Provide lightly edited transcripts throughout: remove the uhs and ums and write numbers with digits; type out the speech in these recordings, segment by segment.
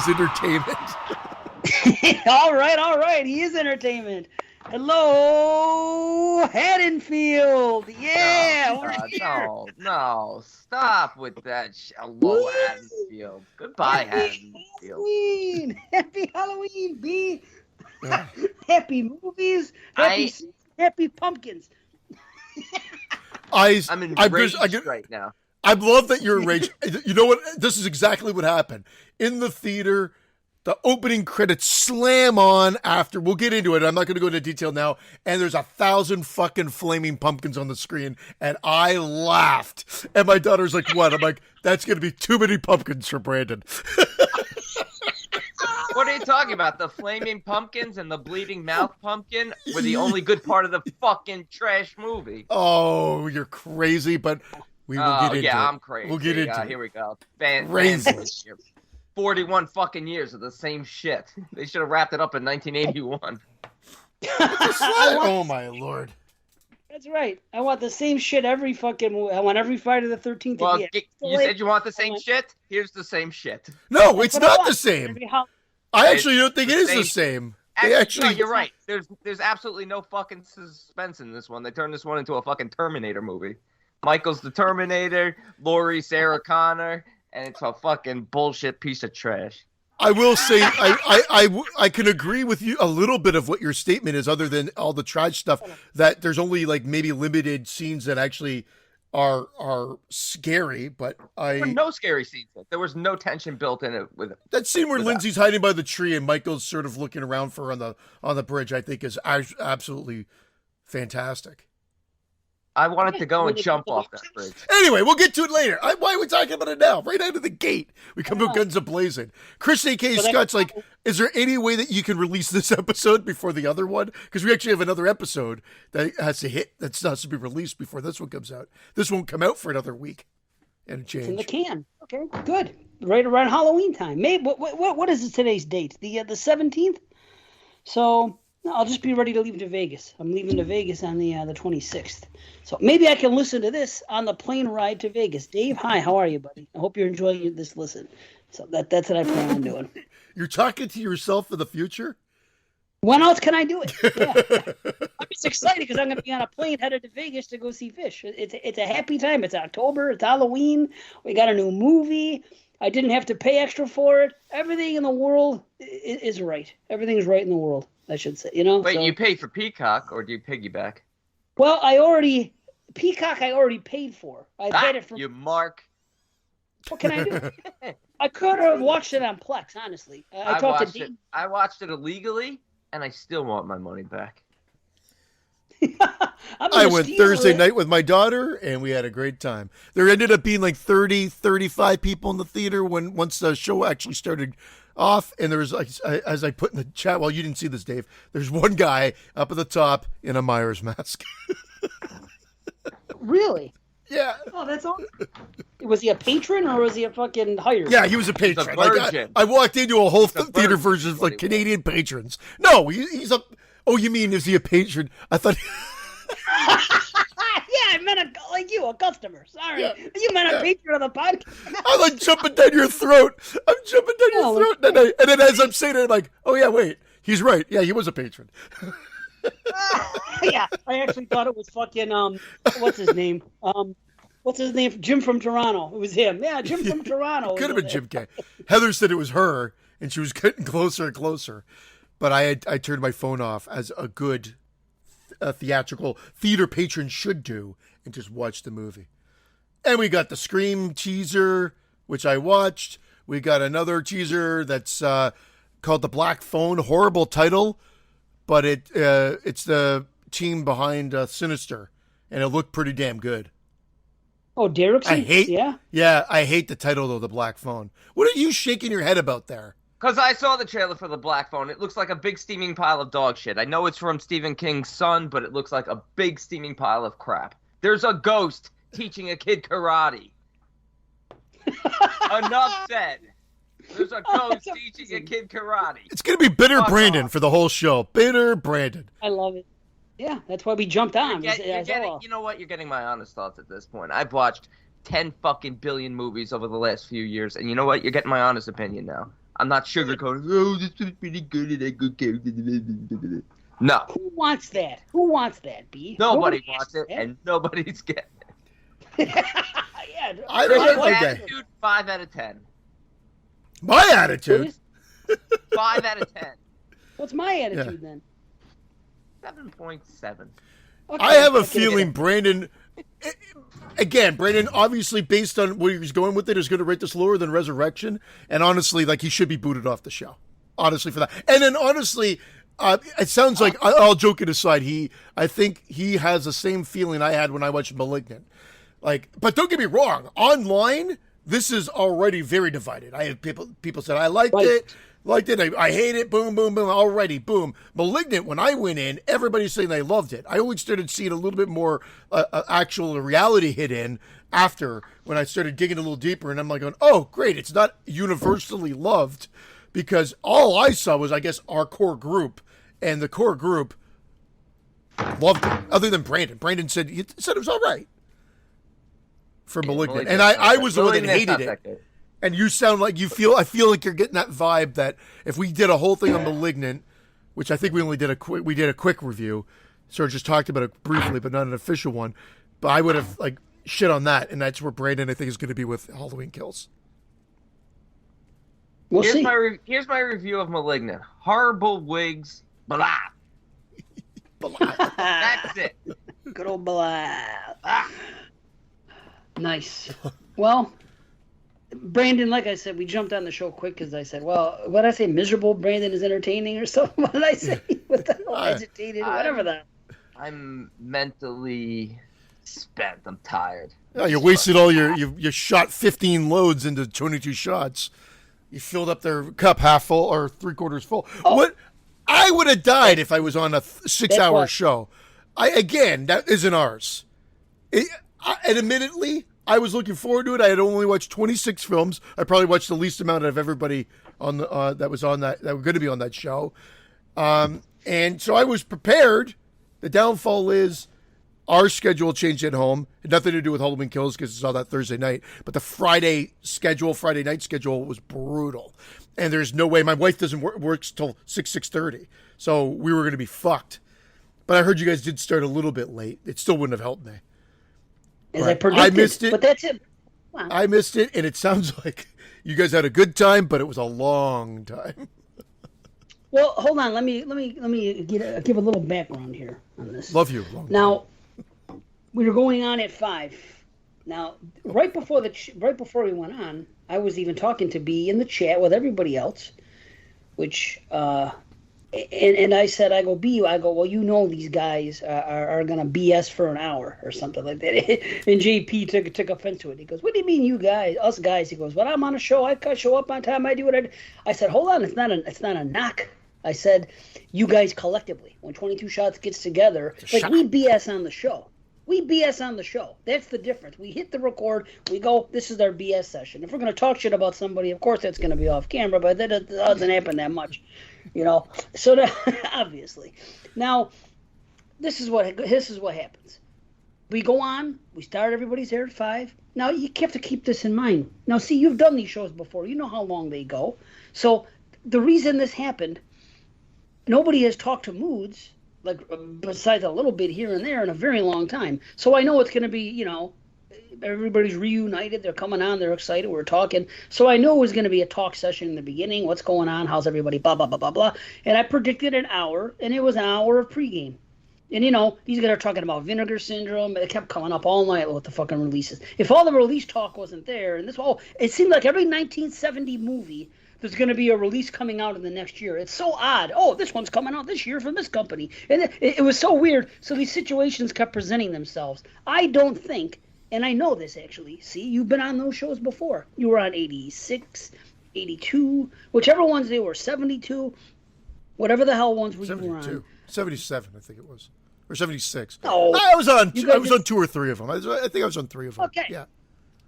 is entertainment. All right. He is entertainment. Hello, Haddonfield. Yeah. No. Stop with that. Hello, Haddonfield. Goodbye, Haddonfield. Halloween. Happy Halloween, B. Happy movies. Happy pumpkins. I'm enraged right now. I love that you're enraged. You know what? This is exactly what happened. In the theater, the opening credits slam on after. We'll get into it. I'm not going to go into detail now. And there's 1,000 fucking flaming pumpkins on the screen. And I laughed. And my daughter's like, what? I'm like, that's going to be too many pumpkins for Brandon. What are you talking about? The flaming pumpkins and the bleeding mouth pumpkin were the only good part of the fucking trash movie. Oh, you're crazy, but we will get into it. Yeah, I'm crazy. We'll get into it. Here we go. Crazy. 41 fucking years of the same shit. They should have wrapped it up in 1981. Oh, my Lord. That's right. I want the same shit every fucking movie. I want every Friday the 13th to Well, be you said you want the same shit? Here's the same shit. No, it's not the same. I actually don't think it is the same. Actually, no, you're right. There's absolutely no fucking suspense in this one. They turned this one into a fucking Terminator movie. Michael's the Terminator, Laurie Sarah Connor, and it's a fucking bullshit piece of trash. I will say I can agree with you a little bit of what your statement is, other than all the trash stuff, that there's only like maybe limited scenes that actually are scary, but there were no scary scenes. There was no tension built in it with it. That scene where Lindsay's hiding by the tree and Michael's sort of looking around for her on the bridge, I think is absolutely fantastic. I wanted to go and jump off that bridge. Anyway, we'll get to it later. Why are we talking about it now? Right out of the gate, we come to guns a-blazing. Chris A.K. Scott's like, is there any way that you can release this episode before the other one? Because we actually have another episode that has to hit, that has to be released before this one comes out. This won't come out for another week and change. It's in the can. Okay, good. Right around Halloween time. Maybe what is today's date? The 17th. So I'll just be ready to leave to Vegas. I'm leaving to Vegas on the 26th. So maybe I can listen to this on the plane ride to Vegas. Dave, hi, how are you, buddy? I hope you're enjoying this listen. So that's what I plan on doing. You're talking to yourself for the future? When else can I do it? Yeah. I'm just excited because I'm going to be on a plane headed to Vegas to go see Fish. It's a happy time. It's October. It's Halloween. We got a new movie. I didn't have to pay extra for it. Everything in the world is right. Everything's right in the world, I should say. You know. Wait, you paid for Peacock or do you piggyback? Well, Peacock I already paid for. I paid it for you, Mark. What can I do? I could have watched it on Plex, honestly. I watched it illegally, and I still want my money back. I went Thursday night with my daughter, and we had a great time. There ended up being like 30, 35 people in the theater once the show actually started off. And there was, like, as I put in the chat, well, you didn't see this, Dave, there's one guy up at the top in a Myers mask. Really? Yeah. Oh, that's all. Was he a patron or was he a fucking hired? Yeah, he was a patron. He's a virgin. I walked into a whole theater version of like Canadian patrons. No, he's a. Oh, you mean is he a patron? I thought. Yeah, I meant a customer. Sorry, yeah. You meant a patron of the podcast. I'm like jumping down your throat. I'm jumping down your throat, and then as I'm saying it, I'm like, oh yeah, wait, he's right. Yeah, he was a patron. Yeah, I actually thought it was fucking what's his name? What's his name? Jim from Toronto. It was him. Yeah, Jim from Toronto. Could have been Jim K. Heather said it was her, and she was getting closer and closer. But I turned my phone off, as a good theatrical theater patron should do, and just watch the movie. And we got the Scream teaser, which I watched. We got another teaser that's called The Black Phone. Horrible title, but it's the team behind Sinister, and it looked pretty damn good. Oh, Derrickson? Yeah, I hate the title, though, The Black Phone. What are you shaking your head about there? Because I saw the trailer for The Black Phone. It looks like a big steaming pile of dog shit. I know it's from Stephen King's Son, but it looks like a big steaming pile of crap. There's a ghost teaching a kid karate. Enough said. There's a ghost teaching a kid karate. It's going to be Bitter Brandon for the whole show. Bitter Brandon. I love it. Yeah, that's why we jumped on. You know what? You're getting my honest thoughts at this point. I've watched 10 fucking billion movies over the last few years, and you know what? You're getting my honest opinion now. I'm not sugarcoating. Oh, this was pretty good and a good character. No, Who wants that? Who wants that, B? nobody wants it, and nobody's getting it. Yeah, I don't His know. Okay. attitude, 5 out of 10. My attitude. 5 out of 10. What's my attitude then? 7.7. Okay, I have a okay, feeling okay. Brandon. Again, Brandon, obviously, based on where he's going with it, is going to rate this lower than Resurrection. And honestly, like, he should be booted off the show. Honestly, for that. And then, honestly, it sounds like, all joking aside, I think he has the same feeling I had when I watched Malignant. Like, but don't get me wrong. Online, this is already very divided. I have people said, I liked it. Liked it. I hate it. Boom, boom, boom. Already, boom. Malignant, when I went in, everybody's saying they loved it. I only started seeing a little bit more actual reality hit in after when I started digging a little deeper. And I'm like, going, oh, great. It's not universally loved because all I saw was, I guess, our core group. And the core group loved it, other than Brandon. Brandon said it was all right for Malignant. And I was the one that hated it. And you sound like I feel like you're getting that vibe that if we did a whole thing on Malignant, which I think we only did a quick review, sort of just talked about it briefly, but not an official one. But I would have like shit on that, and that's where Brandon I think is going to be with Halloween Kills. We'll see. Here's my review of Malignant. Horrible wigs, blah. That's it. Good old blah. Nice. Well, Brandon, like I said, we jumped on the show quick because I said, well, what did I say? Miserable Brandon is entertaining or something? What did I say? What the hell? Agitated? Whatever that. I'm mentally spent. I'm tired. Yeah, you wasted all you shot 15 loads into 22 shots. You filled up their cup half full or 3/4 full. Oh. What? I would have died if I was on a 6-hour what- show. That isn't ours. And admittedly, I was looking forward to it. I had only watched 26 films. I probably watched the least amount of everybody on the that were going to be on that show. And so I was prepared. The downfall is our schedule changed at home. It had nothing to do with Halloween Kills because it's all that Thursday night. But the Friday night schedule was brutal. And there's no way. My wife doesn't works till 6:30. So we were going to be fucked. But I heard you guys did start a little bit late. It still wouldn't have helped me. As I predicted. I missed it. But that's it. Wow. I missed it, and it sounds like you guys had a good time, but it was a long time. Well, hold on. Let me give a little background here on this. Love you. Now, we were going on at 5. Now, right before we went on, I was even talking to B in the chat with everybody else, which and I said, I go, well, you know these guys are gonna BS for an hour or something like that. And JP took offense to it. He goes, what do you mean, you guys, us guys? He goes, when I'm on a show, I show up on time. I do what I do. I said, hold on, it's not a knock. I said, you guys collectively, when 22 Shots gets together, like we BS on the show. We BS on the show. That's the difference. We hit the record. We go, this is our BS session. If we're going to talk shit about somebody, of course that's going to be off camera, but that doesn't happen that much, you know. So obviously. Now, this is what happens. We go on. We start everybody's there at 5. Now, you have to keep this in mind. Now, see, you've done these shows before. You know how long they go. So the reason this happened, nobody has talked to Moods, like besides a little bit here and there, in a very long time. So I know it's going to be, you know, everybody's reunited. They're coming on. They're excited. We're talking. So I know it was going to be a talk session in the beginning. What's going on? How's everybody? Blah, blah, blah, blah, blah. And I predicted an hour, and it was an hour of pregame. And, you know, these guys are talking about Vinegar Syndrome. It kept coming up all night with the fucking releases. If all the release talk wasn't there, and it seemed like every 1970 movie, there's going to be a release coming out in the next year. It's so odd. Oh, this one's coming out this year from this company. And it was so weird. So these situations kept presenting themselves. I don't think, and I know this actually, see, you've been on those shows before. You were on 86, 82, whichever ones they were, 72, whatever the hell ones you were on. 77, I think it was. Or 76. No. I was on 2 or 3 of them. I think I was on 3 of them. Okay. Yeah.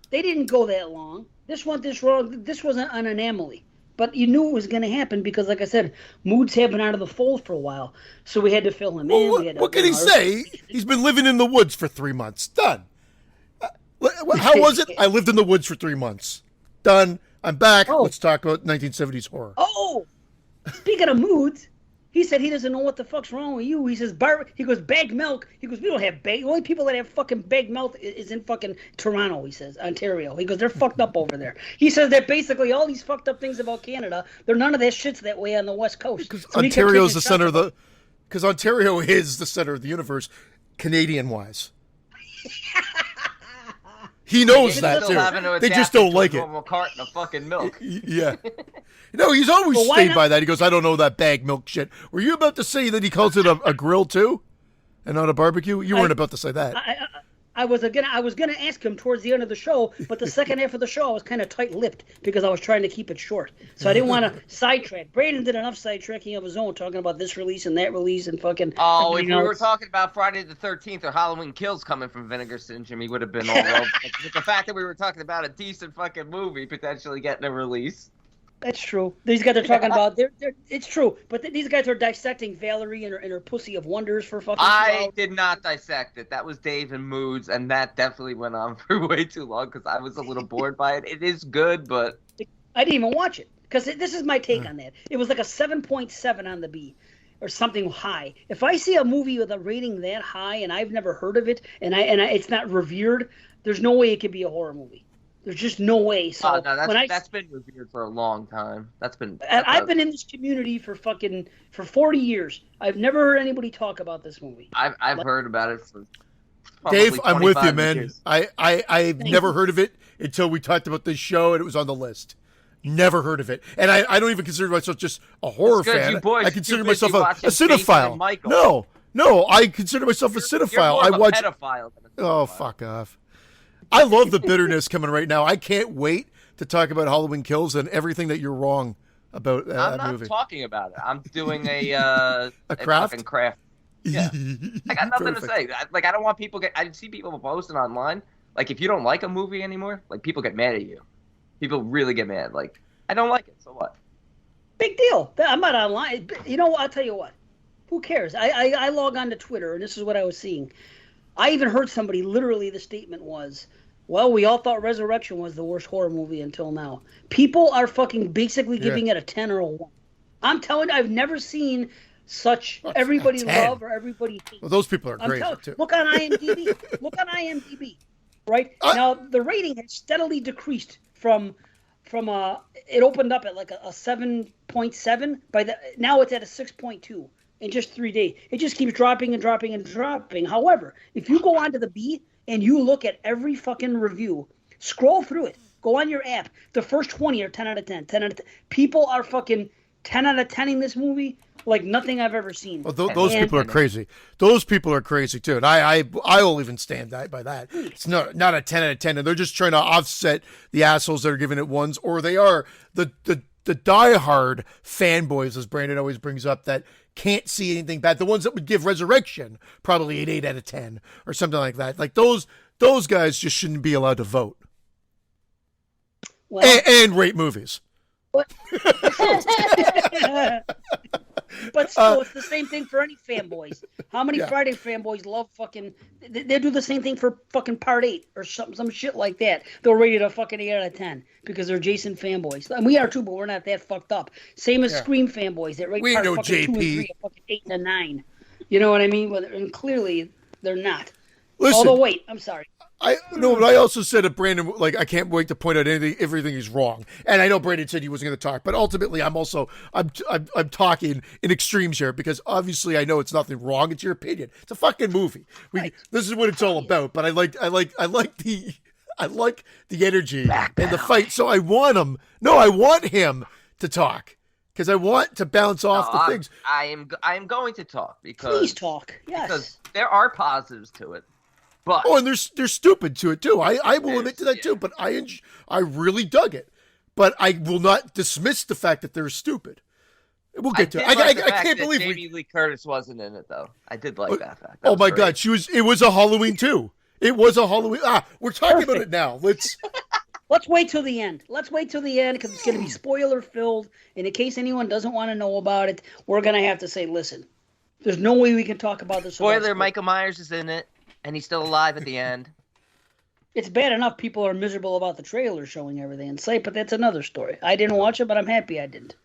They didn't go that long. This wasn't an anomaly. But you knew it was going to happen because, like I said, Moods had been out of the fold for a while. So we had to fill him in. What can he say? He's been living in the woods for 3 months. Done. How was it? I lived in the woods for 3 months. Done. I'm back. Oh. Let's talk about 1970s horror. Oh, speaking of moods, he said he doesn't know what the fuck's wrong with you. He says, he goes, bag milk. He goes, we don't have bag. The only people that have fucking bag milk is in fucking Toronto, he says, Ontario. He goes, they're fucked up over there. He says that basically all these fucked up things about Canada, none of that shit's that way on the West Coast. Because So he kept Ontario's taking the shots center of about- the. Because Ontario is the center of the universe, Canadian-wise. He knows They're that still having too. to They adapt just don't to a like it. normal carton of fucking milk. Yeah. No, he's always Well, why stayed not- by that. He goes, I don't know that bag milk shit. Were you about to say that he calls it a grill too, and not a barbecue? You weren't about to say that. I was gonna ask him towards the end of the show, but the second half of the show I was kind of tight-lipped because I was trying to keep it short, so I didn't want to sidetrack. Brandon did enough sidetracking of his own, talking about this release and that release and fucking. Oh, if everything we were else. talking about Friday the 13th or Halloween Kills coming from Vinegar Syndrome, he would have been all over. But the fact that we were talking about a decent fucking movie potentially getting a release. That's true. These guys are talking about. It's true, but these guys are dissecting Valerie and her pussy of wonders for fucking. 2 I hours. did not dissect it. That was Dave and Moods, and that definitely went on for way too long because I was a little bored by it. It is good, but I didn't even watch it because this is my take on that. It was like a 7.7 on the B, or something high. If I see a movie with a rating that high and I've never heard of it and it's not revered, there's no way it could be a horror movie. There's just no way. So no, when that's been revered for a long time. I've been in this community for 40 years. I've never heard anybody talk about this movie. I've heard about it for probably Dave, I'm with you, 25 man. years. I've never heard of it until we talked about this show and it was on the list. Never heard of it. And I don't even consider myself just a horror It's 'cause fan. you boys I are consider too busy myself a watching Jason cinephile. and Michael. No, I consider myself a You're cinephile. more I of a watch. pedophile than a Oh, cinephile. fuck off. I love the bitterness coming right now. I can't wait to talk about Halloween Kills and everything that you're wrong about I'm that not movie. talking about it. I'm doing a craft? fucking craft. Yeah. I got nothing to Perfect. say. I don't want people I see people posting online. Like, if you don't like a movie anymore, like, people get mad at you. People really get mad. Like, I don't like it, so what? Big deal. I'm not online. You know what? I'll tell you what. Who cares? I log on to Twitter, and this is what I was seeing. I even heard somebody, literally the statement was, well, we all thought Resurrection was the worst horror movie until now. People are fucking basically giving it a 10 or a 1. I'm telling you, I've never seen such What's everybody a 10? love or everybody hate. Well, those people are I'm great telling too. Look on IMDb. Look on IMDb. Right? Now, the rating has steadily decreased from it opened up at like a 7.7. Now it's at a 6.2 in just 3 days. It just keeps dropping and dropping and dropping. However, if you go onto the B and you look at every fucking review, scroll through it, go on your app, the first 20 are 10 out of 10, 10 out of 10. People are fucking 10 out of 10ing this movie like nothing I've ever seen. Well, those people are crazy. Those people are crazy too, and I'll even stand by that. It's not a 10 out of 10, and they're just trying to offset the assholes that are giving it ones, or they are the diehard fanboys, as Brandon always brings up, that can't see anything bad. The ones that would give Resurrection probably an 8 out of 10 or something like that. Like those guys just shouldn't be allowed to vote Well, and rate movies. But still, it's the same thing for any fanboys. How many Yeah. Friday fanboys love fucking? They do the same thing for fucking Part 8 or some shit like that. They'll rate it a fucking 8 out of 10 because they're Jason fanboys. And we are too, but we're not that fucked up. Same as Scream fanboys that rate We Part know fucking 2 and JP. 3 a fucking 8 and a 9. You know what I mean? And clearly they're not. Listen, Although, wait, I'm sorry. but I also said to Brandon, like, I can't wait to point out everything he's wrong. And I know Brandon said he wasn't going to talk, but ultimately I'm talking in extremes here because obviously I know it's nothing wrong. It's your opinion. It's a fucking movie. This is what it's all about. But I like the energy and the fight. So I want him to talk because I want to bounce off the things. I am going to talk because Please talk. Yes. because there are positives to it. But Oh, and they're stupid to it too. I will admit to that too. But I really dug it. But I will not dismiss the fact that they're stupid. We'll get to it. I can't believe Jamie Lee Curtis wasn't in it though. I did like that fact. Oh my God, it was a Halloween too. It was a Halloween. We're talking about it now. Let's wait till the end. Let's wait till the end because it's going to be spoiler filled. And in case anyone doesn't want to know about it, we're going to have to say, listen, there's no way we can talk about this. Spoiler: Michael Myers is in it, and he's still alive at the end. It's bad enough people are miserable about the trailer showing everything in sight, but that's another story. I didn't watch it, but I'm happy I didn't.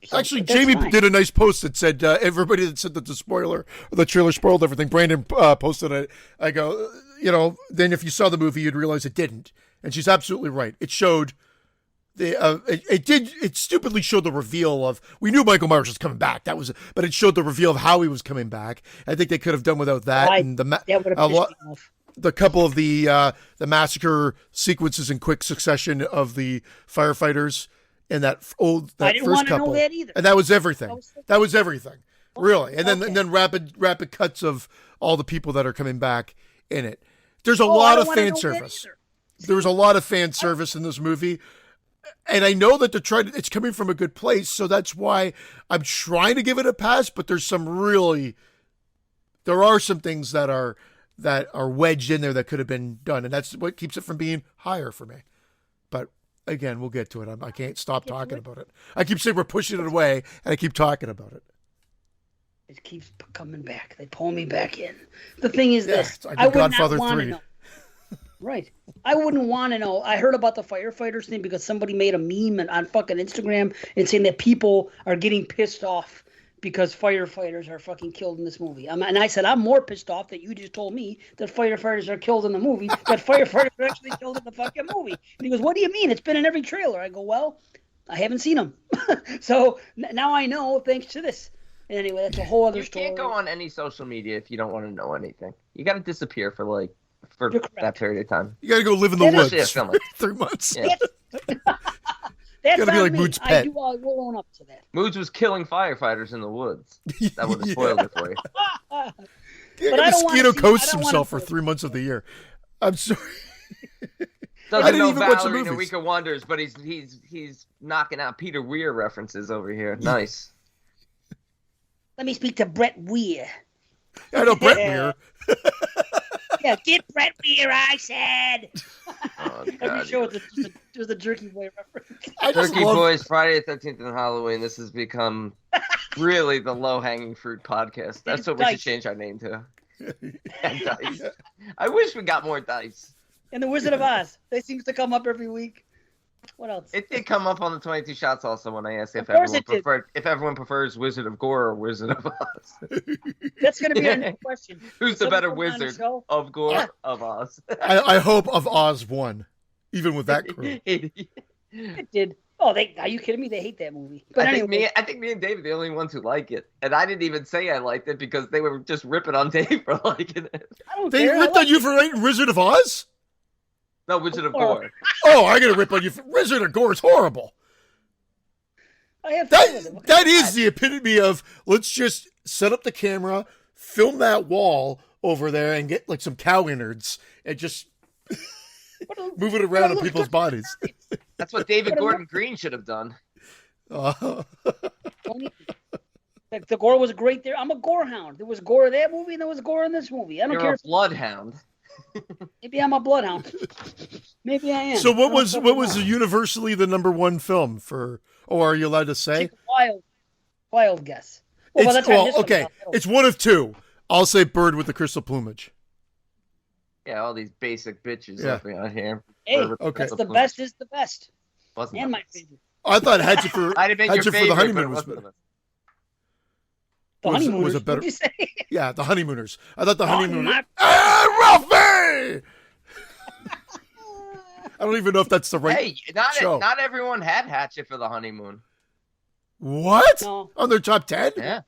So, Actually, but that's Jamie fine. did a nice post that said everybody that said that the trailer spoiled everything. Brandon posted it. I go, then if you saw the movie, you'd realize it didn't. And she's absolutely right. It showed it stupidly showed the reveal of, we knew Michael Myers was coming back. But it showed the reveal of how he was coming back. I think they could have done without that. And That would have pissed me off. the couple of the massacre sequences in quick succession of the firefighters and that I didn't first want to couple, know that either. and that was everything. That was everything, really. And Okay. then rapid cuts of all the people that are coming back in it. There's a Oh, I lot don't of wanna fan know that service. either. There was a lot of fan service in this movie. And I know that it's coming from a good place, so that's why I'm trying to give it a pass, but there are some things that are wedged in there that could have been done, and that's what keeps it from being higher for me. But again, we'll get to it. I can't stop talking about it. I keep saying we're pushing it away, and I keep talking about it. It keeps coming back. They pull me back in. The thing is this. I did Godfather not want 3. to know. Right. I wouldn't want to know. I heard about the firefighters thing because somebody made a meme on fucking Instagram and saying that people are getting pissed off because firefighters are fucking killed in this movie. And I said, I'm more pissed off that you just told me that firefighters are killed in the movie, that firefighters are actually killed in the fucking movie. And he goes, what do you mean? It's been in every trailer. I go, well, I haven't seen them. So now I know thanks to this. And anyway, that's a whole other story. You can't go on any social media if you don't want to know anything. You got to disappear for You're correct. that period of time. You got to go live in the Especially woods a film. for 3 months. Yeah. That's Gotta be on like me. Moods' I pet. will own up to that. Moods was killing firefighters in the woods. That would have spoiled it for you. Yeah, But I don't wanna mosquito see- coasts I don't himself wanna- for 3 months of the year. I'm sorry. I Doesn't didn't know even watch the Ballerina movies. Week of Wonders, but he's knocking out Peter Weir references over here. Nice. Let me speak to Brett Weir. I know Brett Weir. Yeah, get Brett Weir, I said. Oh, Every God. show is just a Jerky Boy reference. I just Turkey love. Boys, Friday the 13th and Halloween. This has become really the low-hanging fruit podcast. That's what we should Dice. change our name to. And Dice. I wish we got more Dice. And the Wizard of Oz. They seems to come up every week. What else? It did come up on the 22 Shots also when I asked Of course it did. if everyone prefers Wizard of Gore or Wizard of Oz. That's going to be our next question. Who's the Somebody better come on the wizard show. of Gore Yeah. of Oz? I hope of Oz won, even with that crew. It did. Oh, are you kidding me? They hate that movie. But I anyway, think me and Dave are the only ones who like it, and I didn't even say I liked it because they were just ripping on Dave for liking it. I don't They care. I ripped like on you for writing Wizard of Oz? No, Wizard of Oh. Gore. Oh, I gotta rip on you for Wizard of Gore is horrible. I have fun with it. That is the epitome of, let's just set up the camera, film that wall over there, and get like some cow innards and just move it around on people's bodies. That's what David What a- Gordon Green should have done. The gore was great there. I'm a gore hound. There was gore in that movie and there was gore in this movie. I don't You're care. a bloodhound. Maybe I'm a bloodhound. Maybe I am. So what I was don't what fucking was know. universally the number one film for? Or are you allowed to say? Take a wild guess. Well, by the time this comes Okay. out, it'll- It's one of two. I'll say bird with the crystal plumage. Yeah, all these basic bitches Yeah. over out here. Hey, Okay. that's the best is the best. Wasn't And it? my favorite. I thought Hatchet for I'd have been your Hatchet for favorite, the but it honeymoon was wasn't better. the best. The Was- was honeymooners. a better- What'd you say? Yeah, the honeymooners. I thought the Oh, honeymooners. not- Ralphie! I don't even know if that's the right. Hey, show. not everyone had Hatchet for the honeymoon. What? No. On their top 10? Yeah.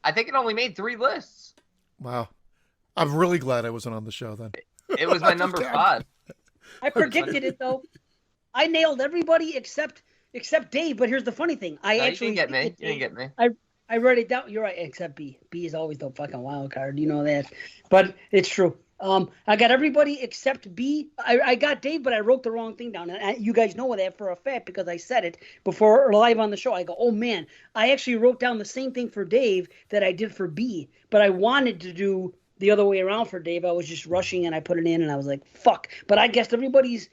I think it only made 3 lists. Wow. I'm really glad I wasn't on the show then. It was my number 5. I predicted it though. I nailed everybody except Dave. But here's the funny thing. I No, you actually didn't get me. did You didn't get me. I wrote it down. You're right, except B. B is always the fucking wild card. You know that. But it's true. I got everybody except B. I got Dave, but I wrote the wrong thing down. And you guys know that for a fact because I said it before live on the show. I go, oh man, I actually wrote down the same thing for Dave that I did for B. But I wanted to do the other way around for Dave. I was just rushing and I put it in and I was like, fuck. But I guessed everybody's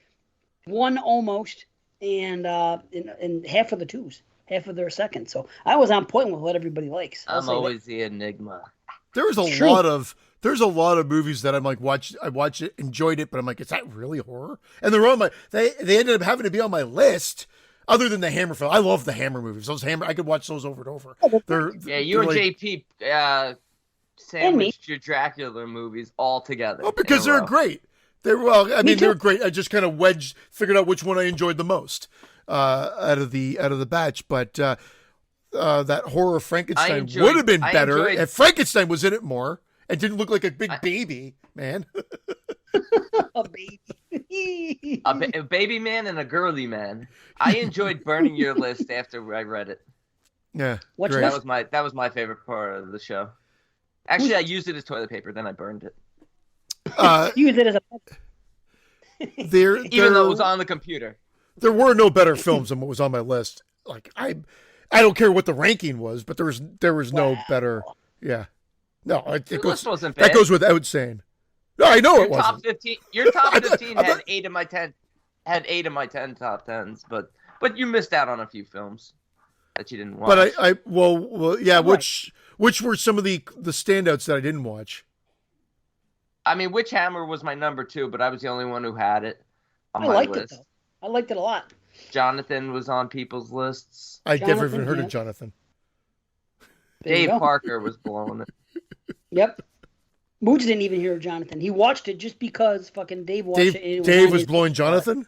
one almost and half of the twos. Half of their second. So I was on point with what everybody likes. I'll I'm say that. always the enigma. There's True. a lot of movies that I'm like I watched it, enjoyed it, but I'm like, is that really horror? And they're on they ended up having to be on my list. Other than the Hammer film, I love the Hammer movies. Those Hammer, I could watch those over and over. Yeah, you and like, JP sandwiched your Dracula movies all together. Oh, because they're great. I mean, they're great. I just kind of figured out which one I enjoyed the most out of the batch. But that horror Frankenstein would have been better if Frankenstein was in it more and didn't look like a big baby man. A baby. A baby man and a girly man. I enjoyed burning your list after I read it. Yeah, What's great. That was my favorite part of the show. Actually, I used it as toilet paper, then I burned it. Use it as a. Even though it was on the computer. There were no better films than what was on my list. Like I don't care what the ranking was, but there was no better. Yeah, no, Your list wasn't bad. That goes without saying. No, I know it wasn't. Your top 15 had 8 of my 10. Had 8 of my 10 top 10s, but you missed out on a few films that you didn't watch. But well, yeah. Right. Which were some of the standouts that I didn't watch? I mean, Witch Hammer was my number 2, but I was the only one who had it on my liked list. it though. I liked it a lot. Jonathan was on people's lists. I never even heard of Jonathan. Dave Parker was blowing it. Yep. Mooch didn't even hear of Jonathan. He watched it just because fucking Dave watched it. Dave was blowing Jonathan?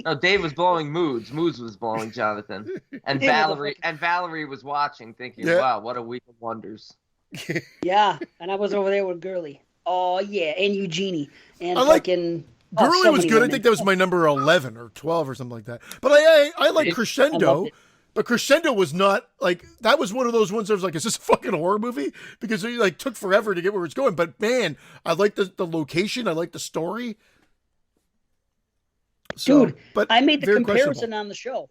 No, Dave was blowing Moods. Moods was blowing Jonathan. And Valerie was watching, thinking, wow, what a week of wonders. Yeah, and I was over there with Girly. Oh, yeah, and Eugenie. And Girly was good. I think that was my number 11 or 12 or something like that. But I like Crescendo. But Crescendo was not like that. Was one of those ones I was like, is this a fucking horror movie? Because it like took forever to get where it's going. But man, I like the location. I like the story. So, dude, but I made the comparison on the show.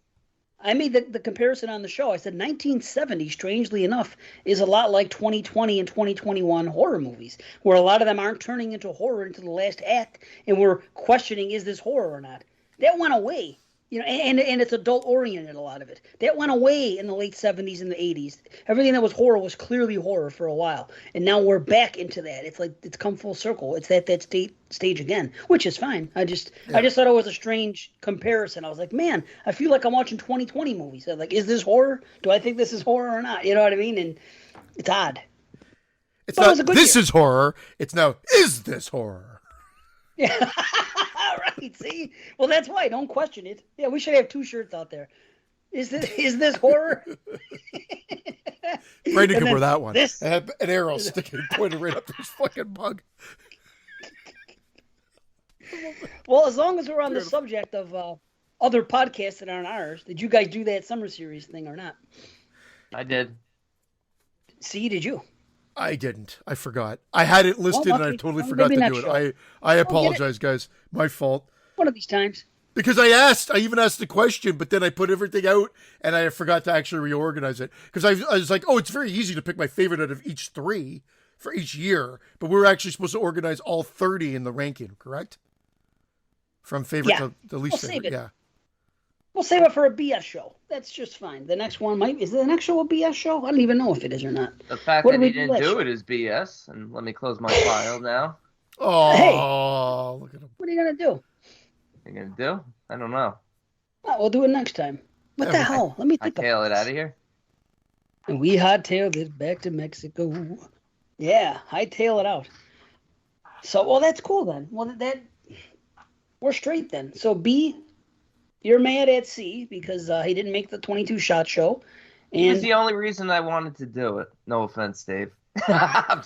I made the comparison on the show. I said 1970, strangely enough, is a lot like 2020 and 2021 horror movies, where a lot of them aren't turning into horror into the last act, and we're questioning, is this horror or not? That went away. You know, and it's adult oriented, a lot of it. That went away in the late 70s and the 80s. Everything that was horror was clearly horror for a while. And now we're back into that. It's like it's come full circle. It's that stage again, which is fine. I just thought it was a strange comparison. I was like, man, I feel like I'm watching 2020 movies. I'm like, is this horror? Do I think this is horror or not? You know what I mean? And it's odd. It's not this is horror. It's now, is this horror? Yeah. Right, see? Well, that's why. Don't question it. Yeah, we should have 2 shirts out there. Is this horror? Brandon could wear that one. An arrow sticking pointed right up his fucking mug. Well, as long as we're on the subject of other podcasts that aren't ours, did you guys do that summer series thing or not? I did. See, did you? I didn't. I forgot. I had it listed and I totally forgot to do it. I apologize, guys. My fault. One of these times. Because I even asked the question, but then I put everything out and I forgot to actually reorganize it. Because I was like, oh, it's very easy to pick my favorite out of each 3 for each year. But we were actually supposed to organize all 30 in the ranking, correct? From favorite to the least favorite. Yeah. We'll save it for a BS show. That's just fine. The next one is the next show a BS show? I don't even know if it is or not. The fact that he didn't do it is BS. And let me close my file now. Oh, hey, look at him. What are you gonna do? What are you gonna do? I don't know. Oh, we'll do it next time. What the hell? Let me think. Hightail it out of here. And we hightailed it back to Mexico. Yeah, hightail it out. So, well, that's cool then. Well, that we're straight then. So B. You're mad at C because he didn't make the 22 shot show. And it was the only reason I wanted to do it. No offense, Dave. I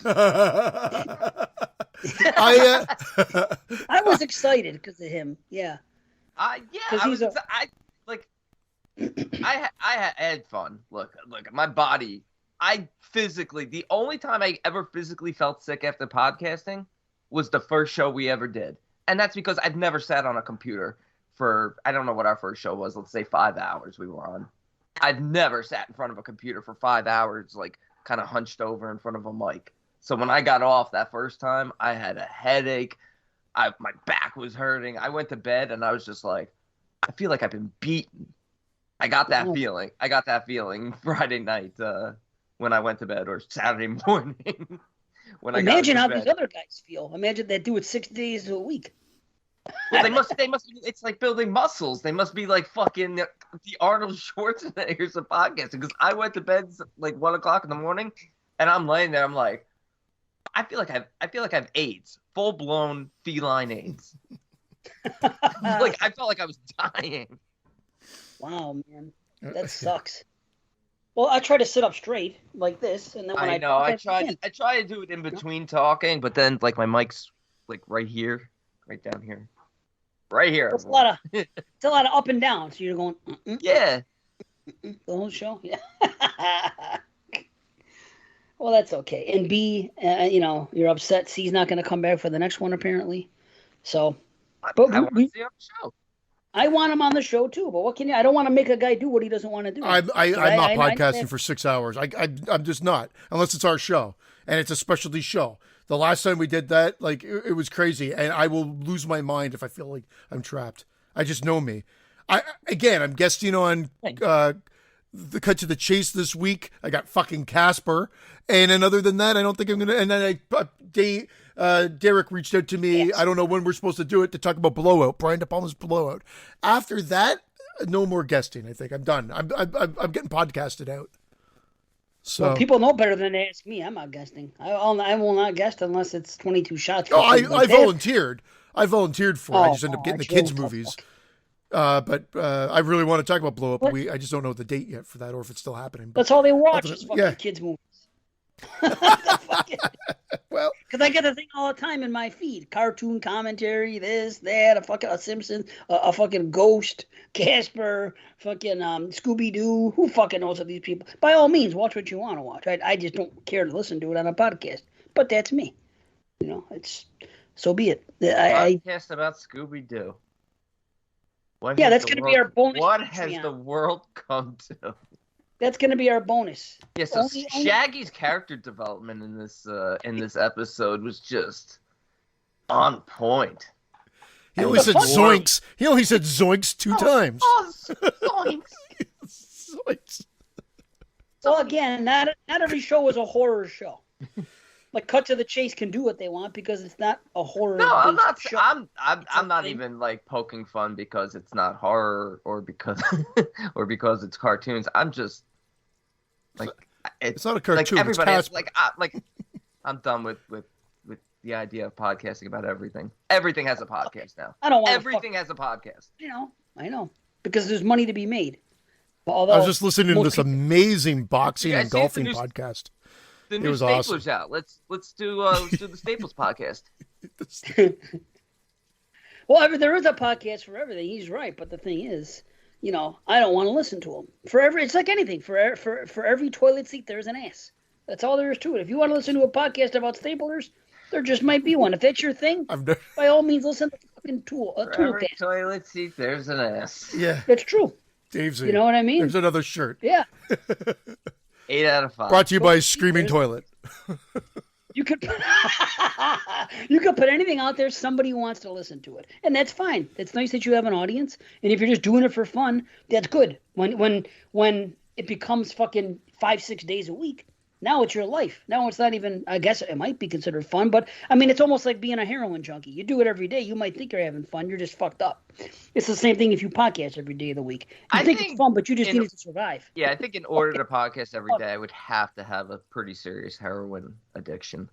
was excited because of him. Yeah. I had fun. Look, my body. The only time I ever physically felt sick after podcasting was the first show we ever did, and that's because I've never sat on a computer for, I don't know what our first show was, let's say 5 hours we were on. I've never sat in front of a computer for 5 hours, like kind of hunched over in front of a mic. So when I got off that first time, I had a headache. My back was hurting. I went to bed and I was just like, I feel like I've been beaten. I got that feeling. Friday night when I went to bed, or Saturday morning when I Imagine got how to these bed. other guys feel. Imagine they do it 6 days a week. Well, they must. It's like building muscles. They must be like fucking the Arnold Schwarzeneggers of podcasting. Because I went to bed like 1 o'clock in the morning, and I'm laying there. I'm like, I feel like I have AIDS, full blown feline AIDS. Like I felt like I was dying. Wow, man, that sucks. Well, I try to sit up straight like this, and then when I know. talk, I can't. try to do it in between talking, but then like my mic's like right here, right down here, right here. It's a lot of up and down. So you're going, Yeah. the whole show. Yeah. Well, that's okay. And B, you're upset. C's not going to come back for the next one apparently. So, but I want to see on the show. I want him on the show too. But what can you? I don't want to make a guy do what he doesn't want to do. I'm not podcasting for 6 hours. I'm just not, unless it's our show and it's a specialty show. The last time we did that, like it was crazy, and I will lose my mind if I feel like I'm trapped. I just know me. I'm guesting on the Cut to the Chase this week. I got fucking Casper, and then other than that, I don't think I'm gonna. And then Derek reached out to me. Yes. I don't know when we're supposed to do it to talk about Blowout, Brian De Palma's Blowout. After that, no more guesting. I think I'm done. I'm getting podcasted out. So well, people know better than to ask me. I'm not guesting. I will not guest unless it's 22 shots. Oh, I volunteered. I volunteered for. I just ended up getting the kids' really movies. But I really want to talk about Blow Up. But I just don't know the date yet for that, or if it's still happening. That's all they watch is fucking kids' movies. Well, because I get the thing all the time in my feed: cartoon commentary, this, that, a Simpson, a fucking Ghost, Casper, fucking Scooby Doo. Who fucking knows of these people? By all means, watch what you want to watch. I just don't care to listen to it on a podcast. But that's me. It's so be it. Podcast about Scooby Doo. That's going to be our bonus. What has the world come to? That's going to be our bonus. Yeah, so Shaggy's character development in this episode was just on point. He only said zoinks. He only said zoinks 2 times. Oh, zoinks. Zoinks. Well, again, not every show is a horror show. Like Cut to the Chase can do what they want because it's not a horror. No, I'm not. Show. I'm not even like poking fun because it's not horror or because it's cartoons. I'm just like it's not a cartoon. Like everybody, it's I'm done with the idea of podcasting about everything. Everything has a podcast now. I don't want everything has a podcast. I know because there's money to be made. Although I was just listening to this amazing boxing and golfing podcast. The new Staples awesome. Out. Let's do the Staples podcast. Well, there is a podcast for everything. He's right, but the thing is, I don't want to listen to him. It's like anything. For every toilet seat, there's an ass. That's all there is to it. If you want to listen to a podcast about staplers, there just might be one. If that's your thing, by all means, listen to fucking For every toilet seat, there's an ass. Yeah, that's true. Dave's. You know what I mean? There's another shirt. Yeah. 8 out of 5. Brought to you by Screaming Toilet. You could put anything out there. Somebody wants to listen to it, and that's fine. It's nice that you have an audience, and if you're just doing it for fun, that's good. When it becomes fucking 5-6 days a week, now it's your life. Now it's not even. I guess it might be considered fun, but I mean, it's almost like being a heroin junkie. You do it every day. You might think you're having fun. You're just fucked up. It's the same thing if you podcast every day of the week. You think it's fun, but you just need it to survive. Yeah, I think in order to podcast every day, I would have to have a pretty serious heroin addiction.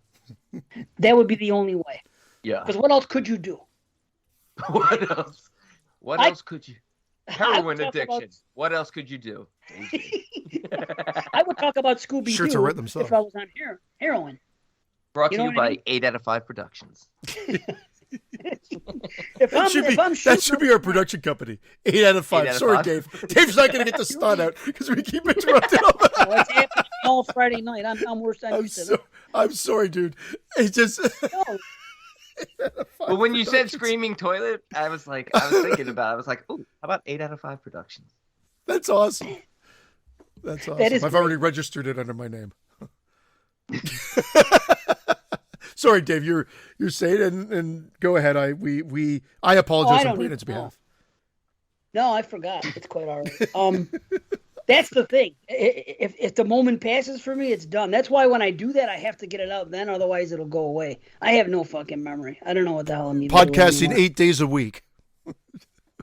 That would be the only way. Yeah. Because what else could you do? What else? What else could you? Heroin addiction. What else could you do? I would talk about Scooby-Doo if I was on heroin. Brought to you by 8 out of 5 Productions. That should be our production company. 8 out of 5. Sorry, 5. Dave. Dave's not going to get the stunt out because we keep interrupting him. It's happening all Friday night. I'm worse than you said. I'm sorry, dude. It's just. No. Well, when you said Screaming Toilet, I was thinking about it. I was like, oh, how about 8 out of 5 Productions? That's awesome. That's awesome. I've already registered it under my name. Sorry, Dave. You're saying and go ahead. I apologize on Brandon's behalf. No, I forgot. It's quite all right. That's the thing. If the moment passes for me, it's done. That's why when I do that, I have to get it out then. Otherwise, it'll go away. I have no fucking memory. I don't know what the hell I'm even doing Podcasting anymore. 8 days a week,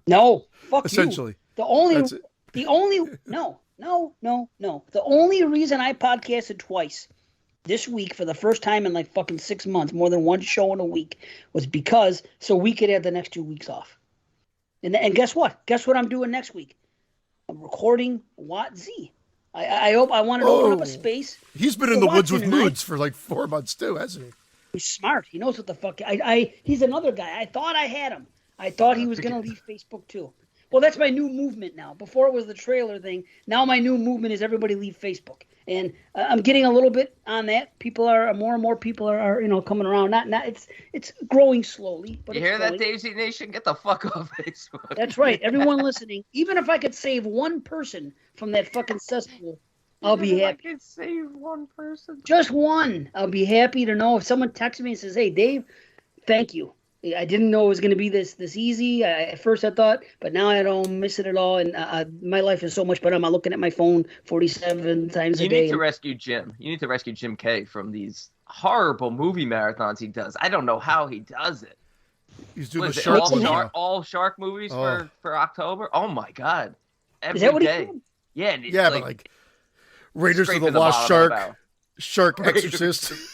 No, fuck essentially. you. The only That's it. no. The only reason I podcasted twice this week for the first time in like fucking 6 months, more than one show in a week, was because so we could have the next 2 weeks off. And guess what? Guess what I'm doing next week? I'm recording Watt Z. I hope I wanted to open up Oh. a space. He's been in the woods with Watson and I- moods for like 4 months too, hasn't he? He's smart. He knows what the fuck. He's another guy. I thought I had him. I thought he was gonna leave Facebook too. Well, that's my new movement now. Before it was the trailer thing. Now my new movement is everybody leave Facebook, and I'm getting a little bit on that. People are more and more people are coming around. Not it's growing slowly. But You it's hear that, growing. Daisy Nation? Get the fuck off Facebook. That's right. Everyone listening, even if I could save one person from that fucking cesspool, I'll be happy. I can save one person. Just one. I'll be happy to know if someone texts me and says, "Hey, Dave, thank you. I didn't know it was going to be this easy. At first I thought, but now I don't miss it at all. And my life is so much better. I'm not looking at my phone 47 times a You day. need to rescue Jim. You need to rescue Jim K from these horrible movie marathons he does. I don't know how he does it. He's doing What the is it, shark one now. all shark movies Oh. for October? Oh my god. Every Is that what he day. did? Yeah, and it's Yeah, but like Raiders of scraping the Lost bottom of the Shark, barrel. Shark Raiders. Exorcist.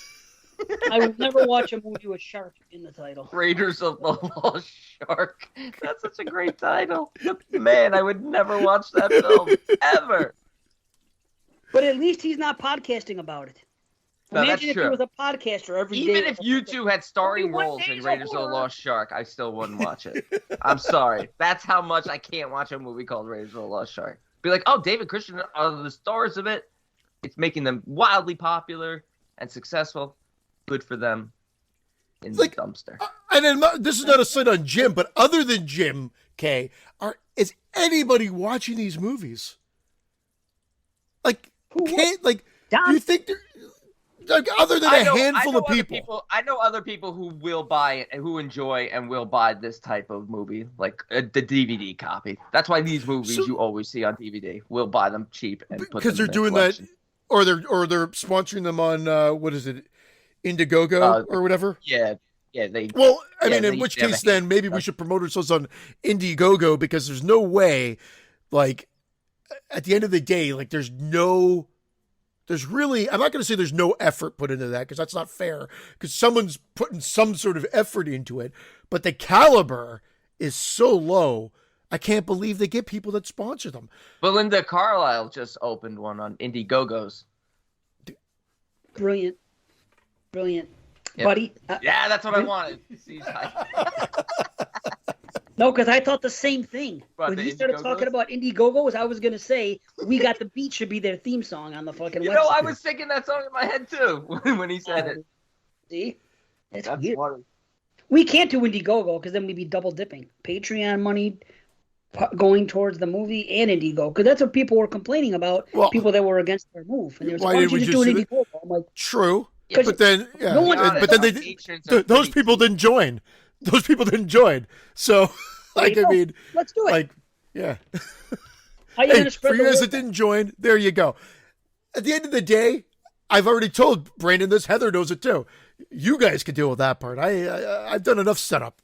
I would never watch a movie with shark in the title. Raiders of the Lost Shark. That's such a great title. Man, I would never watch that film ever. But at least he's not podcasting about it. No, that's Imagine if he true. was a podcaster every day. Even if you two had starring Only one roles in day's Raiders of the horror. Lost Shark, I still wouldn't watch it. I'm sorry. That's how much I can't watch a movie called Raiders of the Lost Shark. Be like, oh, David Christian are the stars of it. It's making them wildly popular and successful. Good for them. In Like, the dumpster. And then, this is not a slight on Jim, but other than Jim K, is anybody watching these movies? Like, Who- can't like? Don- Do you think they're like other than a handful of other people? I know other people who will buy it and who enjoy and will buy this type of movie, like the DVD copy. That's why these movies So- you always see on DVD. We'll buy them cheap and put Because them they're in doing their that, collection. or they're sponsoring them on what is it, Indiegogo or whatever. Yeah, they. Well, I Yeah, mean, in they which have a case, then maybe we should promote ourselves on Indiegogo because there's no way, like, at the end of the day, like, there's really, I'm not going to say there's no effort put into that because that's not fair because someone's putting some sort of effort into it, but the caliber is so low. I can't believe they get people that sponsor them. Belinda Carlisle just opened one on Indiegogos. Brilliant. Yeah. Buddy. Yeah, that's what I wanted. See, No, because I thought the same thing. What, When the he started Indiegogos? talking about Indiegogos, I was going to say, We Got the Beat should be their theme song on the fucking You website. know, I was thinking that song in my head too when he said it. See? That's That's weird. funny. We can't do Indiegogo because then we'd be double dipping. Patreon money going towards the movie and Indiegogo. Because that's what people were complaining about, Well, people that were against our move. And they were why like, why did don't you we just do an just do Indiegogo? I'm like, True, Yeah, but then, yeah, No one- but then they, Patrons are those pretty people didn't join. Those people didn't join. So, like, you I go. mean, let's do it. like, yeah. How you Hey, going to for spread you the guys word? that didn't join, there you go. At the end of the day, I've already told Brandon this. Heather knows it too. You guys can deal with that part. I've done enough setup.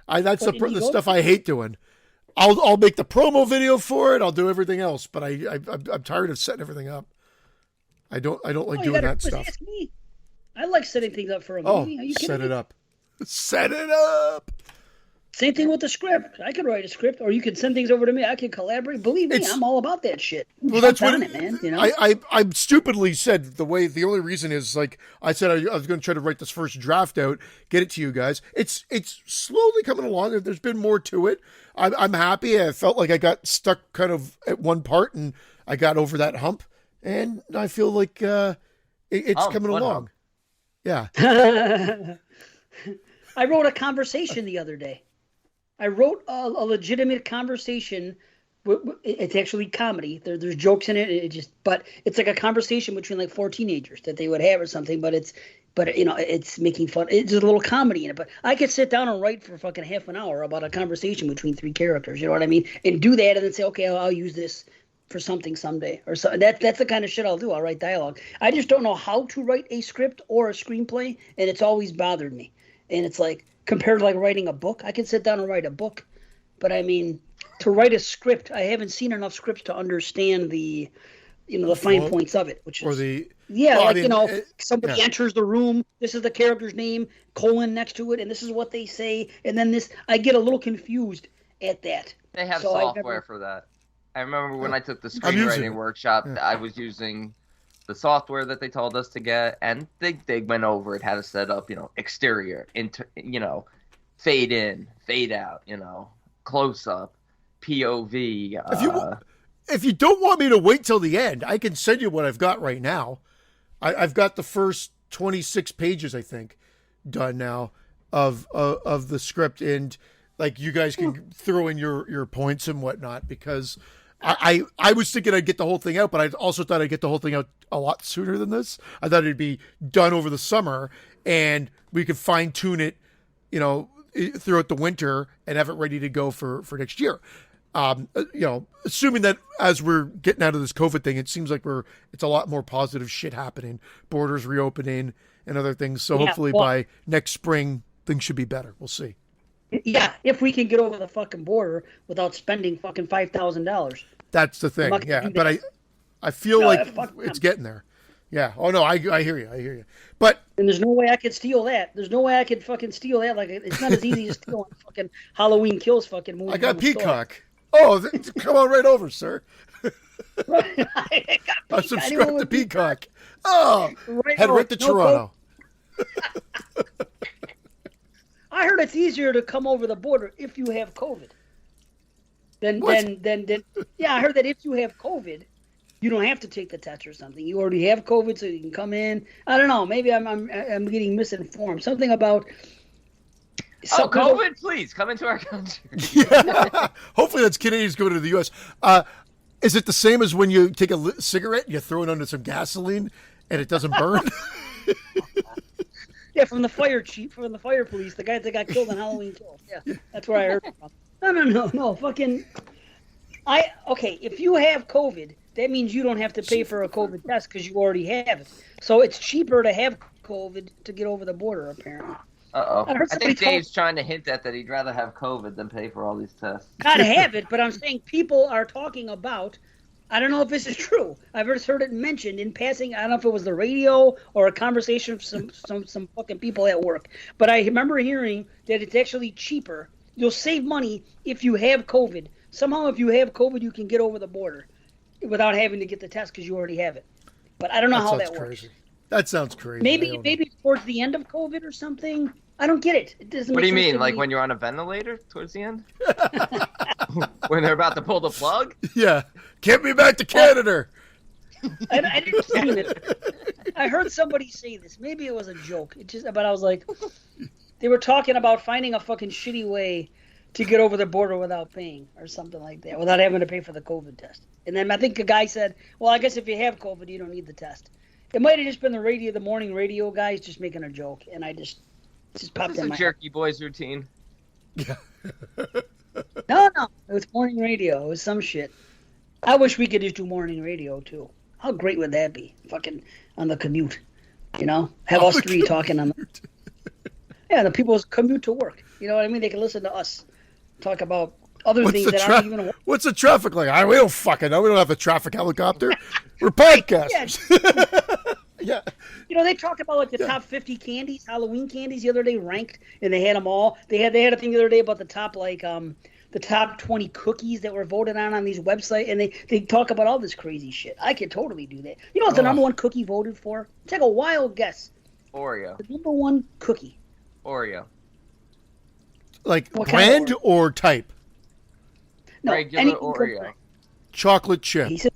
That's the Indiegogo? stuff I hate doing. I'll make the promo video for it. I'll do everything else, but I'm tired of setting everything up. I don't like Oh, you doing gotta that just stuff. ask me. I like setting things up for a Oh, movie. Are you kidding set me? it up. Set it up. Same thing with the script. I could write a script, or you could send things over to me. I can collaborate. Believe me, It's- I'm all about that shit. Well, that's Jump what on it, it, man. You know, I stupidly said the only reason is like I said I was going to try to write this first draft out, get it to you guys. It's slowly coming along. There's been more to it. I'm happy. I felt like I got stuck kind of at one part and I got over that hump, and I feel like it's coming what along. hump? Yeah. I wrote a conversation the other day. I wrote a legitimate conversation. It's actually comedy. There's jokes in it. But it's like a conversation between like four teenagers that they would have or something. But it's making fun. It's a little comedy in it. But I could sit down and write for fucking half an hour about a conversation between three characters. You know what I mean? And do that and then say, okay, I'll use this for something someday, or so. That's the kind of shit I'll do. I'll write dialogue. I just don't know how to write a script or a screenplay, and it's always bothered me. And it's like compared to like writing a book, I could sit down and write a book, but I mean, to write a script, I haven't seen enough scripts to understand the fine points of it, which is Or the somebody enters the room. This is the character's name, colon next to it, and this is what they say, and then this. I get a little confused at that. They have software for that. I remember when I took the screenwriting workshop, I was using the software that they told us to get, and they went over it, how to set up, exterior, fade in, fade out, close up, POV. If you don't want me to wait till the end, I can send you what I've got right now. I've got the first 26 pages, I think, done now of the script, and like you guys can throw in your points and whatnot, because I was thinking I'd get the whole thing out, but I also thought I'd get the whole thing out a lot sooner than this. I thought it'd be done over the summer, and we could fine tune it, throughout the winter and have it ready to go for next year. Assuming that as we're getting out of this COVID thing, it seems like it's a lot more positive shit happening, borders reopening and other things. So hopefully by next spring, things should be better. We'll see. Yeah, if we can get over the fucking border without spending fucking $5,000. That's the thing. Yeah, but I feel like it's getting there. Yeah. Oh no, I hear you. But and there's no way I could steal that. There's no way I could fucking steal that. Like it's not as easy as stealing fucking Halloween Kills fucking movie. I got Peacock. Oh, come on right over, sir. I subscribed to Peacock. Oh, head right to Toronto. I heard it's easier to come over the border if you have COVID. Then yeah, I heard that if you have COVID, you don't have to take the test or something. You already have COVID, so you can come in. I don't know. Maybe I'm getting misinformed. Something about. COVID, please come into our country. Yeah. Hopefully that's Canadians going to the U.S. Is it the same as when you take a cigarette, you throw it under some gasoline, and it doesn't burn? Yeah, from the fire chief, from the fire police, the guy that got killed on Halloween Kills. Yeah, that's where I heard it from. No. Fucking. Okay, if you have COVID, that means you don't have to pay for a COVID test because you already have it. So it's cheaper to have COVID to get over the border, apparently. Uh-oh. I think Dave's trying to hint at that he'd rather have COVID than pay for all these tests. Not have it, but I'm saying people are talking about, I don't know if this is true. I've just heard it mentioned in passing. I don't know if it was the radio or a conversation with some fucking people at work. But I remember hearing that it's actually cheaper. You'll save money if you have COVID. Somehow if you have COVID, you can get over the border without having to get the test because you already have it. But I don't know how that works. Crazy. That sounds crazy. Maybe towards the end of COVID or something. I don't get it. It doesn't. What do you mean? Like when you're on a ventilator towards the end? When they're about to pull the plug? Yeah. Get me back to Canada. I didn't see it. I heard somebody say this. Maybe it was a joke. But I was like, they were talking about finding a fucking shitty way to get over the border without paying or something like that, without having to pay for the COVID test. And then I think a guy said, well, I guess if you have COVID, you don't need the test. It might have just been the morning radio guys just making a joke, and I just popped in my head. Jerky Boys routine. Yeah. No, it was morning radio. It was some shit. I wish we could just do morning radio too. How great would that be? Fucking on the commute, have us three talking on the. Yeah, the people commute to work. You know what I mean? They can listen to us talk about other things that aren't even. What's the traffic like? We don't fucking know. We don't have a traffic helicopter. We're podcasters. Yeah. They talked about like the top 50 candies, Halloween candies the other day ranked, and they had them all. They had a thing the other day about the top the top 20 cookies that were voted on these websites, and they talk about all this crazy shit. I could totally do that. You know what the number one cookie voted for? Take a wild guess. Oreo. The number one cookie. Oreo. Like brand or type? No, regular Oreo. Chocolate chip. He said,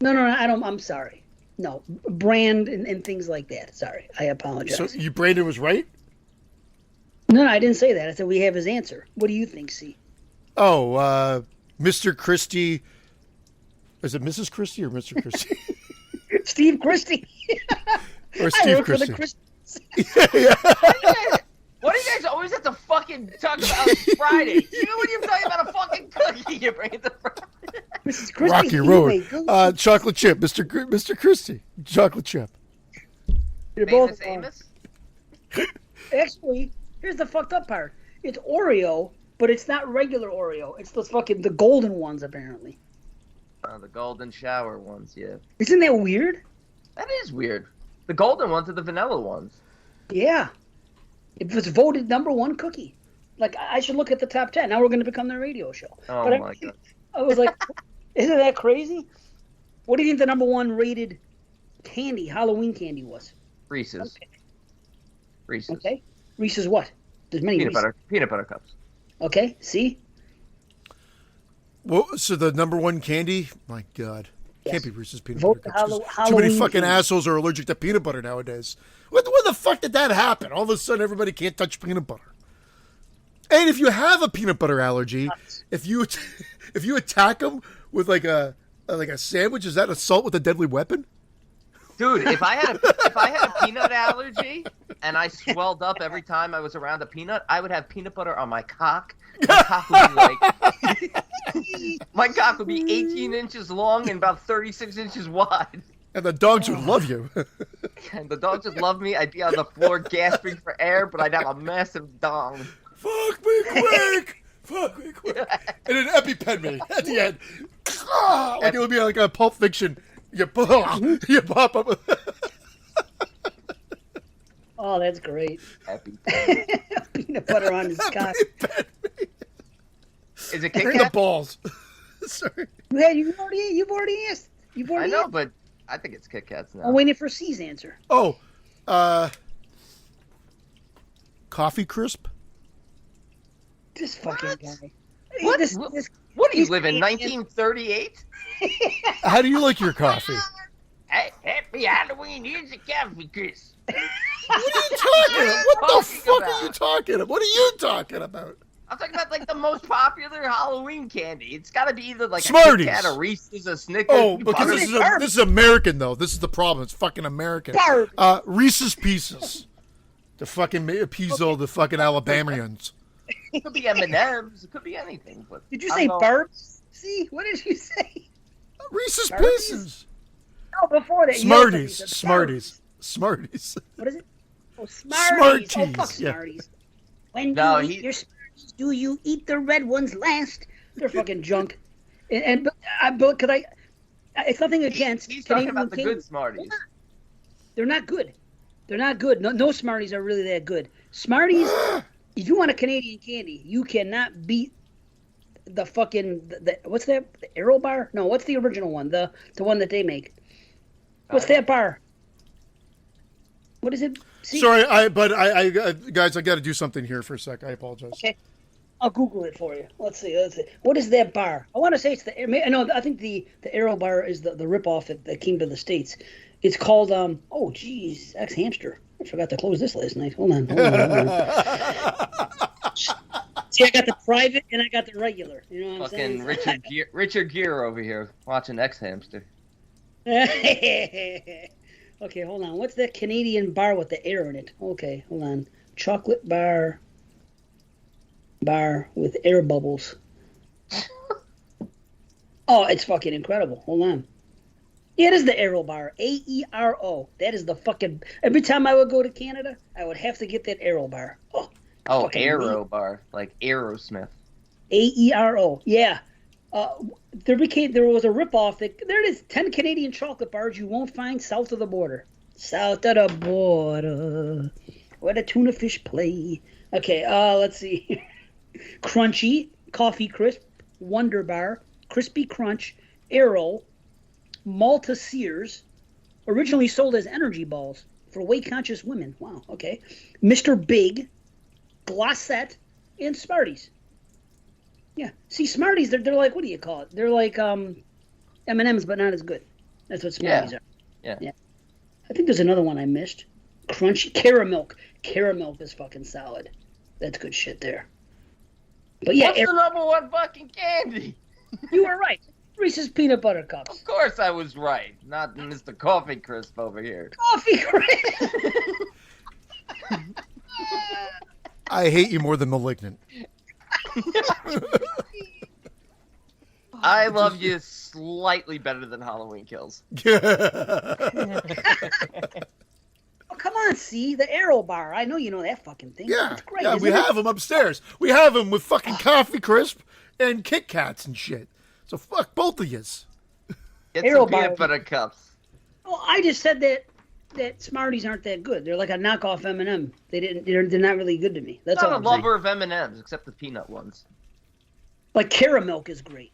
no, I don't. I'm sorry. No, brand and things like that. Sorry, I apologize. So Brandon was right? No, I didn't say that. I said we have his answer. What do you think, C? Oh, Mr. Christie. Is it Mrs. Christie or Mr. Christie? Steve Christie. Or Steve Christie. Yeah. Why do you guys always have to fucking talk about Friday? Even when you're talking about a fucking cookie, you bring it to Friday. Mrs. Christie, Rocky you Road. may go. Chocolate chip, Mr. Christie. Chocolate chip. You're Famous both Amos? Actually, here's the fucked up part. It's Oreo, but it's not regular Oreo. It's the golden ones, apparently. The golden shower ones, yeah. Isn't that weird? That is weird. The golden ones are the vanilla ones. Yeah. It was voted #1 cookie. Like, I should look at the top 10. Now we're going to become the radio show. Oh, But my God. I was like, isn't that crazy? What do you think the #1 rated candy, Halloween candy was? Reese's. Okay. Reese's. Okay. Reese's what? There's many Reese's. Peanut butter cups. Okay, see? Well, so the #1 candy? My God. Yes. Can't be Reese's peanut Vote butter cups. the 'Cause Halloween too many fucking candy. assholes are allergic to peanut butter nowadays. When the fuck did that happen? All of a sudden, everybody can't touch peanut butter. And if you have a peanut butter allergy, if you attack them with like a sandwich, is that assault with a deadly weapon? Dude, if I had a peanut allergy and I swelled up every time I was around a peanut, I would have peanut butter on my cock. My cock would be my cock would be 18 inches long and about 36 inches wide. And the dogs would love you. And the dogs would love me. I'd be on the floor gasping for air, but I'd have a massive dong. Fuck me quick! Fuck me quick! And an EpiPen me at the end. Like it would be like a Pulp Fiction. You pop up. Oh, that's great. Happy. Peanut butter on his cock. Is it Kit In the Kat? balls. Sorry. Yeah, you've already asked. You've I already know, asked. but I think it's Kit Kats now. I'm waiting for C's answer. Oh, Coffee Crisp? This fucking What? guy. What? This, What do you he's live in, can't- 1938? How do you like your coffee? Hey, happy Halloween, here's a coffee, Chris. What are you talking about? What the talking fuck about? are you talking about? What are you talking about? I'm talking about like the most popular Halloween candy. It's got to be either like Smarties. a Kit Kat, a Reese's, a Snickers. Oh, because Butterfield. this is American though. This is the problem. It's fucking American. Barb. Reese's Pieces. To fucking appease all the fucking Alabamians. It could be M&M's. It could be anything. But Did you I'm say going- Barbs? See, what did you say? Reese's Smarties? Pieces. No, before that. Smarties. You said Smarties. Smarties. What is it? Oh, Smarties. Oh, fuck Smarties, yeah. Smarties. When No, you eat your Smarties, do you eat the red ones last? They're fucking junk. But could I? It's nothing against. He's talking Canadian about the candy. good Smarties. They're not good. They're not good. No Smarties are really that good. Smarties, if you want a Canadian candy, you cannot beat the fucking what's that? The Arrow bar? No, what's the original one? The one that they make. What's that bar? What is it? See? Sorry, guys, I got to do something here for a sec. I apologize. Okay. I'll Google it for you. Let's see. What is that bar? I want to say it's no. I think the Arrow bar is the ripoff that came to the States. It's called oh geez, X Hamster. I forgot to close this last night. Hold on. See, I got the private and I got the regular. You know what I'm Fucking saying? Richard Gere over here watching X Hamster. Okay, hold on. What's that Canadian bar with the air in it? Okay, hold on. Chocolate bar with air bubbles. Oh, it's fucking incredible. Hold on. Yeah, it is the Aero bar. AERO. That is the fucking. Every time I would go to Canada, I would have to get that Aero bar. Oh, fucking Aero neat. bar, like Aerosmith. AERO. Yeah. There was a ripoff. There it is. 10 Canadian chocolate bars you won't find south of the border. South of the border, where the tuna fish play. Okay. Let's see. Crunchy, Coffee Crisp, Wonder Bar, Crispy Crunch, Aero, Malta Sears, originally sold as energy balls for weight-conscious women. Wow, okay. Mr. Big, Glossette, and Smarties. Yeah. See, Smarties, they're like, what do you call it? They're like M&M's, but not as good. That's what Smarties are. Yeah. I think there's another one I missed. Crunchy, Caramilk. Caramilk is fucking solid. That's good shit there. But yeah, What's the number one fucking candy? you were right. Reese's Peanut Butter Cups. Of course I was right. Not Mr. Coffee Crisp over here. Coffee Crisp. I hate you more than Malignant. I love you slightly better than Halloween Kills. Oh, come on, see the Arrow Bar. I know you know that fucking thing. Yeah, It's great. yeah, isn't we it? have them upstairs. We have them with fucking coffee crisp and Kit Kats and shit. So fuck both of yous. Get Arrow some peanut Bar. butter cups. Oh, I just said that Smarties aren't that good. They're like a knockoff M&M. They're not really good to me. That's I'm all not I'm a saying. lover of M&Ms, except the peanut ones. Like Caramilk is great.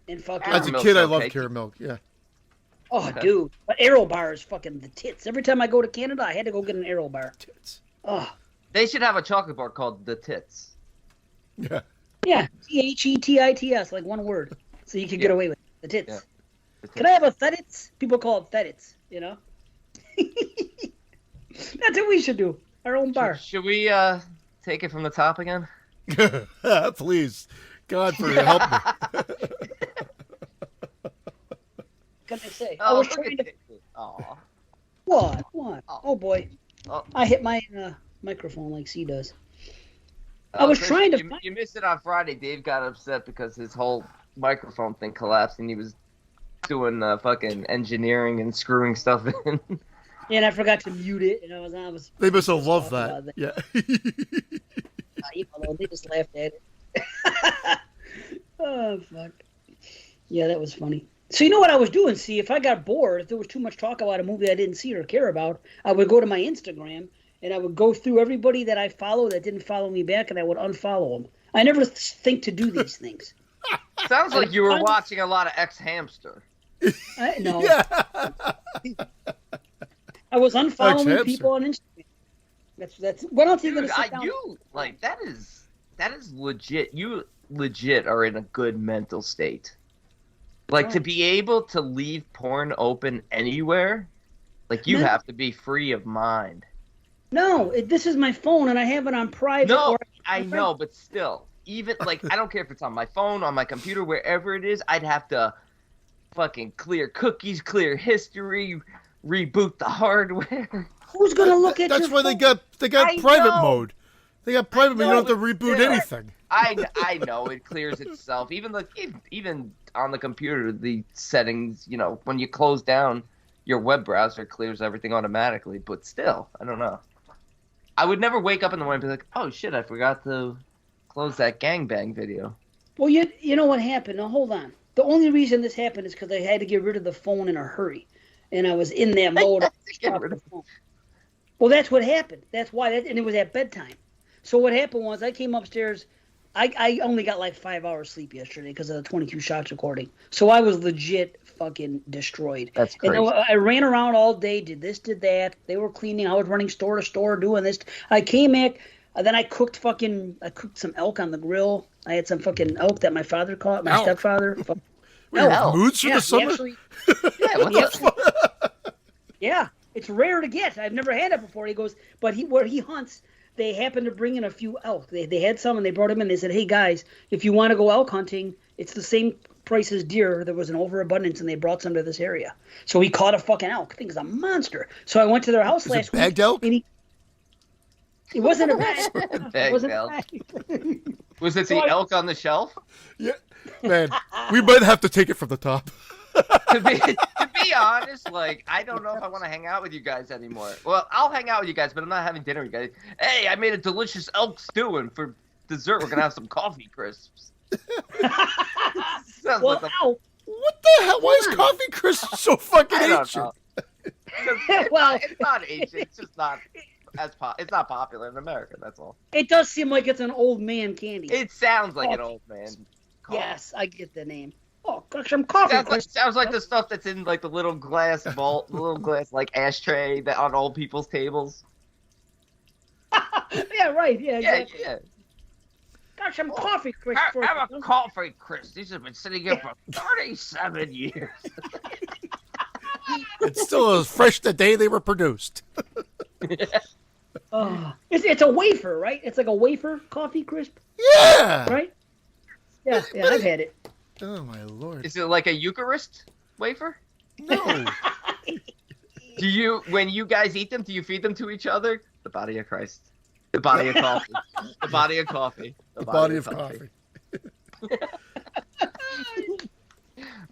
And fucking As a Caramilk's kid, I okay. loved caramel. Yeah. oh, Okay. dude, but Arrow Bar is fucking the tits. Every time I go to Canada, I had to go get an Arrow Bar. Tits. Oh, They should have a chocolate bar called the Tits. Yeah. yeah, THETITS, like one word, so you can get Yeah. away with it. The tits. Yeah. The Can I have a Thetits? People call it Thetits, you know? That's what we should do. Our own bar. Should we take it from the top again? Please. God, for help me. What can I say? I Oh, was look trying at to. it. Aw. What? What? Oh, boy. Oh. I hit my microphone like C does. I was Chris, trying to You, find- you missed it on Friday. Dave got upset because his whole microphone thing collapsed, and he was doing fucking engineering and screwing stuff in. And I forgot to mute it, and I was They must have loved About that. that. Yeah. you know, they just laughed at it. Oh, fuck. Yeah, that was funny. So you know what I was doing? See, if I got bored, if there was too much talk about a movie I didn't see or care about, I would go to my Instagram and I would go through everybody that I follow that didn't follow me back, and I would unfollow them. I never think to do these things. Sounds like you were watching a lot of X Hamster. No, Yeah. I was unfollowing Hamster. people on Instagram. That's. What else are you Dude, gonna sit down? you like that is legit. You legit are in a good mental state. Like to be able to leave porn open anywhere, like you No. have to be free of mind. No, this is my phone, and I have it on private. No, or- I know, but still, even like I don't care if it's on my phone, on my computer, wherever it is, I'd have to fucking clear cookies, clear history, reboot the hardware. Who's gonna look at That's your why phone? they got I private know. mode. They got private mode. You don't have to but reboot still. anything. I know it clears itself. Even on the computer, the settings, you know, when you close down your web browser, clears everything automatically. But still, I don't know. I would never wake up in the morning and be like, "Oh shit, I forgot to close that gangbang video." Well, you know what happened? Now hold on. The only reason this happened is because I had to get rid of the phone in a hurry, and I was in that mode. of Get rid of- the phone. Well, that's what happened. That's why, and it was at bedtime. So what happened was I came upstairs. I only got like 5 hours sleep yesterday because of the 22 shots recording. So I was legit fucking destroyed. That's And crazy. I ran around all day, did this, did that. They were cleaning. I was running store to store doing this. I came back. Then I cooked some elk on the grill. I had some fucking elk that my father caught, my Elk? stepfather. We have Elk. moods for Yeah, the he summer. actually- Yeah, what the- yeah, it's rare to get. I've never had it before. He goes, but where he hunts, they happened to bring in a few elk. They had some, and they brought them in. They said, "Hey guys, if you want to go elk hunting, it's the same price as deer. There was an overabundance, and they brought some to this area." So he caught a fucking elk. I think it's a monster. So I went to their house Is it last bagged week. elk? And it wasn't a bag. Bagged It wasn't elk. a bag. Was it So the I- elk on the shelf? Yeah, man, we might have to take it from the top. To be honest, like I don't know if I want to hang out with you guys anymore. Well, I'll hang out with you guys, but I'm not having dinner with you guys. Hey, I made a delicious elk stew, and for dessert, we're gonna have some coffee crisps. Sounds Well, like elk. What the hell? Why is Come on. coffee crisp so fucking I don't ancient? know. It's Well- it's not ancient. It's just not it's not popular in America. That's all. It does seem like it's an old man candy. It sounds like an Oh. old man. Yes, I get the name. Oh, got some coffee. Sounds like the stuff that's in like the little glass vault, little glass like ashtray that on old people's tables. Yeah, right. Yeah, Yeah, exactly. yeah. Got some coffee, Chris. for Have you. a coffee, Chris. These have been sitting here for 37 years. It's still as fresh the day they were produced. Oh, it's a wafer, right? It's like a wafer coffee crisp, Yeah. right? Yeah, I've had it. Oh my lord. Is it like a Eucharist wafer? No. Do you, when you guys eat them, do you feed them to each other? The body of Christ. The body of coffee. The body of coffee. The body of coffee.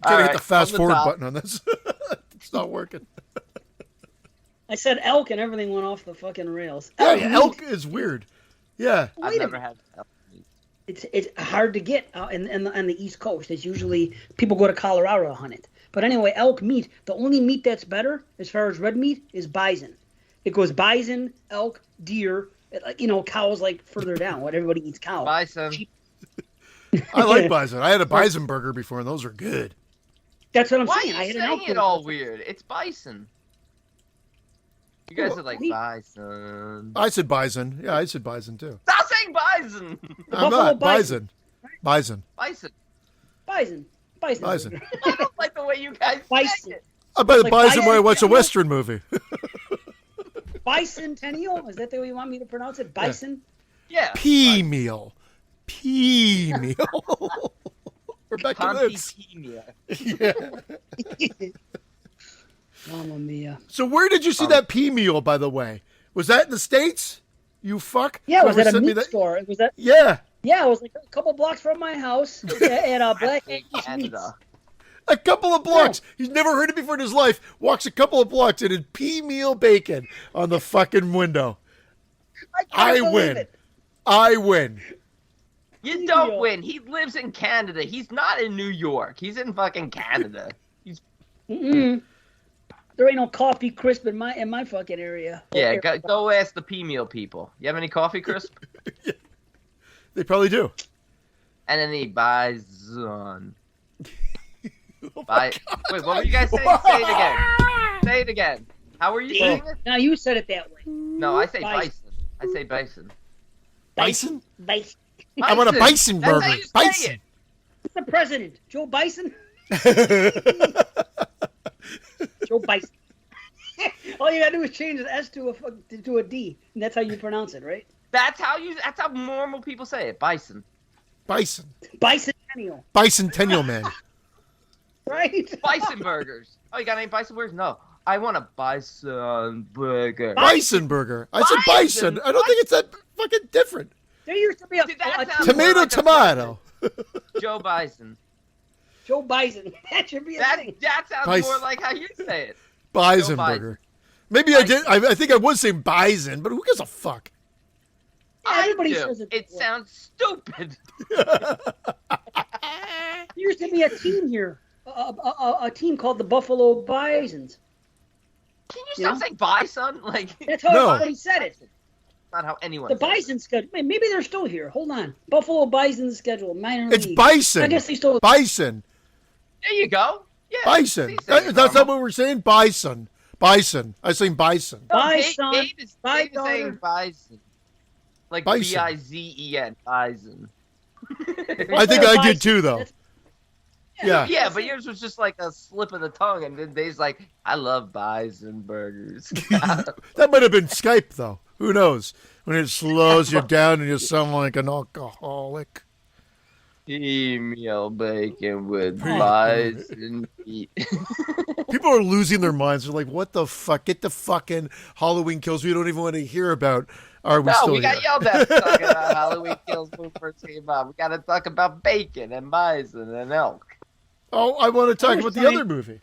Gotta hit right, the fast from the forward top. button on this. It's not working. I said elk and everything went off the fucking rails. Yeah, meat. elk is weird. Yeah. I've Wait a never minute. had elk meat. It's hard to get out on the East Coast. It's usually people go to Colorado to hunt it. But anyway, elk meat. The only meat that's better as far as red meat is bison. It goes bison, elk, deer. Cows like further down. What everybody eats cow. Bison. I like bison. I had a bison burger before, and those are good. That's what I'm Why saying. are I you had an elk saying it burger. all weird? It's bison. You guys are like Wait. bison. I said bison. Yeah, I said bison too. Stop saying bison. I'm Buffalo not. bison. Bison. Bison. Bison. Bison. burger. I don't like the way you guys say Bison. it. I bet the Like bison when I watch a bicentennial? Western movie. Bicentennial? Is that the way you want me to pronounce it? Bison? Yeah. Pea meal. Pea meal. We're back to this. Pontificia. Yeah. Mamma mia. So where did you see that pea meal, by the way? Was that in the States? You fuck? Yeah, it was Whoever at a sent me meat that- store. It was at Yeah. Yeah, it was like a couple blocks from my house at Black In Angus Meats. Canada. A couple of blocks. He's never heard it before in his life. Walks a couple of blocks and had pea meal bacon on the fucking window. I I win. It. I win. You don't Yeah. win. He lives in Canada. He's not in New York. He's in fucking Canada. Mm-mm. There ain't no coffee crisp in my fucking area. Yeah, go ask the pea meal people. You have any coffee crisp? They probably do. And then he buys on. Oh Wait, what were you guys saying? Say it again. Say it again. How were you saying it? Now you said it that way. No, I say Bison. bison. I say bison. Bison? Bison. I want a bison That's burger. how you say Bison. it. Who's the president? Joe Bison? Joe Bison. All you gotta do is change the S to a D, and that's how you pronounce it, right? That's how normal people say it. Bison. Bison. Bicentennial, Bicentennial man. right? Bison burgers. Oh, you got any bison burgers? No. I want a bison burger. Bison burger. I said Bison. bison. I don't think it's that fucking different. There used to be a Dude, that team- sounds- Tomato, like a tomato. Joe Bison. Joe Bison. That should be a That thing. sounds Bison. more like how you say it. Bison Joe Bison. burger. Maybe I did. I think I was saying bison, but who gives a fuck? Yeah, everybody I do. says it. It sounds stupid. There used to be a team here, a team called the Buffalo Bisons. Can you Yeah. stop saying bison? Like, That's how No. everybody said it. not how anyone The says it. Bison schedule. Wait, maybe they're still here. Hold on. Buffalo Bison schedule. Minor It's league. bison. I guess they still. Bison. There you go. Yeah. Bison. see, say it That's normal. not what we're saying. Bison. Bison. I was saying bison. No, Bison. Dave is saying Bison. bison. Like Bison. Bizen. Bison. I think I did too, though. That's- Yeah. Yeah, but yours was just like a slip of the tongue, and then Dave's like, I love bison burgers. That might have been Skype, though. Who knows? When it slows you down and you sound like an alcoholic. Email bacon with bison meat. People are losing their minds. They're like, what the fuck? Get the fucking Halloween kills we don't even want to hear about. Are we No, still we got here? yelled at for talking about Halloween Kills when we first came out. We got to talk about bacon and bison and elk. Oh, I want to talk was about the trying- other movie.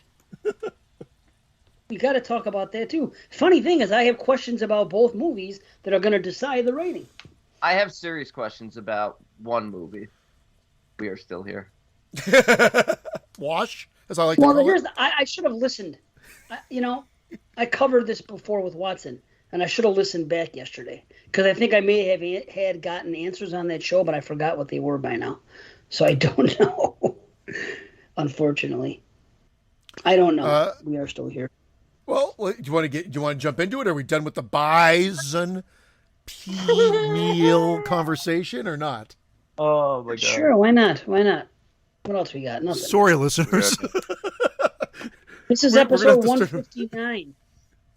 We got to talk about that too. Funny thing is, I have questions about both movies that are going to decide the rating. I have serious questions about one movie. We are still here. Wash, as I like Well, to call here's it. I should have listened. I covered this before with Watson, and I should have listened back yesterday because I think I may have had gotten answers on that show, but I forgot what they were by now, so I don't know. Unfortunately, I don't know. We are still here. Well, do you want to jump into it? Are we done with the bison pea meal conversation or not? Oh my god. Sure, why not? Why not? What else we got? Nothing. Sorry, listeners. This is we're gonna episode have to start- 159,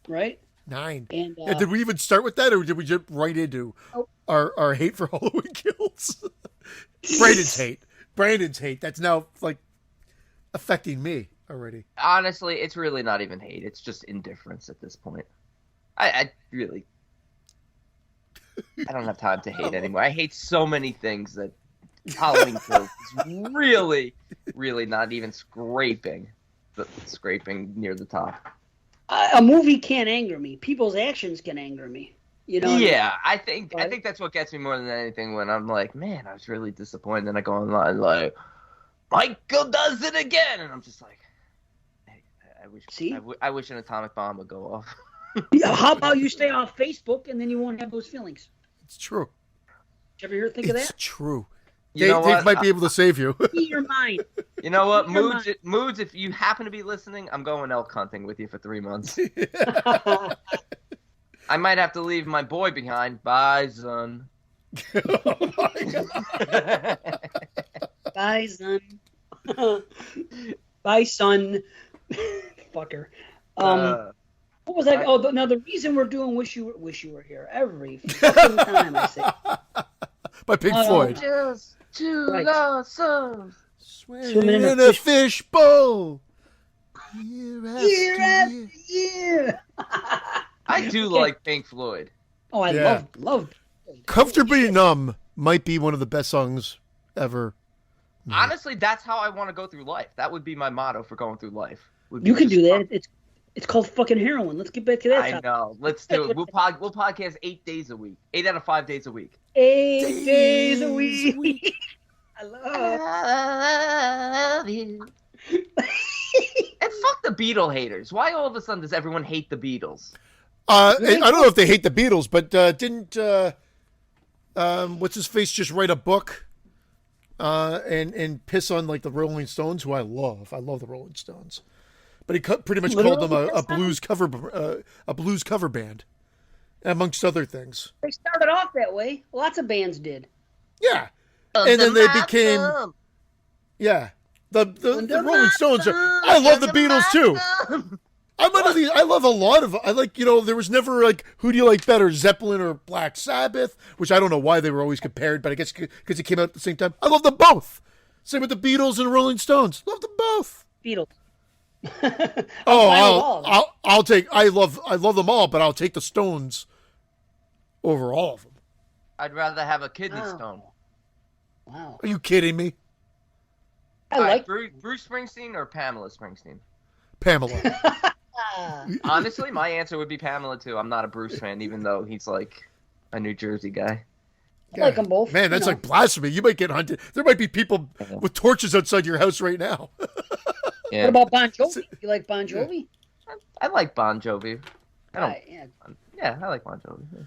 right? 9. And Yeah, did we even start with that, or did we jump right into Oh. our hate for Halloween Kills? Brandon's hate. That's now like affecting me already. Honestly, it's really not even hate. It's just indifference at this point. I don't have time to hate anymore. I hate so many things that Halloween Kills is really, really not even scraping near the top. A movie can't anger me. People's actions can anger me. You know? Yeah, I think Right. that's what gets me more than anything when I'm like, man, I was really disappointed. Then I go online like, Michael does it again, and I'm just like, hey, See? I wish an atomic bomb would go off. Yeah, how about you stay off Facebook and then you won't have those feelings? It's true. Did you ever think of It's that? true. You Dave, know Dave what? might be able to save you. Be your mind. You know what? Never Moods. If you happen to be listening, I'm going elk hunting with you for 3 months. I might have to leave my boy behind. Bye, son. Oh my God. Bye, son. Bye, son. Fucker. What was I? Now the reason we're doing "Wish You Were Here" every fucking time I say. By Pink Floyd. Just two Right. lost souls. Swimming in a fishbowl. Year Year after after year. year. I do Okay. like Pink Floyd. Oh, I Yeah. love. Comfortably Numb might be one of the best songs ever. Honestly, that's how I want to go through life. That would be my motto for going through life. would be You can just do that. It's called fucking heroin. Let's get back to that I topic. know. Let's do it. We'll podcast 8 days a week. 8 out of 5 days a week. 8 days a Days a week. I love. you. And fuck the Beatle haters. Why all of a sudden does everyone hate the Beatles? I don't know if they hate the Beatles, but didn't what's his face just write a book and piss on like the Rolling Stones, who I love. I love the Rolling Stones, but he pretty much called them Literally a blues cover band, amongst other things. They started off that way. Lots of bands did. Yeah, and then they became the Rolling Stones. I love the Beatles too. I'm one of these. I love a lot of. I like, there was never like, who do you like better, Zeppelin or Black Sabbath? Which I don't know why they were always compared, but I guess because it came out at the same time. I love them both. Same with the Beatles and Rolling Stones. Love them both. Beatles. I'll take. I love them all, but I'll take the Stones over all of them. I'd rather have a kidney Wow. stone. Wow. Are you kidding me, I All right, like. Bruce Springsteen or Pamela Springsteen? Pamela? Honestly, my answer would be Pamela too. I'm not a Bruce fan, even though he's like a New Jersey guy. I like them both. Man, that's like blasphemy. You might get hunted. There might be people with torches outside your house right now. Yeah, What about Bon Jovi? You like Bon Jovi? I like Bon Jovi. I don't. Right, yeah. Yeah, I like Bon Jovi.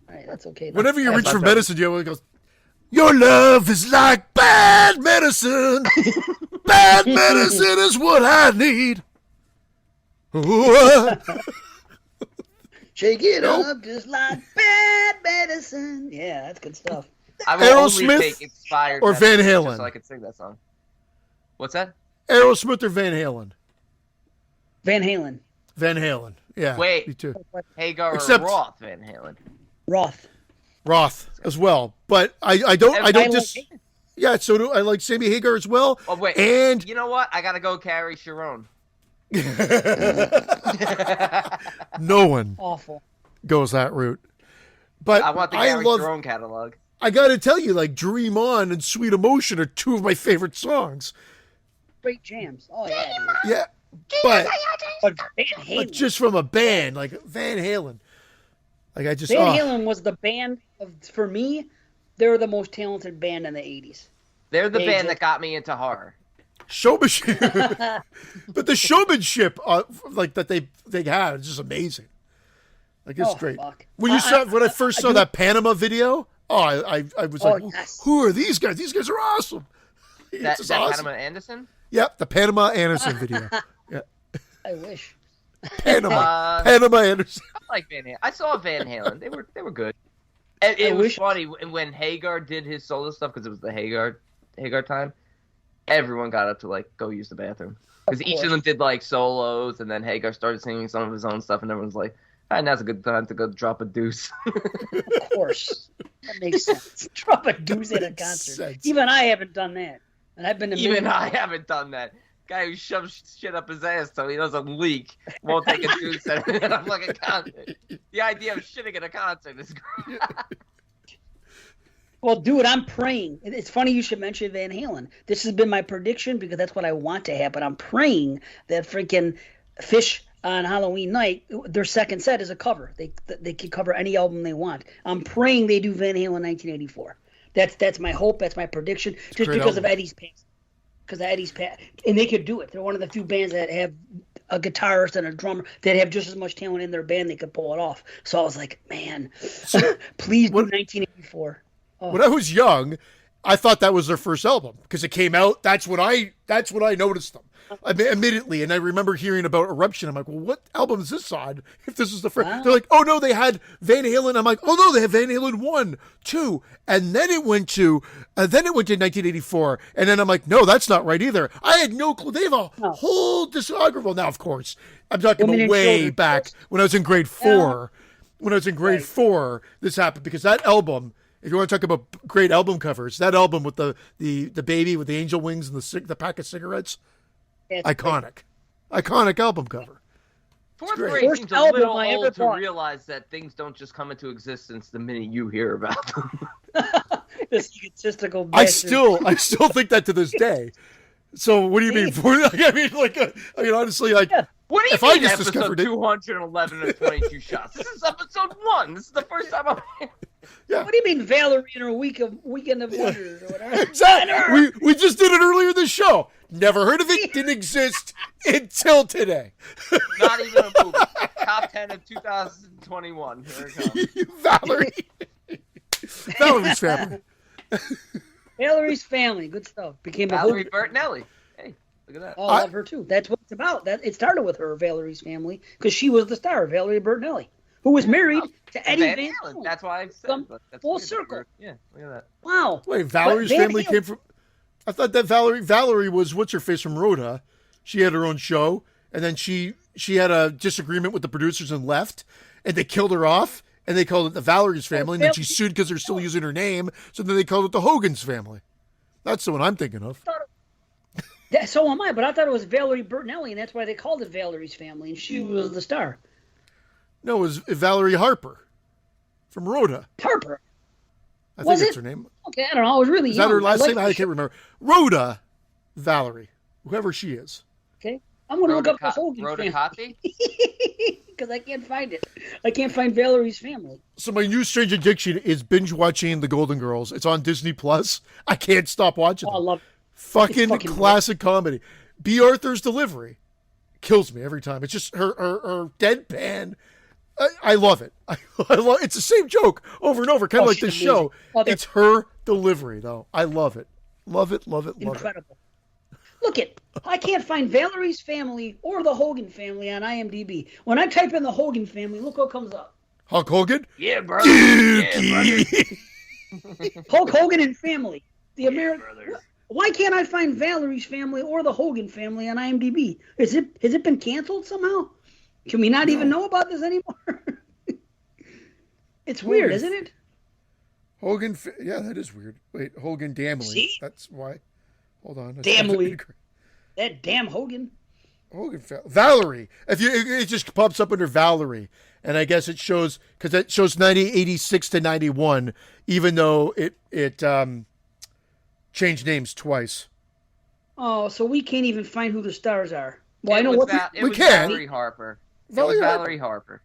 All right, that's okay. then. Whenever you Yeah, reach my for bad. medicine, you always goes, "Your love is like bad medicine. Bad medicine is what I need." Ooh, Shake it Nope. up just like bad medicine. Yeah, that's good stuff. I will only Aerosmith take inspired or Van medicine Halen? just so I could sing that song. What's that? Aerosmith or Van Halen? Van Halen. Van Halen. Yeah. Wait. Me too. Hagar Except- or Roth Van Halen? Roth. Roth as well, but I don't I like just. Halen. Yeah, so do I like Sammy Hagar as well. Oh wait, And you know what? I gotta go carry Sharon. no one Awful. goes that route. But I want the I Gary love. Sharon catalog. I got to tell you, like "Dream On" and "Sweet Emotion" are two of my favorite songs. Great jams. Oh yeah. Dude. Yeah, but But Van Halen. but just from a band like Van Halen, like I just Van oh, Halen was the band of, for me. They were the most talented band in the '80s. They're the They band just- that got me into horror. showmanship. But the showmanship, like that they had, is just amazing. Like it's Oh, great. fuck. When I first saw that Panama video, I was like, yes. who are these guys? These guys are awesome. It's That just awesome. Panama Anderson? Yep, the Panama Anderson video. Yeah, I wish. Panama Anderson. I like Van Halen. I saw Van Halen. They were good. And it was wish- funny when Hagar did his solo stuff because it was the Hagar time. Everyone got up to like go use the bathroom because each course. of them did like solos, and then Hagar started singing some of his own stuff, and everyone's like, "All right, now's a good time to go drop a deuce." Of course. That makes sense. Drop a deuce at a Makes concert. sense. Even I haven't done that. And I've been to Even many- I haven't done that. Guy who shoves shit up his ass so he doesn't leak won't take a deuce at a fucking concert. The idea of shitting at a concert is great. Well, dude, I'm praying. It's funny you should mention Van Halen. This has been my prediction because that's what I want to happen. I'm praying that freaking Fish on Halloween night, their second set is a cover. They can cover any album they want. I'm praying they do Van Halen 1984. That's my hope. That's my prediction. Just because of Eddie's pace. Because of Eddie's pace. And they could do it. They're one of the few bands that have a guitarist and a drummer that have just as much talent in their band. They could pull it off. So I was like, man, please do 1984. Oh. When I was young, I thought that was their first album because it came out. That's when I noticed them. Immediately, and I remember hearing about Eruption. I'm like, well, what album is this on? If this is the first, They're like, oh no, they had Van Halen. I'm like, oh no, they have Van Halen 1, 2, and then it went to 1984, and then I'm like, no, that's not right either. I had no clue. They have a whole discography. Well, now, of course, I'm talking about way back when I was in grade 4. When I was in grade 4, this happened because that album. If you want to talk about great album covers, that album with the baby with the angel wings and the pack of cigarettes. Iconic album cover. Fourth grade seems a little old to realize that things don't just come into existence the minute you hear about them. This egotistical bastard. I still think that to this day. So what do you mean? Honestly, like, what do you if mean I just episode discovered 211 of 22 shots? This is episode 1. This is the first time I'm here. Yeah. What do you mean Valerie in her Weekend of Wonders or whatever? Exactly. We just did it earlier this show. Never heard of it. Didn't exist until today. Not even a movie. Top 10 of 2021. Here it comes. Valerie's Family. Valerie's Family. Good stuff. Became Valerie Bertinelli. Hey, look at that. Oh, I love her too. That's what it's about. It started with her, Valerie's Family, because she was the star, Valerie Bertinelli, who was married to Eddie Van Halen. That's why I said that's full circle. Yeah, look at that. Wow. Wait, Valerie's Family came from... I thought that Valerie was what's-her-face from Rhoda. She had her own show, and then she had a disagreement with the producers and left, and they killed her off, and they called it the Valerie's Family, and then she sued because they're still using her name, so then they called it the Hogan's Family. That's the one I'm thinking of. So am I, but I thought it was Valerie Bertinelli, and that's why they called it Valerie's Family, and she was the star. No, it was Valerie Harper from Rhoda. Harper? I think that's her name. Okay, I don't know. I was really young. Is that her last name? I can't remember. Rhoda Valerie, whoever she is. Okay. I'm going to look up the Hogan Family. Because I can't find it. I can't find Valerie's Family. So my new strange addiction is binge watching The Golden Girls. It's on Disney Plus. I can't stop watching it. I love it. Fucking classic comedy. B. Arthur's delivery kills me every time. It's just her deadpan. I love it. I love it's the same joke over and over, kind of like this show. It's her delivery, though. I love it. Love it. Incredible. Look I can't find Valerie's Family or the Hogan Family on IMDb. When I type in the Hogan Family, look what comes up. Hulk Hogan? Yeah, brother. Yeah, brother. Hulk Hogan and Family. The American. Why can't I find Valerie's Family or the Hogan Family on IMDb? Has it been canceled somehow? Can we not even know about this anymore? It's weird, isn't it? Hogan, yeah, that is weird. Wait, Hogan Damley. See? That's why. Hold on. Damley. That damn Hogan. Valerie. It just pops up under Valerie, and I guess it shows because it shows 1986 to 91, even though it changed names twice. Oh, so we can't even find who the stars are. Well, I know we can. Valerie Harper. Valerie Harper.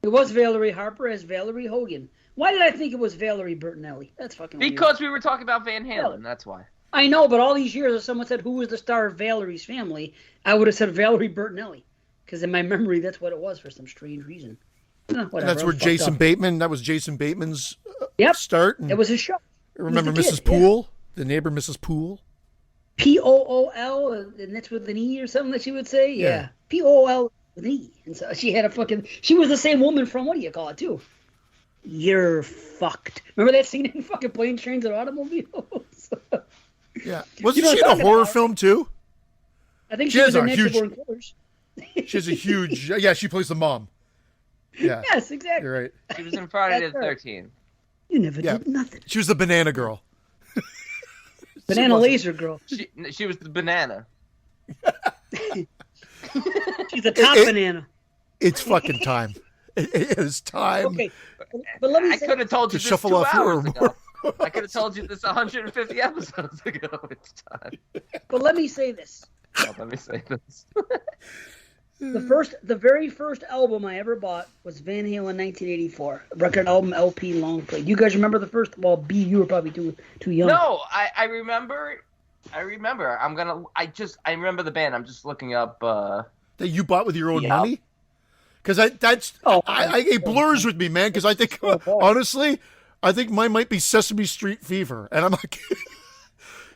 It was Valerie Harper as Valerie Hogan. Why did I think it was Valerie Bertinelli? That's fucking weird. Because we were talking about Van Halen, that's why. I know, but all these years, if someone said who was the star of Valerie's Family, I would have said Valerie Bertinelli. Because in my memory, that's what it was for some strange reason. And that's where Jason Bateman, that was Jason Bateman's start. It was his show. Remember Mrs. Poole? The neighbor Mrs. Poole? Pool, and that's with an E or something that she would say? Yeah. Pool with an E. And so she had she was the same woman from, what do you call it, too? You're fucked. Remember that scene in fucking Planes, Trains, and Automobiles? Yeah. Wasn't she in a horror film, too? I think she was in Natural Born Killers. She has a huge... Yeah, she plays the mom. Yeah. Yes, exactly. You're right. She was in Friday the 13th. You never did nothing. She was the banana girl. Banana laser girl. She was the banana. She's a top banana. It's fucking time. It is time. Okay, but let me I could have told you to this shuffle 2 off hours your ago. I could have told you this 150 episodes ago. It's time. But let me say this. Oh, let me say this. The very first album I ever bought was Van Halen 1984, record album LP long play. Do you guys remember the first? Well, B, you were probably too young. No, I remember. I remember. I remember the band. I'm just looking up. That you bought with your own Yeah. money? Because it blurs with me, man. Because I think, honestly, I think mine might be Sesame Street Fever. And I'm like,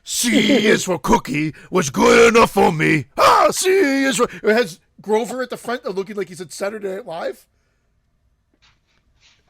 C is for cookie was good enough for me. Ah, C is for... It has Grover at the front looking like he's at Saturday Night Live.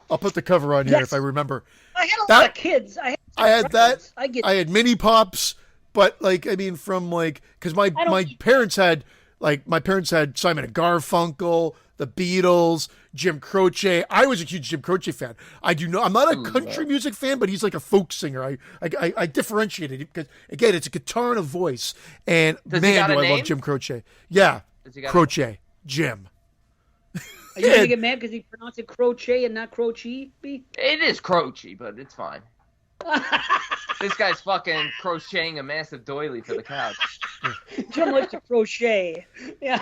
I'll put the cover on here Yes. if I remember. I had a lot of kids. I had that. records. I get. I had mini pops, but like, I mean, from like, because my parents had Simon and Garfunkel, the Beatles, Jim Croce. I was a huge Jim Croce fan. I'm not a country music fan, but he's like a folk singer. I differentiated it because again, it's a guitar and a voice. And Does he man, got do a I name? love Jim Croce. Yeah, Does he got Croce, Jim. Are you gonna get mad because he pronounced it Croce and not Croce? B? It is Croce, but it's fine. This guy's fucking crocheting a massive doily for the couch. Jim likes to crochet. Yeah.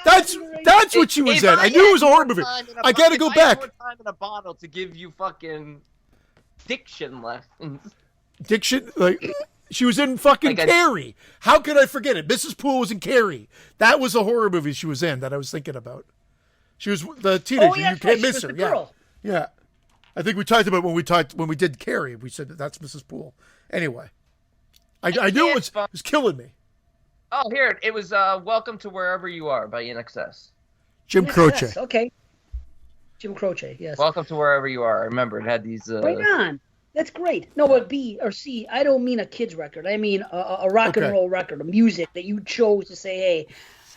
That's what she was in. I knew it was a horror movie. I gotta go back. More time in a bottle to give you fucking diction lessons. Diction, like she was in fucking Like Carrie. How could I forget it? Mrs. Poole was in Carrie. That was a horror movie she was in that I was thinking about. She was the teenager. Oh, yeah, You that's can't right. She miss was her. the Yeah, girl. yeah. I think we talked about when we did Carrie. We said that's Mrs. Poole. Anyway, I knew it was killing me. Oh, here it was. Welcome to Wherever You Are by INXS. Jim Croce. Yes, okay. Jim Croce, yes. Welcome to Wherever You Are. I remember it had these. Right on. That's great. No, but B or C, I don't mean a kid's record. I mean a rock and Okay. roll record, a music that you chose to say, hey,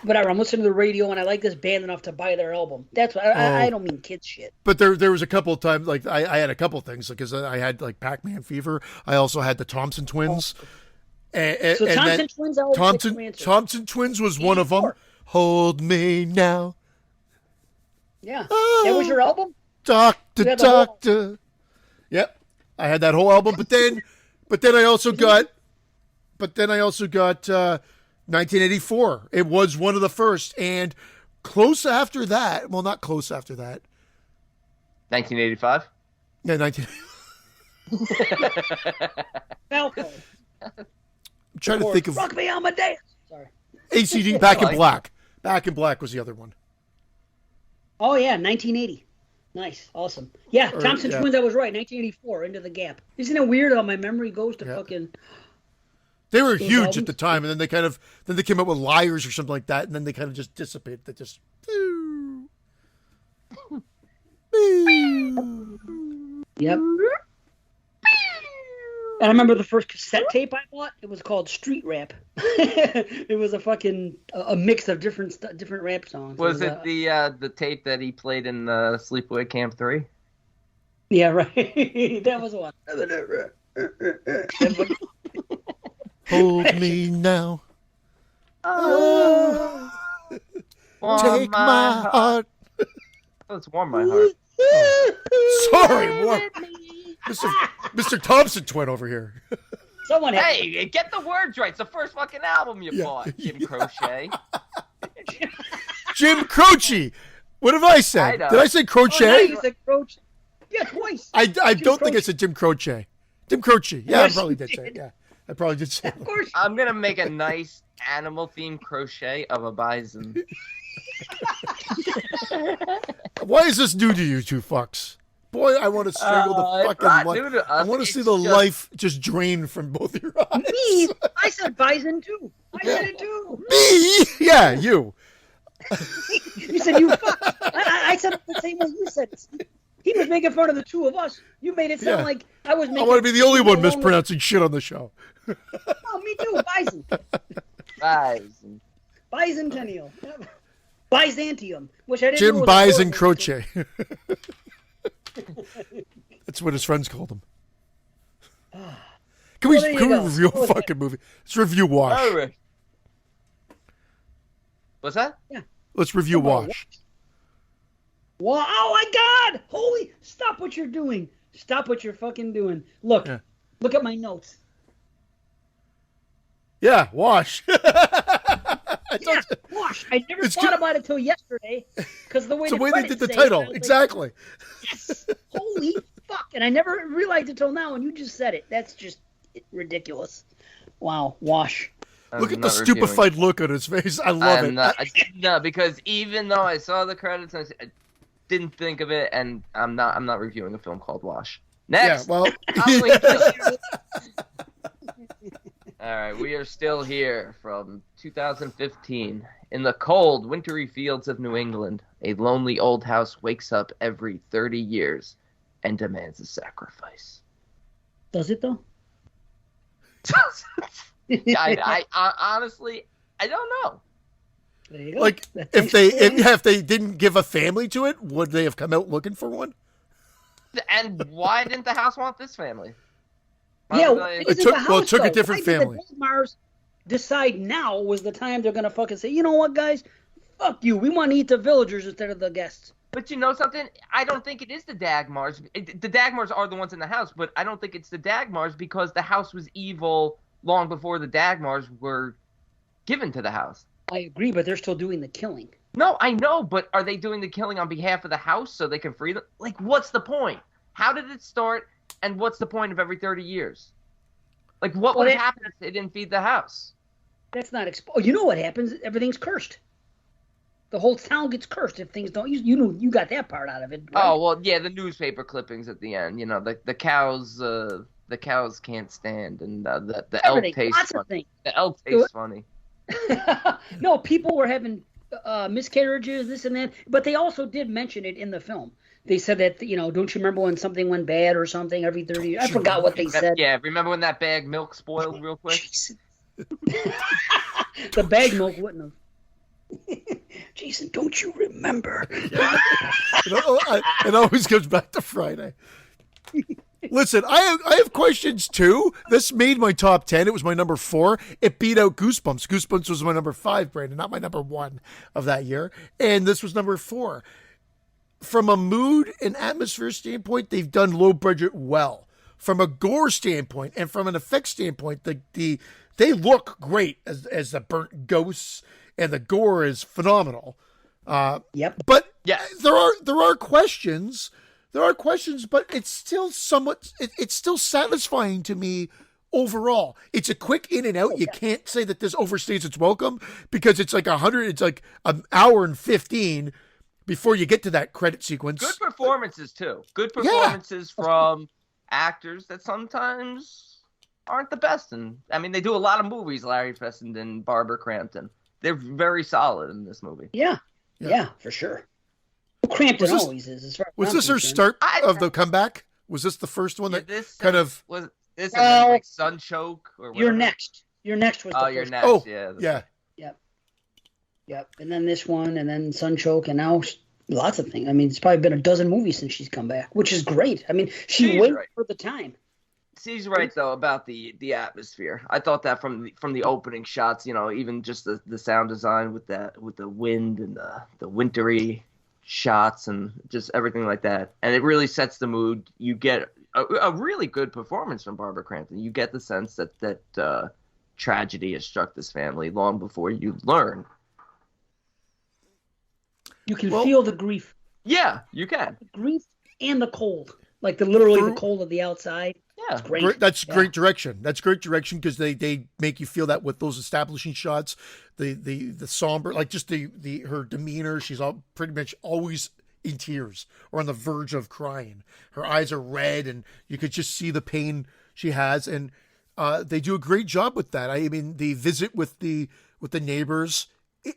whatever, I'm listening to the radio and I like this band enough to buy their album. That's what I don't mean kids shit. But there was a couple of times, like I had a couple of things, because I had like Pac-Man fever. I also had the Thompson Twins. And So Thompson then Twins, I'll get your answer. Thompson Twins was one of them. 84. Hold me now, Yeah. That was your album? doctor, You had the whole- doctor. Yep, I had that whole album. But then I also got 1984. It was one of the first, and close after that. Well, not close after that. 1985. Yeah, 19. Falco. I'm trying to Or think of Rock Me Amadeus. Sorry. ACD. Back in like Black. Back in Black was the other one. Oh, yeah, 1980. Nice. Awesome. Yeah, Thompson yeah. Twins, I was right. 1984, Into the Gap. Isn't it weird how my memory goes to fucking... They were Those huge albums? at the time, and then they came up with Liars or something like that, and then they kind of just dissipated. They just. Yep. And I remember the first cassette tape I bought. It was called Street Rap. It was a fucking a mix of different rap songs. Was it it the tape that he played in Sleepaway Camp 3? Yeah, right. That was one. Hold me now. Warm Take my heart. Oh, it's warm my heart. Sorry, what? Mr. Thompson twin over here. Someone had Hey, get the words right. It's the first fucking album you bought, Jim Croce. Jim Croce. What have I said? I know. Did I say Croce? Oh, you said Croce. Yeah, twice. I don't think I Croce. said Jim Croce. Jim Croce. Yeah, I Yes, probably you did say it. did. Yeah, I probably did say it. Of course. I'm gonna make a nice animal-themed crochet of a bison. Why is this new to you two fucks? Boy, I want to strangle the It's fucking not life. new to I us. want to It's see the just- life just drain from both of your eyes. Me, I said bison too. I said it too. Me? Yeah, you. You said you fuck. I said it the same way you said it. He was making fun of the two of us. You made it sound Yeah. like I was making. I want to be the only one along with- mispronouncing shit on the show. Oh, me too. Bison. Bison. Bicentennial. Byzantium, which I didn't Jim know was a Bison word. Croce. That's what his friends called him. Can we, Well, there you can we go. review What a was fucking movie? Let's review Wash. All right. What's that? Let's review Come on, Wash. Wow, oh my God! Holy, stop what you're doing. Stop what you're fucking doing. Look. Yeah. Look at my notes. Yeah, Wash. Yeah, Wash. I never It's thought good. about it till yesterday because the way It's the way they credits did the say it, title. I was like, Exactly. yes. Holy fuck. And I never realized it till now, and you just said it. That's just ridiculous. Wow. Wash. Look I'm at the not reviewing. stupefied look on his face. I love I'm it. not, no, because even though I saw the credits, I didn't think of it, and I'm not reviewing a film called Wash. Next. Yeah, well, Halloween Kills. All right, we are still here from 2015. In the cold, wintry fields of New England, a lonely old house wakes up every 30 years and demands a sacrifice. Does it, though? I honestly, I don't know. There you go. like if they didn't give a family to it, would they have come out looking for one? And why didn't the house want this family? Why Yeah, was I- it isn't the well, it house, took a though. different Why did family. the Dagmars decide now was the time they're going to fucking say, you know what, guys? Fuck you. We want to eat the villagers instead of the guests. But you know something? I don't think it is the Dagmars. The Dagmars are the ones in the house, but I don't think it's the Dagmars because the house was evil long before the Dagmars were given to the house. I agree, but they're still doing the killing. No, I know, but are they doing the killing on behalf of the house so they can free them? Like, what's the point? How did it start, and what's the point of every 30 years? Like, what Well, would it- happen if they didn't feed the house? That's not Oh, you know what happens? Everything's cursed. The whole town gets cursed if things don't. You know, you got that part out of it. Right? Oh, well, yeah, the newspaper clippings at the end. You know, the cows can't stand, and the elk Everything. tastes Lots of funny. things. The elk tastes funny. No, people were having miscarriages, this and that, but they also did mention it in the film. They said that, you know, don't you remember when something went bad or something every 30 years? I forgot what they said. Yeah, remember when that bag milk spoiled real quick? Jason. The bag milk wouldn't have. Jason, don't you remember? It always comes back to Friday. Listen, I have questions too. This made my top 10. It was my number 4. It beat out Goosebumps. Goosebumps was my number 5, Brandon, not my number 1 of that year. And this was number 4. From a mood and atmosphere standpoint, they've done low budget well. From a gore standpoint and from an effects standpoint, they look great as the burnt ghosts, and the gore is phenomenal. Yep. But Yeah. there are questions. There are questions, but it's still somewhat. It's still satisfying to me overall. It's a quick in and out. You can't say that this overstays its welcome because it's like 100. It's like an hour and 15 before you get to that credit sequence. Good performances, too. Good performances from actors that sometimes aren't the best. And I mean, they do a lot of movies, Larry Fessenden, Barbara Crampton. They're very solid in this movie. Yeah, for sure. Crampton Was this- always is. As far as Was I'm this her concerned. start of the comeback? Was this the first one that this kind of? was this Well, like Sunchoke or whatever? You're next. You're next was the Oh, first you're one. next. Oh, Yeah. yeah. Yep. And then this one, and then Sunchoke, and now lots of things. I mean, it's probably been a dozen movies since she's come back, which is great. I mean, she She's waits right. for the time. She's right though about the atmosphere. I thought that from the opening shots, you know, even just the sound design with the wind and the wintry shots and just everything like that, and it really sets the mood. You get a really good performance from Barbara Crampton. You get the sense that tragedy has struck this family long before you learn. You can Well- feel the grief, Yeah, you can. and the cold, like literally Through- the cold of the outside. Yeah. It's great. That's Yeah. great direction. That's great direction because they make you feel that with those establishing shots, the somber, like just the her demeanor. She's all pretty much always in tears or on the verge of crying. Her eyes are red, and you could just see the pain she has. And they do a great job with that. I mean, the visit with the neighbors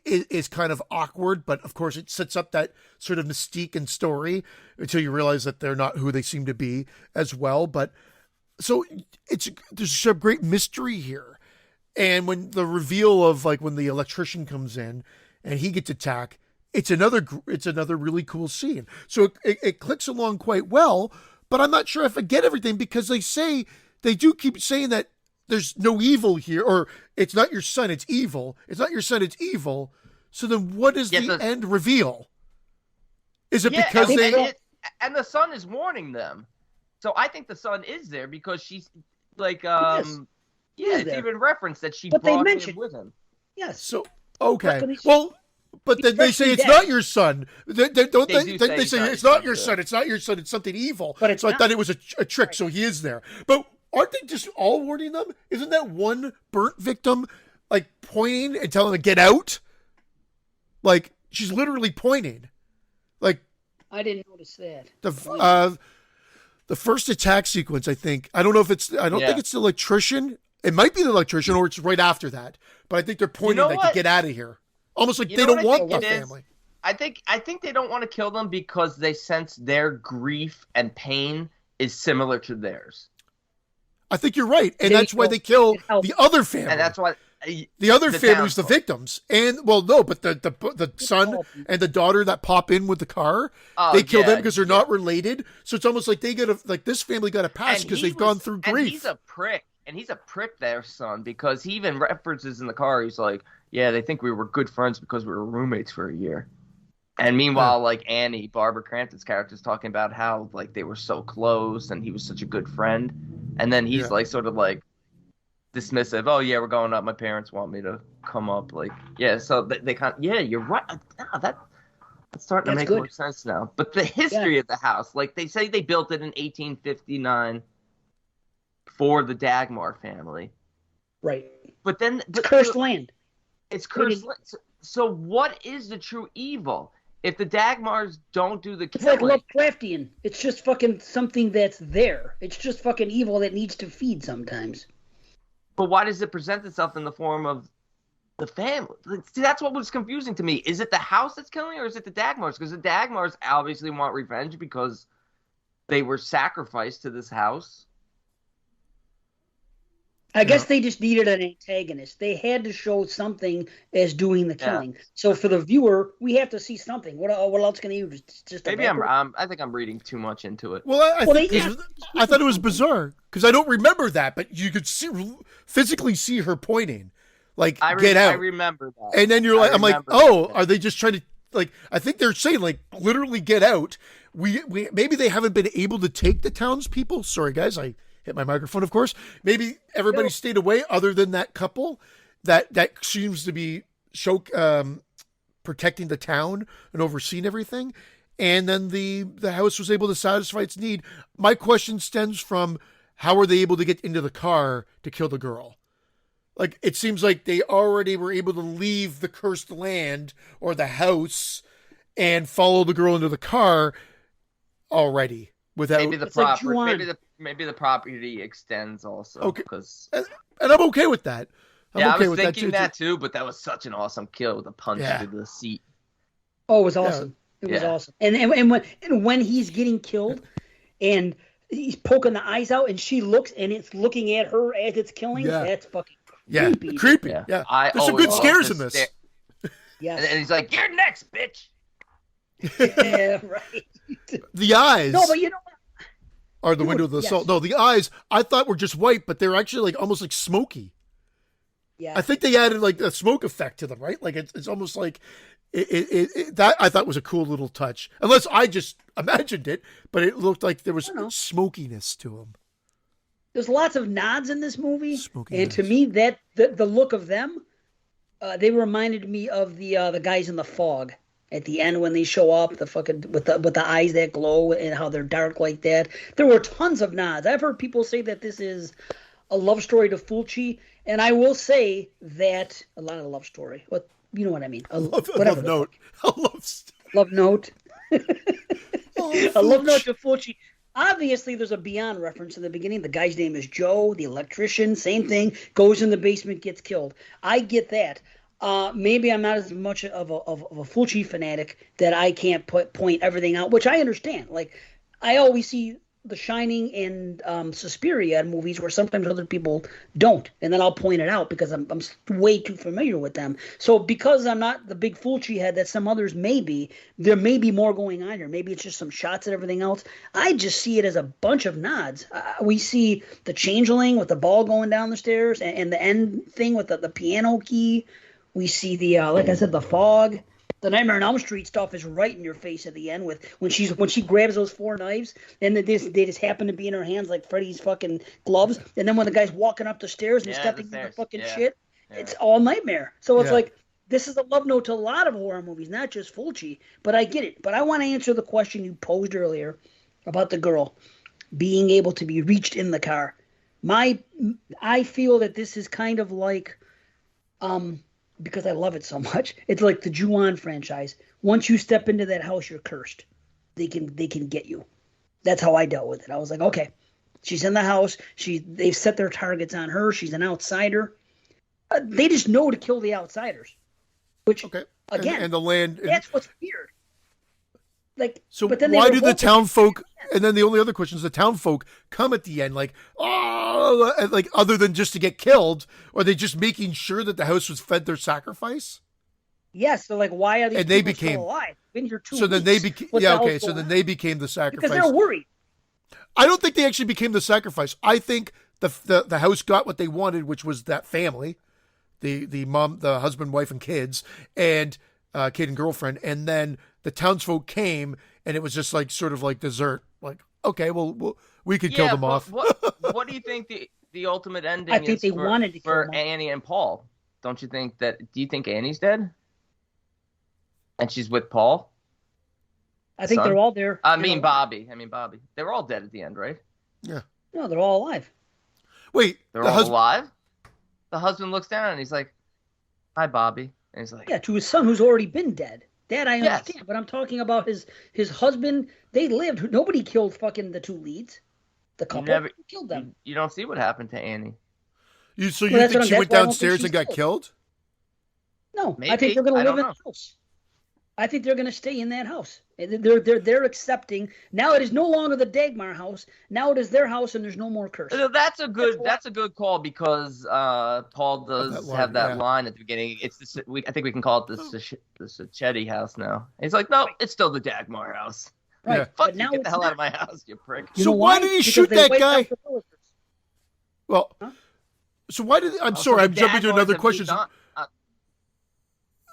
is kind of awkward, but of course it sets up that sort of mystique and story until you realize that they're not who they seem to be as well. But so there's a great mystery here. And when the reveal of like when the electrician comes in and he gets attacked, it's another really cool scene. So it clicks along quite well, but I'm not sure if I get everything because they do keep saying that there's no evil here, or it's not your son, it's evil. It's not your son, it's evil. So then what is the end reveal? Is it because and, they... and the son is warning them. So I think the son is there because she's like, Yes. yeah, is it's there. even referenced that she But they brought him mentioned- with him. Yes. So okay, But he's- well, but he's then they say freshly it's dead. not your son. They don't They they? do They, say they he's say not it's your not son, your too. son. It's not your son. It's something evil. But it's so I not. thought it was a trick. So he is there. But aren't they just all warning them? Isn't that one burnt victim like pointing and telling them to get out? Like she's literally pointing. Like I didn't notice that. the first attack sequence, I think. I don't know if it's. I don't Yeah. think it's the electrician. It might be the electrician, or it's right after that. But I think they're pointing know like what? to get out of here. Almost like You they know don't what I want think the it is? family. I think they don't want to kill them because they sense their grief and pain is similar to theirs, I think you're right, and They that's why don't- they kill it helps. the other family. and that's why. the other the family's the townsfolk. victims, and well, no, but the son and the daughter that pop in with the car, Oh, they kill them yeah, because they're not related. So it's almost like they get like this family got a pass And because he they've gone was- through And grief. he's a prick. And he's a prick, their son, because he even references in the car. He's like, "Yeah, they think we were good friends because we were roommates for a year." And meanwhile, like Annie, Barbara Crampton's character, is talking about how like they were so close and he was such a good friend. And then he's Yeah. like, sort of like dismissive. Oh yeah, we're going up. My parents want me to come up. Like, yeah. So they kind of, yeah, you're right. That's starting to That's make good. more sense now. But the history of the house, like they say, they built it in 1859. For the Dagmar family, Right. but then It's cursed land. It's cursed. So what is the true evil? If the Dagmars don't do the It's like killing, Lovecraftian. It's just fucking something that's there. It's just fucking evil that needs to feed sometimes. but why does it present itself in the form of the family? See, that's what was confusing to me. Is it the house that's killing, or is it the Dagmars? Because the Dagmars obviously want revenge because they were sacrificed to this house. I guess they just needed an antagonist. They had to show something as doing the killing. So for the viewer, we have to see something. What else can you just Maybe I think I'm reading too much into it. Well, I thought it was bizarre because I don't remember that, but you could physically see her pointing, like get out. I remember that. And then you're like, I'm like, remember oh, that. are they just trying to like? I think they're saying like literally get out. We maybe they haven't been able to take the townspeople. Sorry guys, I hit my microphone. Of course, maybe everybody stayed away other than that couple that seems to be protecting the town and overseeing everything. And then the house was able to satisfy its need. My question stems from how are they able to get into the car to kill the girl? Like, it seems like they already were able to leave the cursed land or the house and follow the girl into the car already without. Maybe the It's like property. Juwan. Maybe the property extends also. Okay. Because And I'm okay with that. I okay was with thinking that too. too, but that was such an awesome kill with a punch Yeah. into the seat. Oh, it was awesome. It was Yeah. awesome. And when he's getting killed, and he's poking the eyes out, and she looks, and it's looking at her as it's killing. Yeah. That's fucking Yeah, creepy. creepy. Yeah. Yeah, I there's some always good love scares the in this. stare- Yes. And he's like, "You're next, bitch." Yeah, right. The eyes No, but you know what? are the you window know, of the yes. soul. No, the eyes I thought were just white, but they're actually like almost like smoky. Yeah. I think they added like a smoke effect to them, right? Like it's almost like that I thought was a cool little touch. Unless I just imagined it, but it looked like there was I don't know. smokiness to them. There's lots of nods in this movie, Smoky and to nods. me, that the look of them, they reminded me of the guys in the fog at the end when they show up, the fucking with the eyes that glow and how they're dark like that. There were tons of nods. I've heard people say that this is a love story to Fulci, and I will say that a lot of love story. What you know what I mean? Love Whatever. note. I love. Love note. Oh, A love Fulci. note to Fulci. Obviously, there's a Beyond reference in the beginning. The guy's name is Joe, the electrician. Same thing. Goes in the basement, gets killed. I get that. Maybe I'm not as much of a Fulci fanatic that I can't point everything out, which I understand. Like, I always see The Shining and Suspiria in movies where sometimes other people don't, and then I'll point it out because I'm way too familiar with them. So because I'm not the big Fulci head that some others may be, there may be more going on here. Maybe it's just some shots and everything else. I just see it as a bunch of nods. We see the Changeling with the ball going down the stairs, and the end thing with the piano key. We see the like I said, the fog. The Nightmare on Elm Street stuff is right in your face at the end with when she grabs those 4 knives and they just happen to be in her hands like Freddy's fucking gloves. And then when the guy's walking up the stairs and stepping in the fucking shit, it's all Nightmare. So it's like this is a love note to a lot of horror movies, not just Fulci. But I get it. But I want to answer the question you posed earlier about the girl being able to be reached in the car. I feel that this is kind of like because I love it so much. It's like the Ju-On franchise. Once you step into that house, you're cursed. They can get you. That's how I dealt with it. I was like, okay, she's in the house. They've set their targets on her. She's an outsider. They just know to kill the outsiders. Which again, and the land. That's what's weird. Like, so but then why do the town folk? And then the only other question is the town folk come at the end like, oh, like other than just to get killed, or are they just making sure that the house was fed their sacrifice? Yes, so like, why are these and people they became still alive? Been here 2 so then weeks. they became So then on? they became the sacrifice Because they're worried. I don't think they actually became the sacrifice. I think the house got what they wanted, which was that family, the mom, the husband, wife, and kids, and kid and girlfriend, and then the townsfolk came, and it was just like sort of like dessert. Like, okay, well we could kill them off. What do you think the ultimate ending I think is they wanted to kill for them. Annie and Paul? Don't you think that? Do you think Annie's dead? And she's with Paul? I think they're all there. I mean Bobby. They were all dead at the end, right? Yeah. No, they're all alive. Wait, they're all alive? The husband looks down and he's like, "Hi, Bobby." And he's like, yeah, to his son who's already been dead. That I understand, but I'm talking about his husband. They lived. Nobody killed fucking the 2 leads. The couple Who killed them. You don't see what happened to Annie. You think she went downstairs and got killed? No, Maybe. I think they're going to live in the house. I think they're going to stay in that house. They're accepting. Now it is no longer the Dagmar house. Now it is their house, and there's no more curse. That's a good call because Paul does have that line at the beginning. It's I think we can call it the Sacchetti house now. And he's like, no, it's still the Dagmar house. Right. Yeah. Fuck you, get the hell out of my house, you prick. So why did he shoot that guy? Well, so why did I'm sorry, I'm jumping to another question.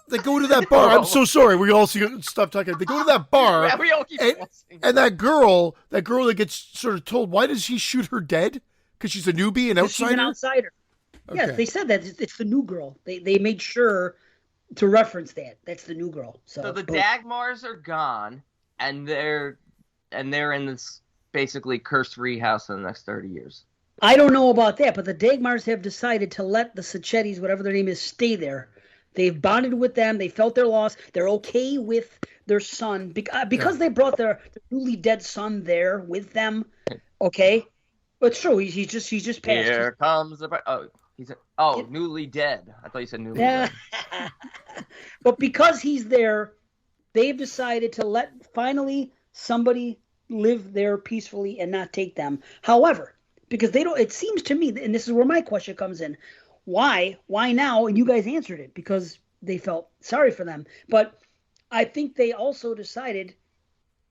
They go to that bar. I'm so sorry. We all stop talking. They go to that bar, and that girl that gets sort of told, why does he shoot her dead? Because she's a newbie, an outsider. She's an outsider. Okay. Yes, they said that it's the new girl. They made sure to reference that. That's the new girl. So the Dagmars are gone, and they're in this basically curse-free house for the next 30 years. I don't know about that, but the Dagmars have decided to let the Sacchettis, whatever their name is, stay there. They've bonded with them. They felt their loss. They're okay with their son because they brought their newly dead son there with them. Okay, but it's true. He's just passed. Here comes the newly dead. I thought you said newly dead. But because he's there, they've decided to let finally somebody live there peacefully and not take them. However, because they don't, it seems to me, and this is where my question comes in. Why now? And you guys answered it because they felt sorry for them. But I think they also decided,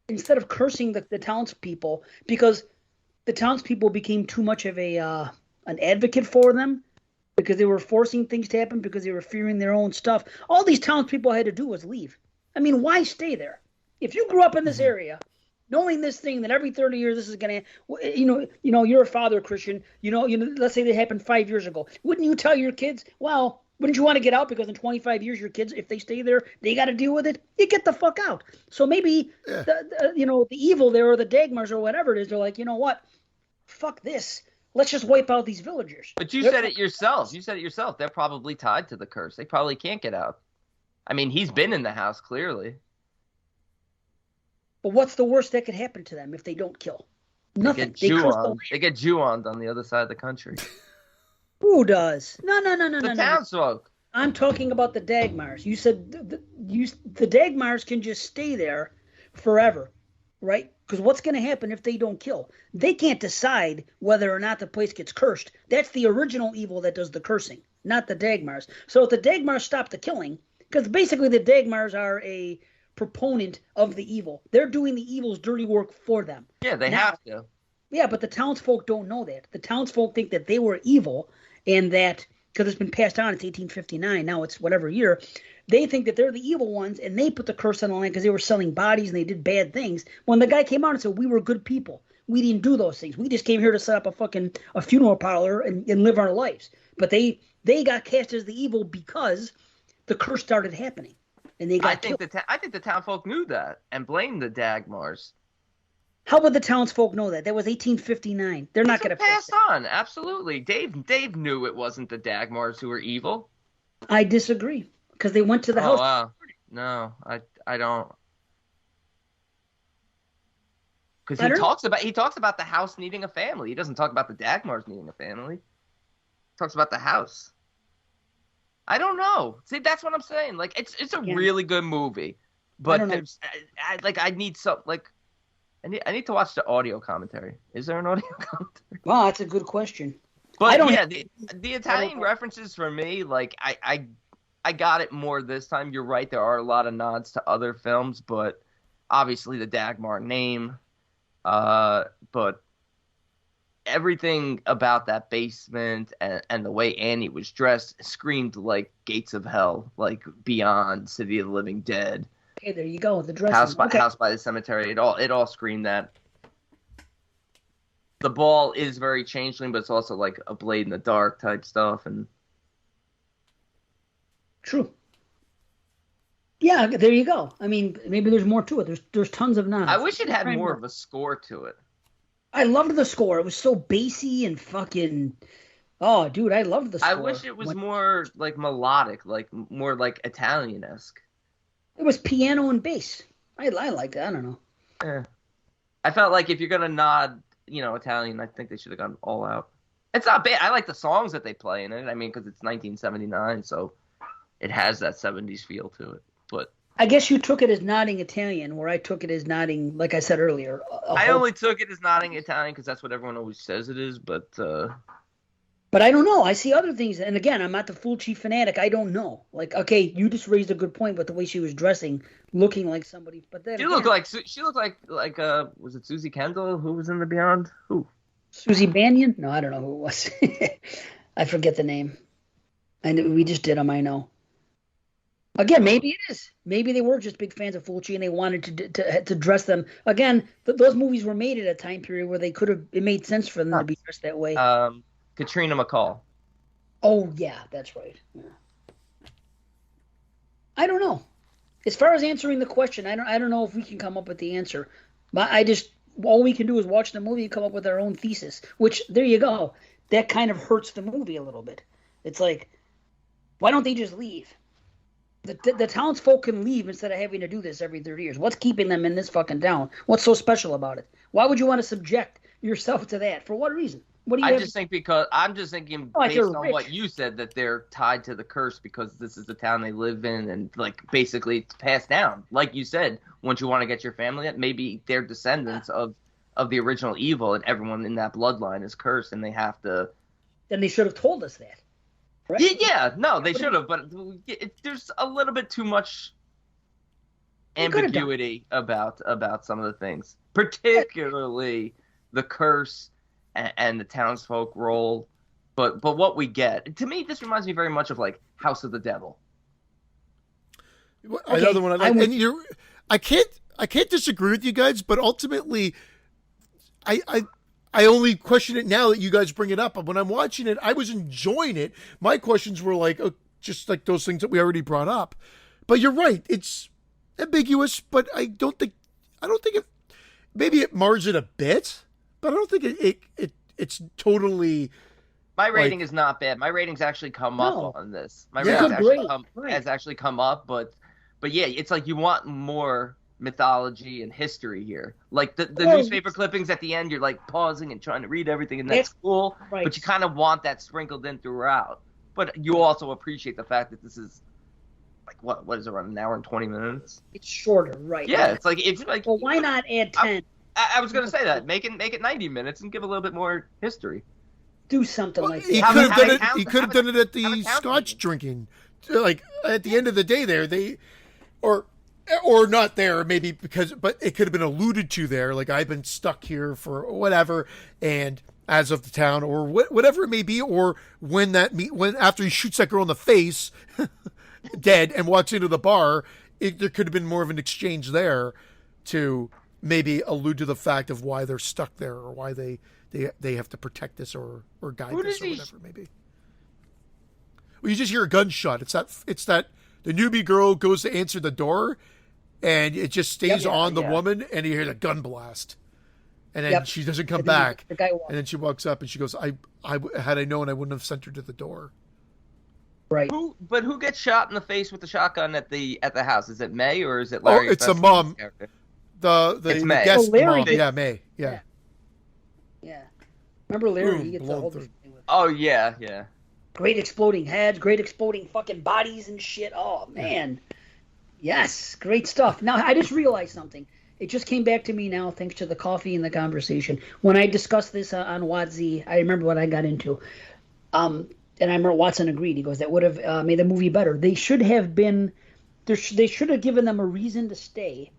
instead of cursing the townspeople, because the townspeople became too much of an advocate for them, because they were forcing things to happen, because they were fearing their own stuff. All these townspeople had to do was leave. I mean, why stay there? If you grew up in this area, knowing this thing that every 30 years this is going to, you're a father, Christian, let's say that happened 5 years ago. Wouldn't you tell your kids, well, wouldn't you want to get out because in 25 years your kids, if they stay there, they got to deal with it? You get the fuck out. So maybe, the evil there or the Dagmars or whatever it is, they're like, you know what? Fuck this. Let's just wipe out these villagers. But you said it yourself. They're probably tied to the curse. They probably can't get out. I mean, he's been in the house, clearly. But what's the worst that could happen to them if they don't kill? Nothing. They get Ju-On on the other side of the country. Who does? No. The townsfolk. I'm talking about the Dagmars. You said the Dagmars can just stay there forever, right? Because what's going to happen if they don't kill? They can't decide whether or not the place gets cursed. That's the original evil that does the cursing, not the Dagmars. So if the Dagmars stop the killing, because basically the Dagmars are a proponent of the evil. They're doing the evil's dirty work for them. Yeah, they have to. Yeah, but the townsfolk don't know that. The townsfolk think that they were evil and that because it's been passed on. It's 1859. Now it's whatever year. They think that they're the evil ones, and they put the curse on the land because they were selling bodies and they did bad things. When the guy came out and said, we were good people. We didn't do those things. We just came here to set up a funeral parlor and live our lives. But they got cast as the evil because the curse started happening. And they got killed. I think the townfolk knew that and blamed the Dagmars. How would the townsfolk know that? That was 1859. They're not going to pass on. Absolutely. Dave knew it wasn't the Dagmars who were evil. I disagree because they went to the house. Wow. No, I don't. Because he talks about the house needing a family. He doesn't talk about the Dagmars needing a family. He talks about the house. I don't know. See, that's what I'm saying. Like, it's a really good movie, but I need I need to watch the audio commentary. Is there an audio commentary? Wow, that's a good question. But the Italian references for me, like I got it more this time. You're right. There are a lot of nods to other films, but obviously the Dagmar name. But everything about that basement and the way Annie was dressed screamed like Gates of Hell, like Beyond, City of the Living Dead. Okay, there you go. The dressing. House by the Cemetery. It all screamed that. The ball is very Changeling, but it's also like a Blade in the Dark type stuff. And true. Yeah, there you go. I mean, maybe there's more to it. There's tons of nods. I wish it had more of a score to it. I loved the score. It was so bassy and fucking. Oh, dude, I loved the score. I wish it was more like melodic, like more like Italian-esque. It was piano and bass. I liked it. I don't know. Yeah. I felt like if you're gonna nod, Italian, I think they should have gone all out. It's not bad. I like the songs that they play in it. I mean, because it's 1979, so it has that 70s feel to it. But I guess you took it as nodding Italian, where I took it as nodding, like I said earlier. I only took it as nodding Italian because that's what everyone always says it is. But I don't know. I see other things, and again, I'm not the Fulci fanatic. I don't know. Like, okay, you just raised a good point with the way she was dressing, looking like somebody. But then she looked like was it Susie Kendall who was in The Beyond? Who? Susie Bannion? No, I don't know who it was. I forget the name. We just did them. I know. Again, maybe it is. Maybe they were just big fans of Fulci and they wanted to dress them. Again, those movies were made at a time period where it made sense for them to be dressed that way. Katrina McCall. Oh, yeah, that's right. Yeah. I don't know. As far as answering the question, I don't know if we can come up with the answer. But all we can do is watch the movie and come up with our own thesis, which, there you go. That kind of hurts the movie a little bit. It's like, why don't they just leave? The townsfolk can leave instead of having to do this every 30 years. What's keeping them in this fucking town? What's so special about it? Why would you want to subject yourself to that? For what reason? What do you? I'm just thinking based on what you said that they're tied to the curse because this is the town they live in and like basically it's passed down. Like you said, once you want to get your family, maybe they're descendants of the original evil and everyone in that bloodline is cursed and they have to. Then they should have told us that. Right? Yeah, no, they should have, but there's a little bit too much ambiguity about some of the things, particularly the curse and the townsfolk role. But what we get, to me, this reminds me very much of like House of the Devil. Another one I like, and I can't disagree with you guys, but ultimately, I only question it now that you guys bring it up. When I'm watching it, I was enjoying it. My questions were like, just like those things that we already brought up. But you're right. It's ambiguous, but I don't think it, maybe it mars it a bit, but I don't think it's totally. My rating is not bad. My rating's actually come up on this. My rating's has actually come up, but yeah, it's like you want more mythology and history here. Like the newspaper clippings at the end, you're like pausing and trying to read everything, and that's cool. Right. But you kind of want that sprinkled in throughout. But you also appreciate the fact that this is like what is it, around an hour and 20 minutes? It's shorter, right? Yeah, it's like well, why not add 10? I was gonna say that make it 90 minutes and give a little bit more history. Do something like that. He could have done it at the Scotch drinking. Like at the end of the day, there or not there, maybe but it could have been alluded to there. Like I've been stuck here for whatever, and as of the town, or whatever it may be, or when after he shoots that girl in the face, dead, and walks into the bar, there could have been more of an exchange there to maybe allude to the fact of why they're stuck there, or why they have to protect this or guide this or whatever it may be. Well, you just hear a gunshot. It's that the newbie girl goes to answer the door, and it just stays on the woman, and you hear the gun blast. And then she doesn't come back. And then she walks up and she goes, I had I known, I wouldn't have sent her to the door. Right. But who gets shot in the face with the shotgun at the house? Is it May or is it Larry? Oh, it's a mom. It's May. Guest Larry. mom. Yeah, May. Yeah. Remember Larry? Boom, He gets blown all through. Oh, yeah. great exploding heads, great exploding fucking bodies and shit. Oh, man. Yes, great stuff. Now, I just realized something. It just came back to me now, thanks to the coffee and the conversation. When I discussed this on WotZ, I remember what I got into. And I remember Watson agreed. He goes, that would have made the movie better. They should have been, they should have given them a reason to stay.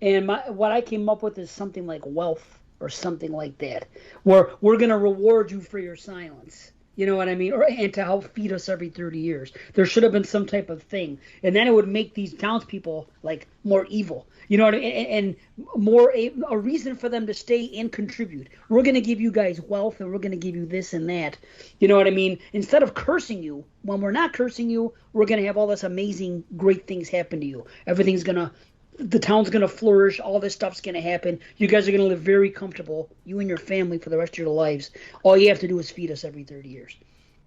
And what I came up with is something like wealth or something like that, where we're going to reward you for your silence. You know what I mean? And to help feed us every 30 years. There should have been some type of thing. And then it would make these townspeople, like, more evil. You know what I mean? And more a reason for them to stay and contribute. We're going to give you guys wealth, and we're going to give you this and that. You know what I mean? Instead of cursing you, when we're not cursing you, we're going to have all this amazing, great things happen to you. Everything's going to... The town's going to flourish. All this stuff's going to happen. You guys are going to live very comfortable, you and your family, for the rest of your lives. All you have to do is feed us every 30 years.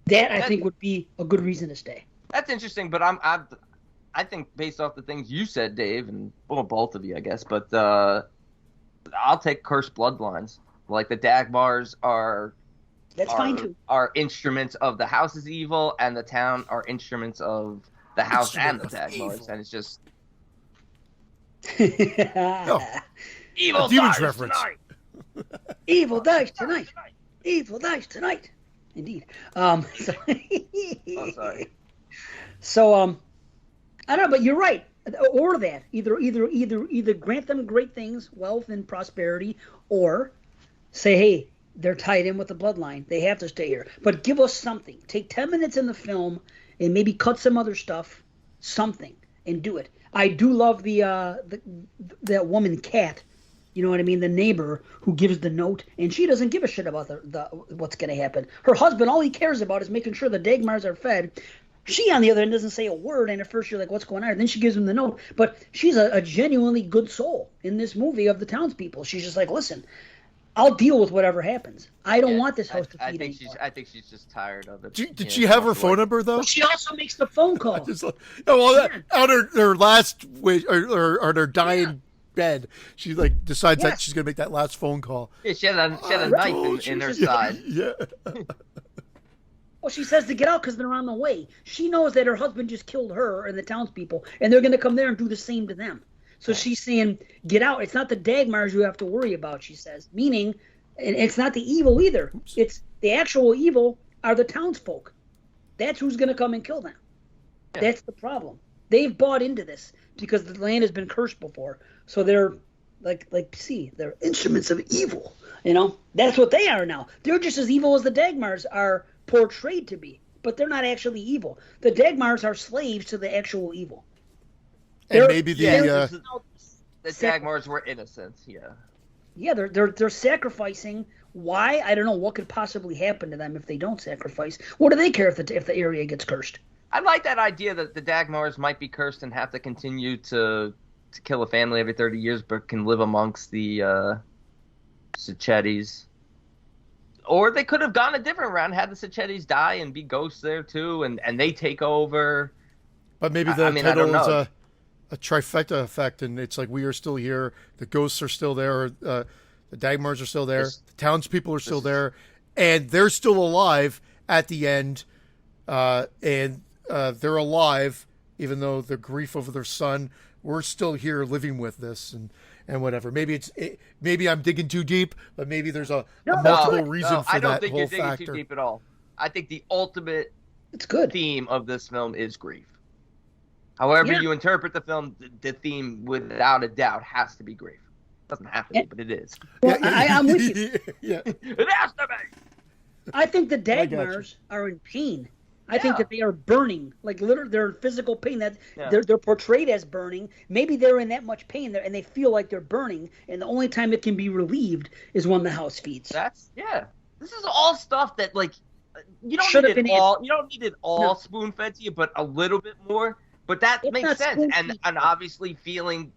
That, I think, would be a good reason to stay. That's interesting, but I think based off the things you said, Dave, and well, both of you, I guess, but I'll take cursed bloodlines. Like the Dagmars fine too. Are instruments of the house's evil, and the town are instruments of the house and the Dagmars, and it's just... Evil Demon's dies reference. tonight. Evil dies tonight. Evil dies tonight. Indeed. Oh, sorry. So, I don't know, but you're right. Or that. Either grant them great things, wealth and prosperity, or say, hey, they're tied in with the bloodline. They have to stay here. But give us something. Take 10 minutes in the film and maybe cut some other stuff, something, and do it. I do love that woman Kat, you know what I mean, the neighbor who gives the note, and she doesn't give a shit about the what's going to happen. Her husband, all he cares about is making sure the Dagmars are fed. She, on the other end, doesn't say a word, and at first you're like, what's going on? And then she gives him the note, but she's a genuinely good soul in this movie of the townspeople. She's just like, listen, I'll deal with whatever happens. I don't want this house to feed anymore. I think she's just tired of it. Did she have her phone number, though? But she also makes the phone call. On her last wish, or on her dying bed, she like decides that she's gonna make that last phone call. Yeah, she had a knife in her side. Yeah. Well, she says to get out because they're on the way. She knows that her husband just killed her and the townspeople, and they're going to come there and do the same to them. So she's saying, get out. It's not the Dagmars you have to worry about, she says. Meaning, and it's not the evil either. It's the actual evil are the townsfolk. That's who's going to come and kill them. Yeah. That's the problem. They've bought into this because the land has been cursed before. So they're they're instruments of evil. You know, that's what they are now. They're just as evil as the Dagmars are portrayed to be, but they're not actually evil. The Dagmars are slaves to the actual evil. And maybe the Dagmars were innocent. Yeah, they're sacrificing. Why? I don't know. What could possibly happen to them if they don't sacrifice? What do they care if the area gets cursed? I like that idea that the Dagmars might be cursed and have to continue to kill a family every 30 years, but can live amongst the Sachettis. Or they could have gone a different route, had the Sachettis die and be ghosts there too, and they take over. But maybe the title is a trifecta effect, and it's like we are still here, the ghosts are still there, the Dagmars are still there, the townspeople are still there, and they're still alive at the end, and they're alive, even though the grief over their son, we're still here living with this, and whatever. Maybe maybe I'm digging too deep, but maybe there's a multiple reason for that whole factor. I don't think you're digging too deep at all. I think the ultimate theme of this film is grief. However you interpret the film, the theme, without a doubt, has to be grief. Doesn't have to be, but it is. Well, I'm with you. Yeah. It has to be. I think the I got you. Dagmars are in pain. I think that they are burning, like literally, they're in physical pain. That Yeah. they're portrayed as burning. Maybe they're in that much pain there, and they feel like they're burning. And the only time it can be relieved is when the house feeds. This is all stuff that like you don't Should need have it been all. You don't need it all No. spoon fed to you, but a little bit more. But that It's makes not sense, spoon-fed. and obviously feeling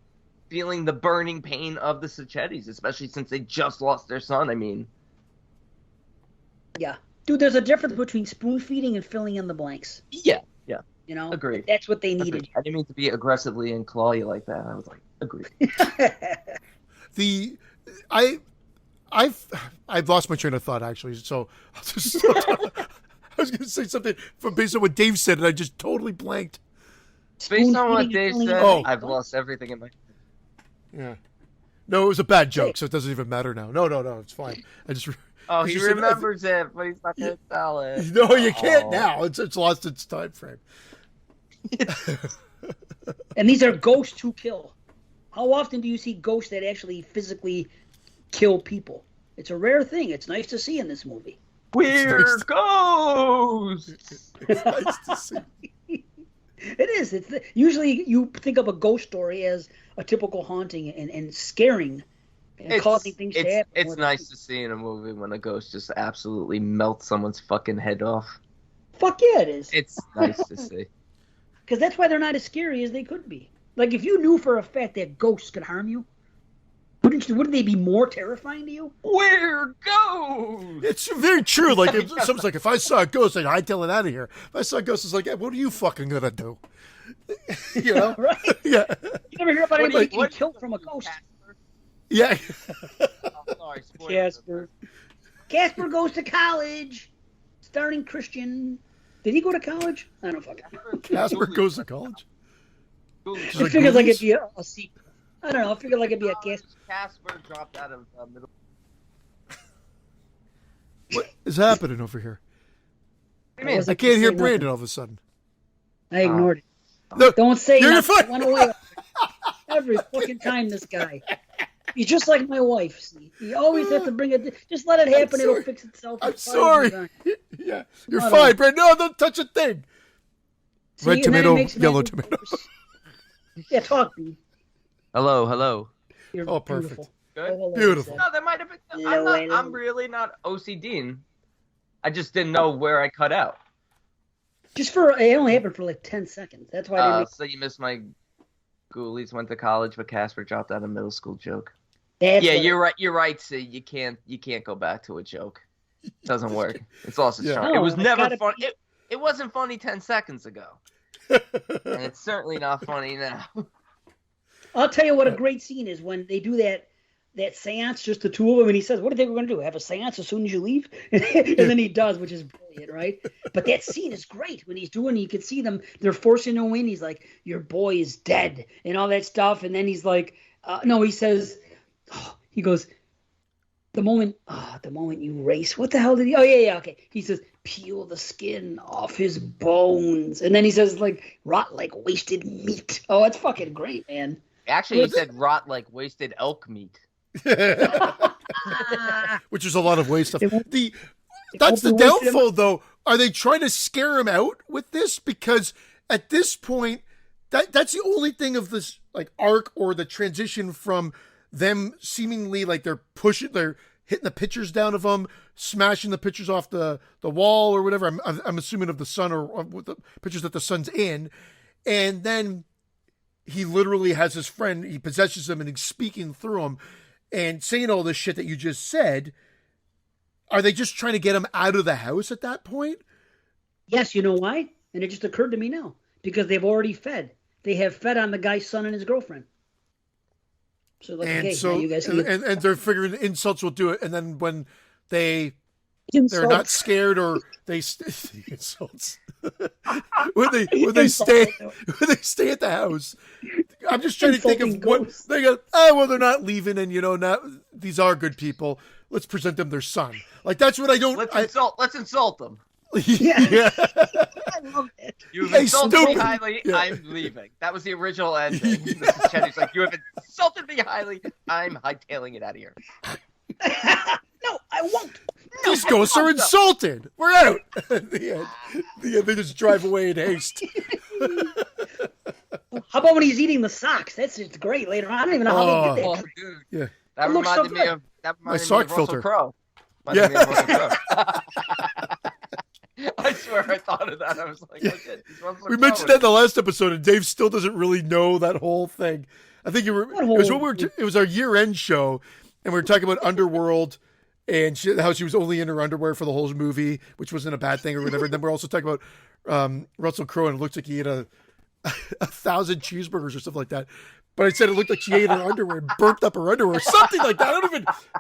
the burning pain of the Sacchettis, especially since they just lost their son. I mean, Yeah, dude, there's a difference between spoon feeding and filling in the blanks. yeah, You know, Agreed. That's what they needed. I didn't mean to be aggressively and claw you like that. I was like, agreed. I've lost my train of thought actually. So I'll just, I was going to say something from based on what Dave said, and I just totally blanked. Based on what Spoon-feeding Dave and filling said, in the blanks. I've lost everything in my. Yeah. No, it was a bad joke, so it doesn't even matter now. No, it's fine. I just. Oh, It's he just- remembers it, but he's not gonna tell it. No, you can't Oh. now. It's lost its time frame. And these are ghosts who kill. How often do you see ghosts that actually physically kill people? It's a rare thing. It's nice to see in this movie. We're nice. ghosts. It's nice to see. It is. Usually you think of a ghost story as a typical haunting and scaring and causing things to happen. It's nice to see in a movie when a ghost just absolutely melts someone's fucking head off. Fuck yeah, it is. It's nice to see. Because that's why they're not as scary as they could be. Like if you knew for a fact that ghosts could harm you, wouldn't they be more terrifying to you? We're ghosts. It's very true. Like if someone's like, if I saw a ghost, I'd hightail it out of here. If I saw a ghost, it's like, what are you fucking gonna do? You know? Right? Yeah. You never hear about What do anybody you- getting what- killed from a ghost. Yeah. Oh, sorry, spoiler. Casper. Casper goes to college, starring Christian. Did he go to college? I don't fucking know. Casper goes to college. Googly. I like figured like movies? it'd be a sequel. I don't know. I figured like it'd be a Casper. Casper dropped out of middle. What is happening over here? What do you mean? wasn't I can't hear saying Brandon nothing. all of a sudden. I ignored it. No, Don't say you're nothing. fine. It went away. Every fucking time, this guy. He's just like my wife. See, you always have to bring it. Just let it happen. It'll sorry. fix itself. I'm It's fine. sorry. Yeah, you're Not fine, all. Brandon. No, don't touch a thing. See, Red and then it tomato, makes yellow matters tomato. worse. Yeah, talk, B. Hello. You're Oh, perfect. beautiful. Good. Oh, hello, Beautiful. Seth. No, there might have been. Hello. I'm really not OCDing. I just didn't know where I cut out. Just for it only happened for like 10 seconds. That's why they make So you missed my Ghoulies went to college, but Casper dropped out of middle school joke. that's Yeah, what- you're right. You're right. See, you can't go back to a joke. It doesn't work. It's lost its Yeah. charm. No, It was it's never gotta fun. be- It wasn't funny 10 seconds ago, and it's certainly not funny now. I'll tell you what a great scene is when they do that seance, just the two of them, and he says, "What do you think we're going to do? Have a seance as soon as you leave?" And then he does, which is brilliant, right? But that scene is great when he's doing. You can see them; they're forcing him in. He's like, "Your boy is dead," and all that stuff. And then he's like, "No," he says, he goes, the moment you race, what the hell did he? Oh yeah, okay. He says, "Peel the skin off his bones," and then he says, like, "Rot like wasted meat." Oh, it's fucking great, man. Actually, he said rot like wasted elk meat. Which is a lot of waste stuff. It won't- That's the won't be wasted downfall, though. Are they trying to scare him out with this? Because at this point, that's the only thing of this like arc or the transition from them seemingly like they're hitting the pictures down of them, smashing the pictures off the wall or whatever. I'm assuming of the sun or with the pictures that the sun's in, and then he literally has his friend. He possesses him and he's speaking through him and saying all this shit that you just said. Are they just trying to get him out of the house at that point? Yes, you know why? And it just occurred to me now. Because they've already fed. They have fed on the guy's son and his girlfriend. So like, And okay, so now you guys can get and they're figuring insults will do it. And then when they're not scared or they the insults when they stay at the house. I'm just trying to think of Insulting what ghosts. they go. Well, they're not leaving, and not these are good people. Let's present them their son. Like that's what I don't. Let's insult them. Yeah. I love it. You've Hey, insulted me stupid. highly. Yeah. I'm leaving. That was the original ending. Mrs. Cheney's like, you have insulted me highly. I'm hightailing it out of here. No, I won't. These ghosts are insulted. We're out. The end. They just drive away in haste. How about when he's eating the socks? That's just great later on. I don't even know how they did Oh, that. dude. Yeah. That It looks so reminded me good. of My sock me of filter. Russell Crowe. Yeah. Reminded me of Russell Crowe. I swear I thought of that. I was like, oh shit, he's Russell We Crowe. mentioned that in the last episode, and Dave still doesn't really know that whole thing. I think it was when it was our year-end show, and we were talking about Underworld and how she was only in her underwear for the whole movie, which wasn't a bad thing or whatever. And then we're also talking about Russell Crowe, and it looks like he ate 1,000 cheeseburgers or something like that. But I said it looked like she ate her underwear and burped up her underwear or something like that. I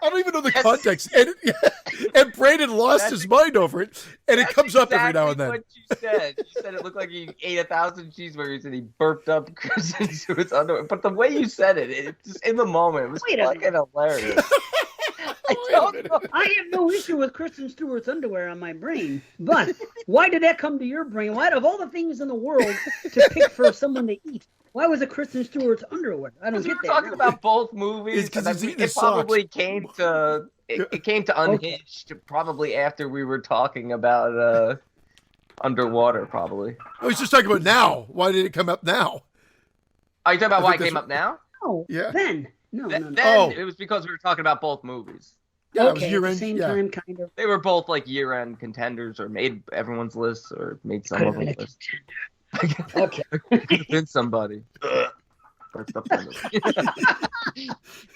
don't even know the context. And Brandon lost his mind over it. And it comes up every now and then. What you said. You said it looked like he ate 1,000 cheeseburgers and he burped up Kristen Stewart's underwear. But the way you said it just in the moment, it was Wait a fucking hilarious. I don't know. I have no issue with Kristen Stewart's underwear on my brain, but why did that come to your brain? Why, of all the things in the world to pick for someone to eat, why was it Kristen Stewart's underwear? I don't We get were that. talking about both movies. It's 'cause and he's then eating his it probably socks. came to it came to Unhinged probably after we were talking about Underwater. Probably. I was just talking about now. Why did it come up now? Are you talking about I why think it came that's- up now? No, Yeah. then. No. Then Oh. it was because we were talking about both movies. Yeah, it was Okay, at the year-end. same Yeah. time, kind of. They were both like year-end contenders, or made everyone's list, or made some Could of have been them a list. Okay. Could have been somebody. Burped up underwear.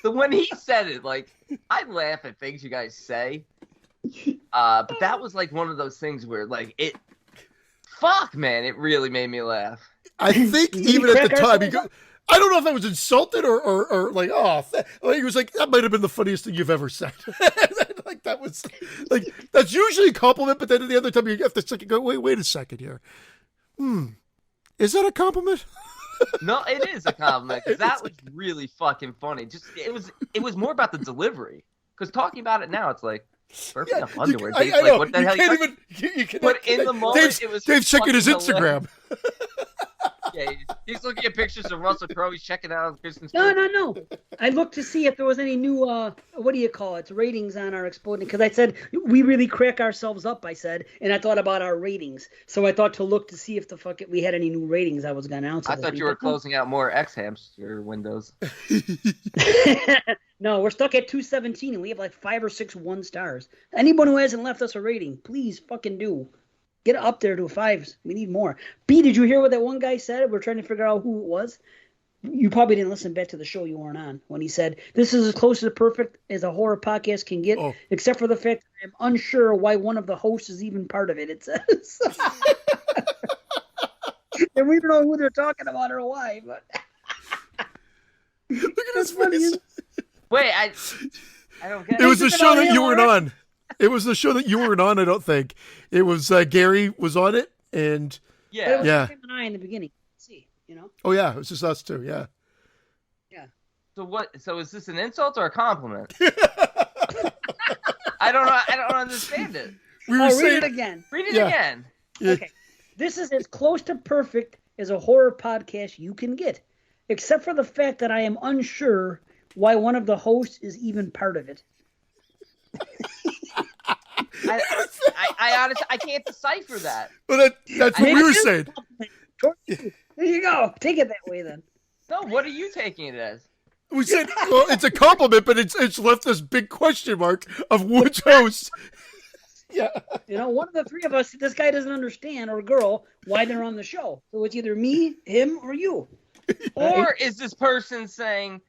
So when he said it, like, I laugh at things you guys say, but that was like one of those things where, like, fuck, man, it really made me laugh. I think We even at the crack time, ourselves I don't know if I was insulted or like, like he was like, that might have been the funniest thing you've ever said. Like that was like, that's usually a compliment, but then the other time you have to go, wait a second here. Is that a compliment? No, it is a compliment, because that was really fucking funny. Just it was more about the delivery. Because talking about it now, it's like, burping up underwear. I Dave's know. like, what the hell? You can't But in the moment, it was Dave's checking his fucking Instagram. Yeah, he's looking at pictures of Russell Crowe. He's checking out Kristen No, Stewart. no. I looked to see if there was any new, what do you call it, ratings on our Exploding. Because I said, we really crack ourselves up, I said. And I thought about our ratings. So I thought to look to see if we had any new ratings I was going to announce. I thought you were closing out more X-Hamster windows. No, we're stuck at 217 and we have like 5 or 6 1 stars. Anyone who hasn't left us a rating, please fucking do. Get up there to 5s. We need more. B, did you hear what that one guy said? We're trying to figure out who it was. You probably didn't listen back to the show, you weren't on, when he said, this is as close to perfect as a horror podcast can get, except for the fact that I'm unsure why one of the hosts is even part of it, it says. And we don't know who they're talking about or why, but... Look at his funny, face. isn't Wait, I don't get It was the Isn't it show on that here you weren't already? on. It was the show that you weren't on, I don't think. It was Gary was on it, and But it Yeah. was Yeah. him and I in the beginning. See, you know? oh yeah, it was just us two, yeah. So what? So is this an insult or a compliment? I don't know. I don't understand it. We were Read saying, it again. Read it Yeah. again. Yeah. Okay. This is as close to perfect as a horror podcast you can get, except for the fact that I am unsure why one of the hosts is even part of it. I honestly, I can't decipher that. well, that's what we were saying. There you go. Take it that way then. No, what are you taking it as? We said, well, it's a compliment, but it's left this big question mark of which host. Yeah. You know, one of the three of us, this guy doesn't understand, or girl, why they're on the show. So it's either me, him, or you. Or is this person saying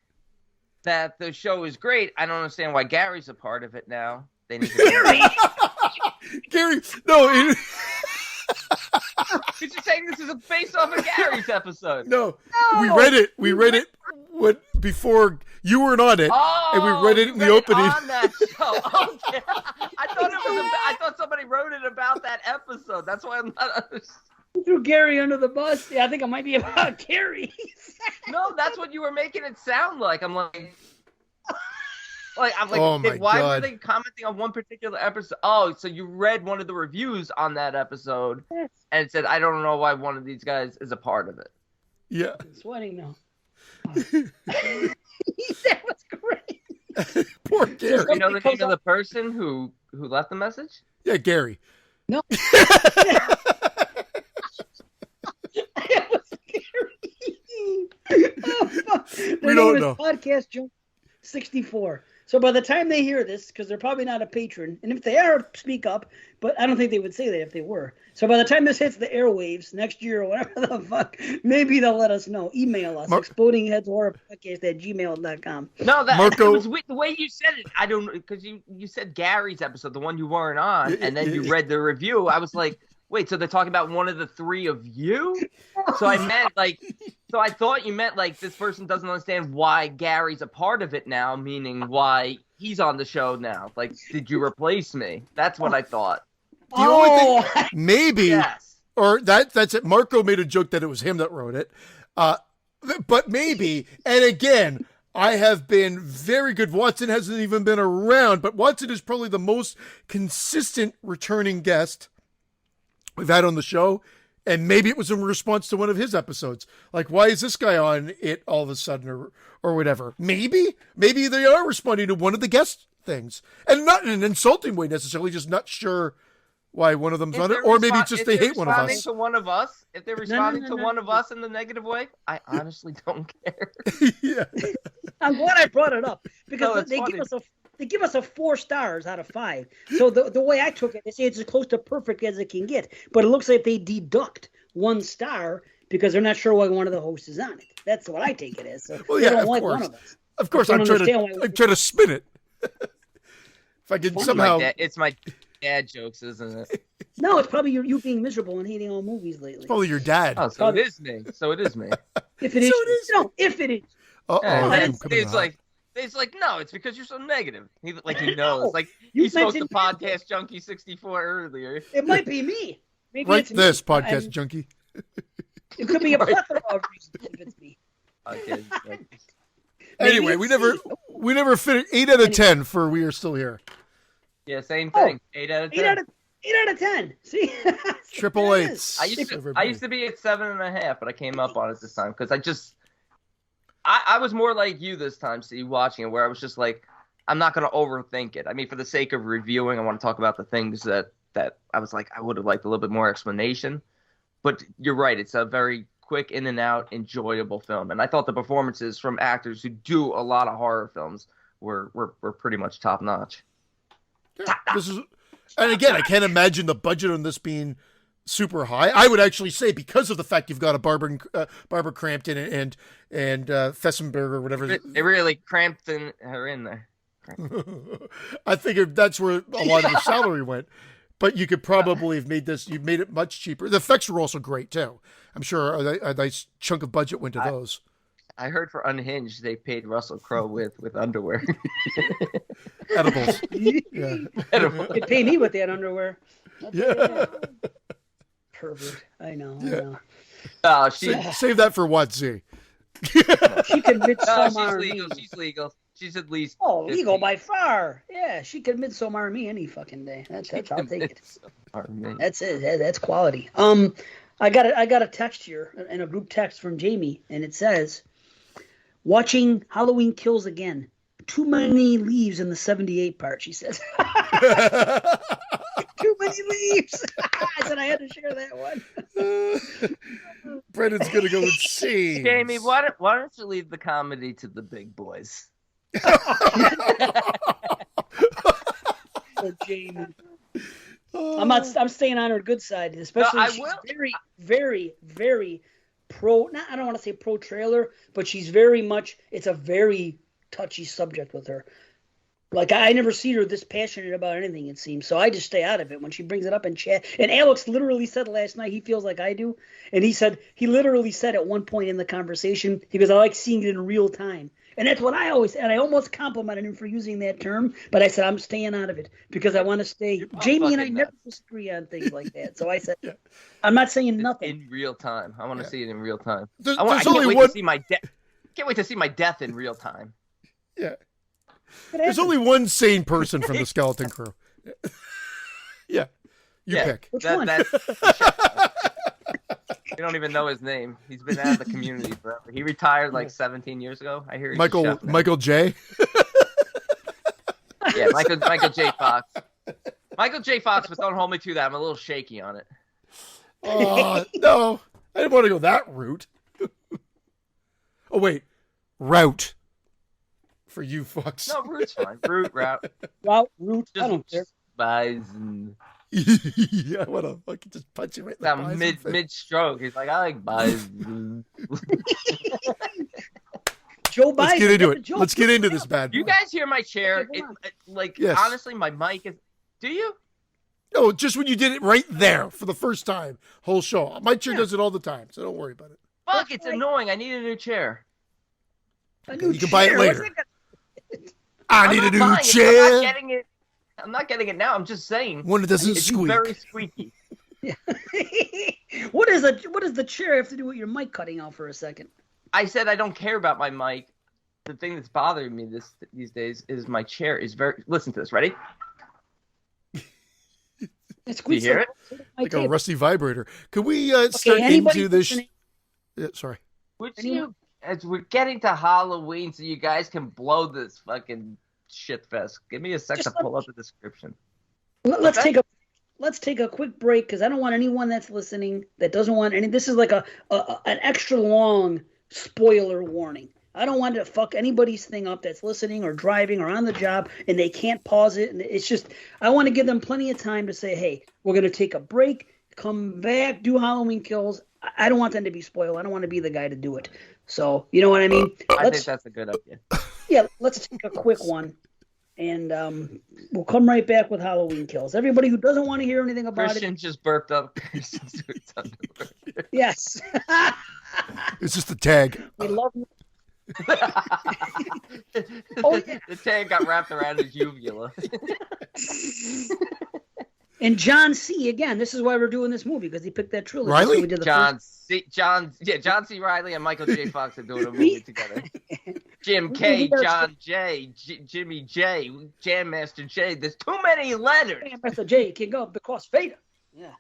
that the show is great? I don't understand why Gary's a part of it now. They need to Gary, no, He's just saying this is based off of Gary's episode. no. We read it. We read it before you weren't on it, Oh, and we read it you in the read it opening. on that show. Okay. I thought somebody wrote it about that episode. That's why I'm not understanding. Threw Gary under the bus. Yeah, I think it might be about Gary. No, that's what you were making it sound like. I'm like, Like I'm like, Oh my why were God. they commenting on one particular episode? Oh, so you read one of the reviews on that episode Yes. and it said, I don't know why one of these guys is a part of it. Yeah. I'm sweating now. That was great. Poor Gary. You know the name of the person who left the message? Yeah, Gary. No. That was scary. We don't know. Podcast Junk 64. So by the time they hear this, because they're probably not a patron, and if they are, speak up. But I don't think they would say that if they were. So by the time this hits the airwaves next year or whatever the fuck, maybe they'll let us know. Email us, explodingheadshorrorpodcast@gmail.com. No, Marco- it was the way you said it. I don't, because you said Gary's episode, the one you weren't on, and then you read the review. I was like, wait, so they're talking about one of the three of you? So I meant so I thought you meant like this person doesn't understand why Gary's a part of it now, meaning why he's on the show now. Like, did you replace me? That's what I thought. The only thing, maybe, Yes. or that's it. Marco made a joke that it was him that wrote it. But maybe, and again, I have been very good. Watson hasn't even been around, but Watson is probably the most consistent returning guest we've had on the show. And maybe it was in response to one of his episodes. Like, why is this guy on it all of a sudden or whatever? Maybe they are responding to one of the guest things. And not in an insulting way necessarily, just not sure why one of them's on it. Or maybe it's just they hate one of us. To one of us, if they're responding to one of us in the negative way, I honestly don't care. Yeah. I'm glad I brought it up because No, it's they funny. give us a 4 stars out of 5. So the way I took it, they say it's as close to perfect as it can get. But it looks like they deduct 1 star because they're not sure why one of the hosts is on it. That's what I take it as. So Well, they yeah, don't of like course. one of us. Of course, I I'm don't trying understand why- to spin it. If I can Funny. somehow. It's my dad jokes, isn't it? No, it's probably you being miserable and hating all movies lately. Probably your dad. Oh, so it is me. So it is me. If it is, So it is. no, if it is. Uh-oh. Yeah, I'm and coming it's out. like no, it's because you're so negative. He knows. No, Like you he spoke to mentioned- Podcast Junkie 64 earlier. It might be me. Maybe Right it's me. this podcast And junkie. it could be a Right. plethora of reasons if it's me. Okay. Maybe Anyway, it's we never finished 8 out of 10 for We Are Still Here. Yeah, same thing. 8 out of 10. 8 out of 10. See? Triple There it eights. is. I used to be at 7.5, but I came up on it this time because I was more like you this time, see, watching it, where I was just like, I'm not going to overthink it. I mean, for the sake of reviewing, I want to talk about the things that I was like, I would have liked a little bit more explanation. But you're right, it's a very quick in and out, enjoyable film, and I thought the performances from actors who do a lot of horror films were pretty much top notch. Yeah, and again, I can't imagine the budget on this being super high. I would actually say because of the fact you've got a Barbara Crampton and Fessenberg or whatever. They really cramped her in there. I figured that's where a lot of the salary went. But you could probably have made this. You made it much cheaper. The effects were also great too. I'm sure a nice chunk of budget went to those. I heard for Unhinged they paid Russell Crowe with underwear. Edibles. Yeah. You'd pay me with that underwear. Yeah. Pervert. I know. Oh, she Save that for what, Z? She could no, midsummer she's me. legal. She's legal. She's at least Oh, 50. legal by far. Yeah, she could midsummer me any fucking day. That's I'll take it. Pardon me. That's it. That's quality. I got a text here in a group text from Jamie, and it says, "Watching Halloween Kills again. Too many leaves in the 78 part." She says, "Too many leaves." I said I had to share that one. Brendan's gonna go insane. Jamie, why don't you leave the comedy to the big boys? Oh, Jamie. I'm staying on her good side, especially No, I she's will. very, very, very pro. I don't want to say pro trailer, but she's very much. It's a very touchy subject with her. Like I never see her this passionate about anything. It seems so. I just stay out of it when she brings it up in chat. And Alex literally said last night he feels like I do, and he literally said at one point in the conversation he goes, "I like seeing it in real time." And that's what I always, and I almost complimented him for using that term, but I said, I'm staying out of it because I want to stay. Jamie and I fucking never disagree on things like that. So I said, I'm not saying nothing. In real time. I want to see it in real time. There's I only can't wait one. to see my death. Can't wait to see my death in real time. Yeah. There's only one sane person from the Skeleton Crew. Yeah, you pick. Which one? That's you don't even know his name. He's been out of the community forever. He retired like 17 years ago. I hear he's a chef now. Michael J. Yeah, Michael J. Fox. Michael J. Fox, but don't hold me to that. I'm a little shaky on it. Oh no, I didn't want to go that route. Oh wait, route for you fucks. No, Root's fine. Root. Root. I don't care. Bison. Yeah, I want to fucking just punch him right in the That bison face. mid stroke. He's like, I like bison. Joe Biden. Let's get into That's a it. joke. Let's get into this bad boy. You guys hear my chair? Okay, hold on. Yes. Honestly, my mic is. Do you? No, just when you did it right there for the first time, whole show. My chair does it all the time, so don't worry about it. Fuck, it's annoying. I need a new chair. A new You can buy it chair. later. What's that I I'm need a not new buying it. chair. I'm not getting it now. I'm just saying. One that doesn't It's squeak. very squeaky. got- what does the chair have to do with your mic cutting out for a second? I said I don't care about my mic. The thing that's bothering me these days is my chair is very. Listen to this. Ready? It's Do you hear it? Like a rusty vibrator. Could we start anybody into this? listening- Yeah, sorry. Would Anyone- you? As we're getting to Halloween, so you guys can blow this fucking shit fest. Give me a sec Just to pull up the description. Let's Okay. let's take a quick break because I don't want anyone that's listening that doesn't want any. This is like an extra long spoiler warning. I don't want to fuck anybody's thing up that's listening or driving or on the job and they can't pause it. And it's just I want to give them plenty of time to say, hey, we're gonna take a break, come back, do Halloween Kills. I don't want them to be spoiled. I don't want to be the guy to do it. So you know what I mean? I think that's a good idea. Yeah, let's take a quick one, and we'll come right back with Halloween Kills. Everybody who doesn't want to hear anything about Christian just burped up. Christian's doing something. it, yes, It's just a tag. we love you. The tag got wrapped around his uvula. And John C. Again, this is why we're doing this movie because he picked that trilogy. Riley? So we did the John C. Riley and Michael J. Fox are doing a movie together. Jim K, John J, Jimmy J, Jam Master J. There's too many letters. Mr. J, King of the Crossfader. Yeah,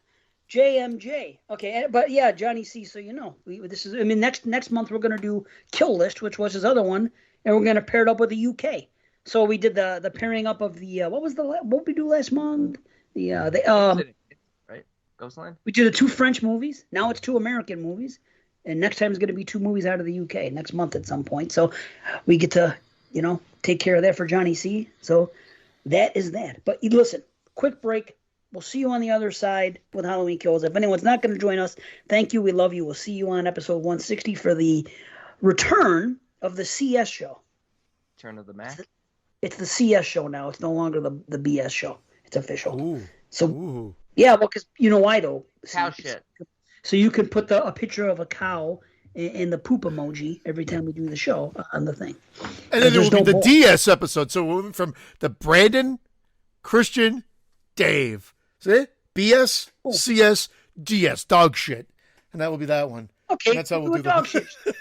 JMJ. Okay, but yeah, Johnny C. So you know, this is. I mean, next month we're gonna do Kill List, which was his other one, and we're gonna pair it up with the UK. So we did the pairing up of the what we do last month? Right? Ghostland? We did the 2 French movies. Now it's 2 American movies. And next time is going to be 2 movies out of the UK next month at some point. So we get to, take care of that for Johnny C. So that is that. But listen, quick break. We'll see you on the other side with Halloween Kills. If anyone's not going to join us, thank you. We love you. We'll see you on episode 160 for the return of the CS show. Turn of the Mac? It's the CS show now. It's no longer the BS show. It's official. Ooh. So Ooh. yeah, well, because you know why though? Cow shit. So you can put a picture of a cow and the poop emoji every time we do the show on the thing. And then there will There's be no the more. DS episode. So we went from the Brandon, Christian, Dave. See? BS, Cool. CS, DS. Dog shit. And that will be that one. Okay, That's how we'll do dog that. shit.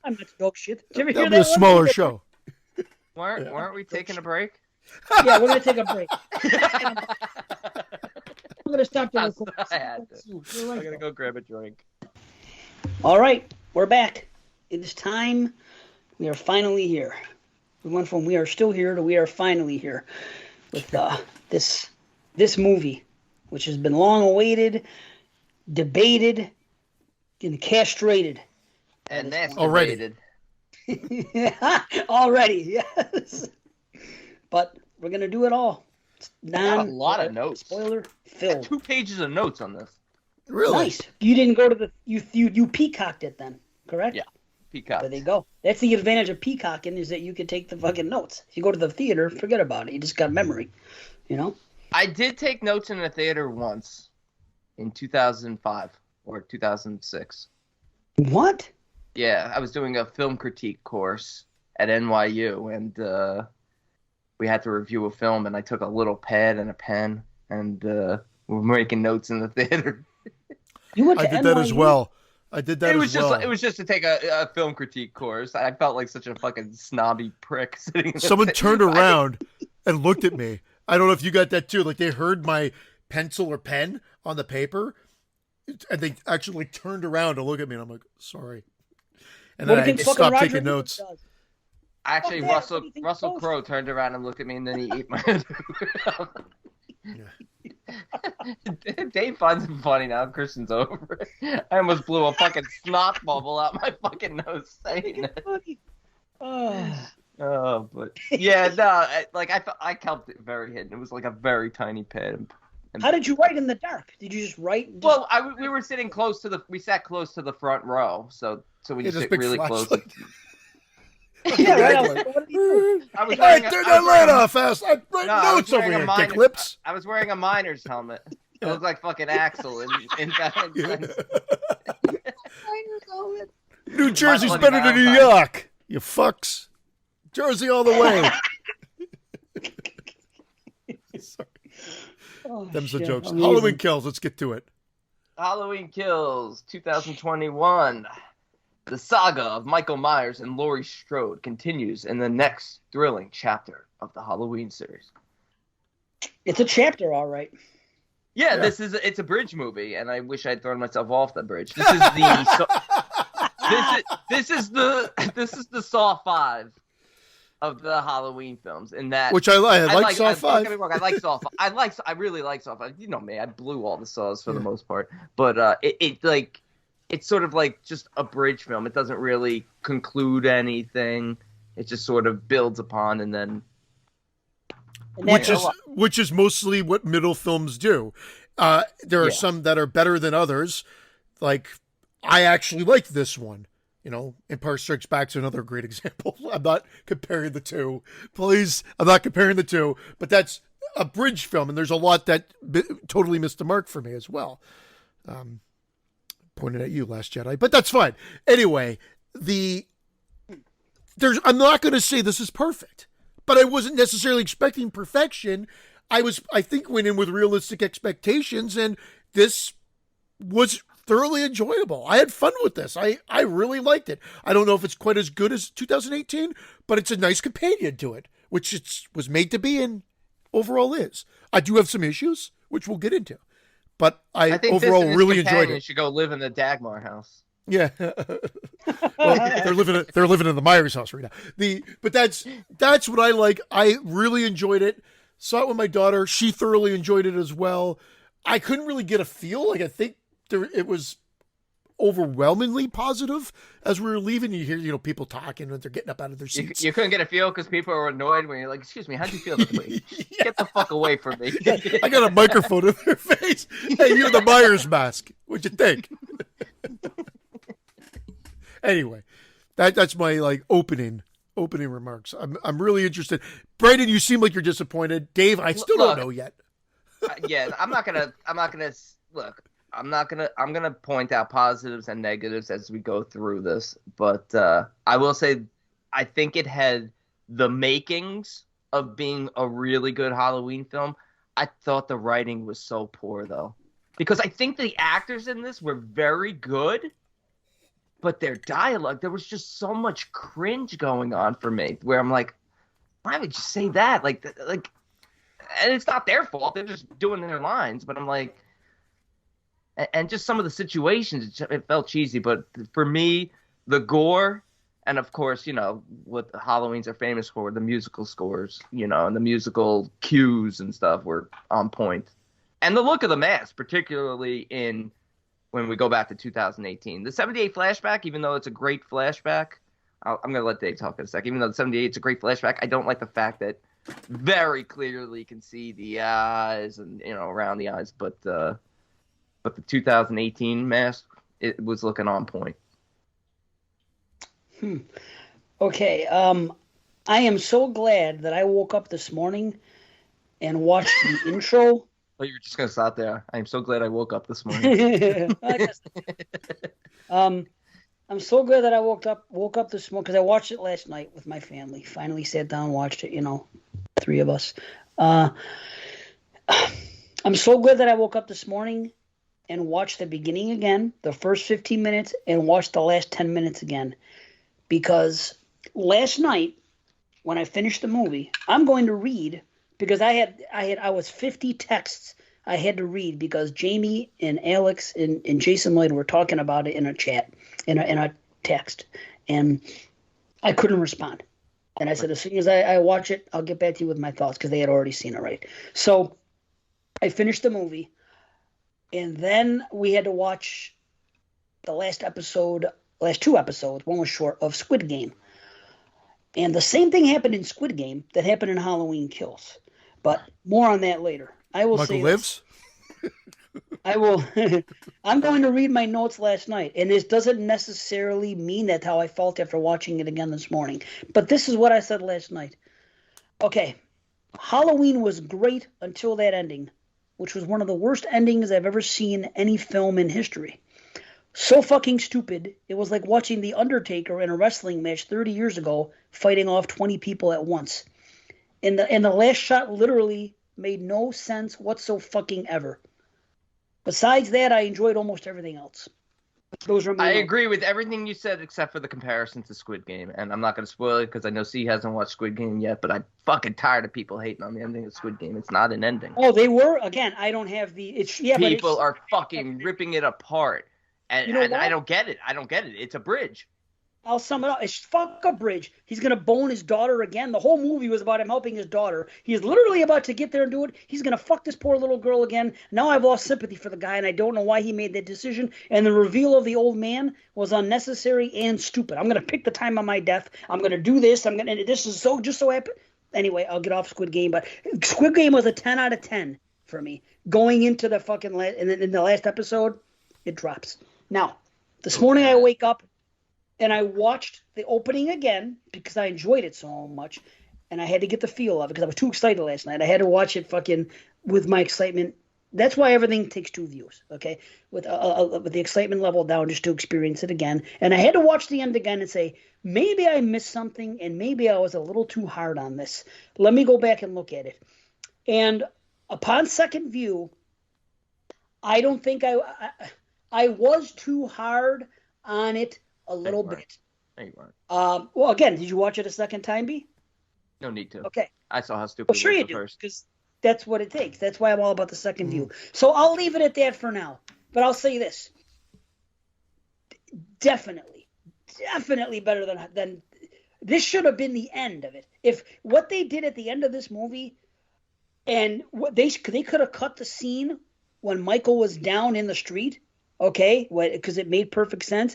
I'm not dog shit. Did you ever That'll hear be a that one? smaller show. Weren't we taking a break? Yeah, we're gonna take a break. I'm gonna stop the I recording. had to. You're right, I'm gonna go grab a drink. All right, we're back. It is time. We are finally here. We went from we are still here to we are finally here with this movie, which has been long awaited, debated, and castrated. And that's Already. debated. Already, yes. But we're gonna do it all. It's Got a lot of notes. Spoiler Got filled. 2 pages of notes on this. Really? Nice. You didn't go to the you peacocked it then, correct? Yeah. Peacock. There you go. That's the advantage of peacocking is that you can take the fucking notes. If you go to the theater, forget about it. You just got memory. I did take notes in the theater once in 2005 or 2006. What? Yeah, I was doing a film critique course at NYU, and we had to review a film, and I took a little pad and a pen, and we were making notes in the theater. You went I to did that as NYU? well. I did that It was as well. just it was just to take a film critique course. I felt like such a fucking snobby prick sitting. In Someone the turned around and looked at me. I don't know if you got that too. Like they heard my pencil or pen on the paper, and they actually turned around to look at me. And I'm like, sorry. And then I stopped taking notes. Actually, Fuck that. Russell Crowe turned around and looked at me, and then he ate my. Dave finds it funny now. Kristen's over it. I almost blew a fucking snot bubble out my fucking nose saying it. Oh, but yeah, no, I kept it very hidden. It was like a very tiny pad. How did you write in the dark? Did you just write? Well, we were sitting close to we sat close to the front row, so when you sit really close. Yeah, right. What did you do? I was Hey, turn that light off fast. I write notes over here, dick lips. I was wearing a miner's helmet. It looked like fucking Axel in Batman. New Jersey's better than New York, you fucks. Jersey all the way. Sorry. Them's the jokes. Amazing. Halloween Kills. Let's get to it. Halloween Kills 2021. The saga of Michael Myers and Laurie Strode continues in the next thrilling chapter of the Halloween series. It's a chapter, all right. Yeah, it's a bridge movie, and I wish I'd thrown myself off the bridge. This is the this is the Saw 5 of the Halloween films, in that Which I like Saw 5. Don't get me wrong, I like Saw 5. I really like Saw 5. You know me, I blew all the Saws for the most part, but it's sort of like just a bridge film. It doesn't really conclude anything. It just sort of builds upon and then. Which is mostly what middle films do. There are some that are better than others. Like, I actually liked this one. You know, Empire Strikes Back's another great example. I'm not comparing the two. Please, I'm not comparing the two. But that's a bridge film, and there's a lot that totally missed the mark for me as well. Pointed at you, Last Jedi, but that's fine. Anyway, I'm not going to say this is perfect, but I wasn't necessarily expecting perfection. I think went in with realistic expectations, and this was thoroughly enjoyable. I had fun with this. I really liked it. I don't know if it's quite as good as 2018, but it's a nice companion to it, which it was made to be and overall is. I do have some issues, which we'll get into. But I think overall really enjoyed it. You should go live in the Dagmar house. Yeah, well, they're living in the Myers house right now. But that's what I like. I really enjoyed it. Saw it with my daughter. She thoroughly enjoyed it as well. I couldn't really get a feel. Like I think it was overwhelmingly positive. As we were leaving, you hear people talking and they're getting up out of their seats. You couldn't get a feel because people were annoyed when you're like, "Excuse me, how'd you feel this week? Get the fuck away from me!" I got a microphone in their face. Hey, you're the Myers mask. What'd you think? Anyway, that's my opening remarks. I'm really interested. Brandon, you seem like you're disappointed. Dave, I still don't know yet. Yeah, I'm gonna point out positives and negatives as we go through this, but I will say I think it had the makings of being a really good Halloween film. I thought the writing was so poor, though, because I think the actors in this were very good, but their dialogue, there was just so much cringe going on for me, where I'm like, why would you say that? Like, and it's not their fault. They're just doing their lines, but I'm like, and just some of the situations, it felt cheesy. But for me, the gore, and of course, what the Halloweens are famous for, the musical scores, and the musical cues and stuff were on point. And the look of the mask, particularly when we go back to 2018. The 78 flashback, even though it's a great flashback, I'm going to let Dave talk in a second. Even though the 78 is a great flashback, I don't like the fact that very clearly you can see the eyes and, around the eyes, but the 2018 mask, it was looking on point. Okay. I am so glad that I woke up this morning and watched the intro. Oh, you were just going to stop there. I am so glad I woke up this morning. I'm so glad that I woke up this morning because I watched it last night with my family. Finally sat down and watched it, 3 of us. I'm so glad that I woke up this morning and watch the beginning again, the first 15 minutes, and watch the last 10 minutes again. Because last night, when I finished the movie, I'm going to read, because I was 50 texts I had to read because Jamie and Alex and Jason Lloyd were talking about it in a chat, in a text, and I couldn't respond. And I said, as soon as I watch it, I'll get back to you with my thoughts, because they had already seen it, right? So I finished the movie, and then we had to watch the last two episodes, one was short, of Squid Game. And the same thing happened in Squid Game that happened in Halloween Kills. But more on that later. I will Michael say lives? I will. I'm going to read my notes last night, and this doesn't necessarily mean that's how I felt after watching it again this morning. But this is what I said last night. Okay, Halloween was great until that ending, which was one of the worst endings I've ever seen in any film in history. So fucking stupid. It was like watching The Undertaker in a wrestling match 30 years ago fighting off 20 people at once. And the last shot literally made no sense whatsoever. Besides that, I enjoyed almost everything else. Those are my notes. agree with everything you said except for the comparison to Squid Game. And I'm not going to spoil it because I know C hasn't watched Squid Game yet, but I'm fucking tired of people hating on the ending of Squid Game. It's not an ending. Oh, they were? Again, I don't have the... People are fucking ripping it apart. And, You know and what? I don't get it. It's a bridge. I'll sum it up. It's fuck a bridge. He's going to bone his daughter again. The whole movie was about him helping his daughter. He is literally about to get there and do it. He's going to fuck this poor little girl again. Now I've lost sympathy for the guy, and I don't know why he made that decision. And the reveal of the old man was unnecessary and stupid. I'm going to pick the time of my death. I'm going to do this. This is so happy. Anyway, I'll get off Squid Game, but Squid Game was a 10 out of 10 for me. Going into the fucking and then in the last episode, it drops. Now, this morning I wake up and I watched the opening again because I enjoyed it so much, and I had to get the feel of it because I was too excited last night. I had to watch it fucking with my excitement. That's why everything takes two views, okay? With the excitement level down just to experience it again. And I had to watch the end again and say, maybe I missed something and maybe I was a little too hard on this. Let me go back and look at it. And upon second view, I don't think I was too hard on it a little bit. No, you weren't. Well, again, did you watch it a second time, B? No need to. Okay. I saw how stupid Well, sure it you was do, at first. because that's what it takes. That's why I'm all about the second view. So I'll leave it at that for now. But I'll say this. Definitely better than this should have been the end of it. If what they did at the end of this movie, and what they could have cut the scene when Michael was down in the street, okay, because it made perfect sense,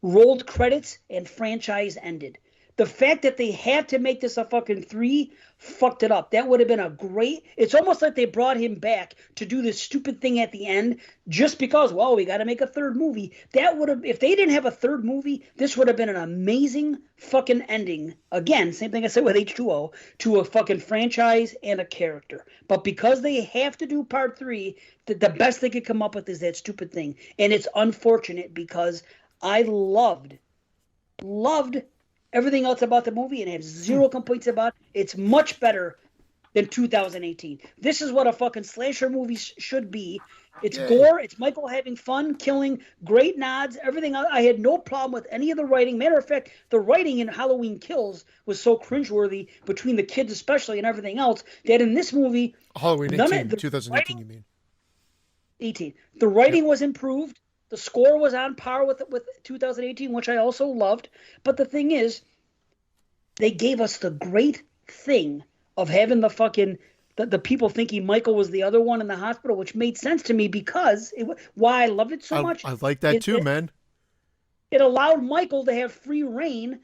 rolled credits, and franchise ended. The fact that they had to make this a fucking 3 fucked it up. That would have been a great... It's almost like they brought him back to do this stupid thing at the end just because, well, we got to make a third movie. That would have... If they didn't have a third movie, this would have been an amazing fucking ending. Again, same thing I said with H2O, to a fucking franchise and a character. But because they have to do part 3, the best they could come up with is that stupid thing. And it's unfortunate because I loved everything else about the movie and have zero complaints about it. It's much better than 2018. This is what a fucking slasher movie should be. It's gore. It's Michael having fun, killing, great nods, everything. I had no problem with any of the writing. Matter of fact, the writing in Halloween Kills was so cringeworthy, between the kids especially and everything else, that in this movie... Halloween 2018, you mean? 18. The writing was improved. The score was on par with 2018, which I also loved. But the thing is, they gave us the great thing of having the fucking the people thinking Michael was the other one in the hospital, which made sense to me because why I loved it so much. I like that too, man. It allowed Michael to have free reign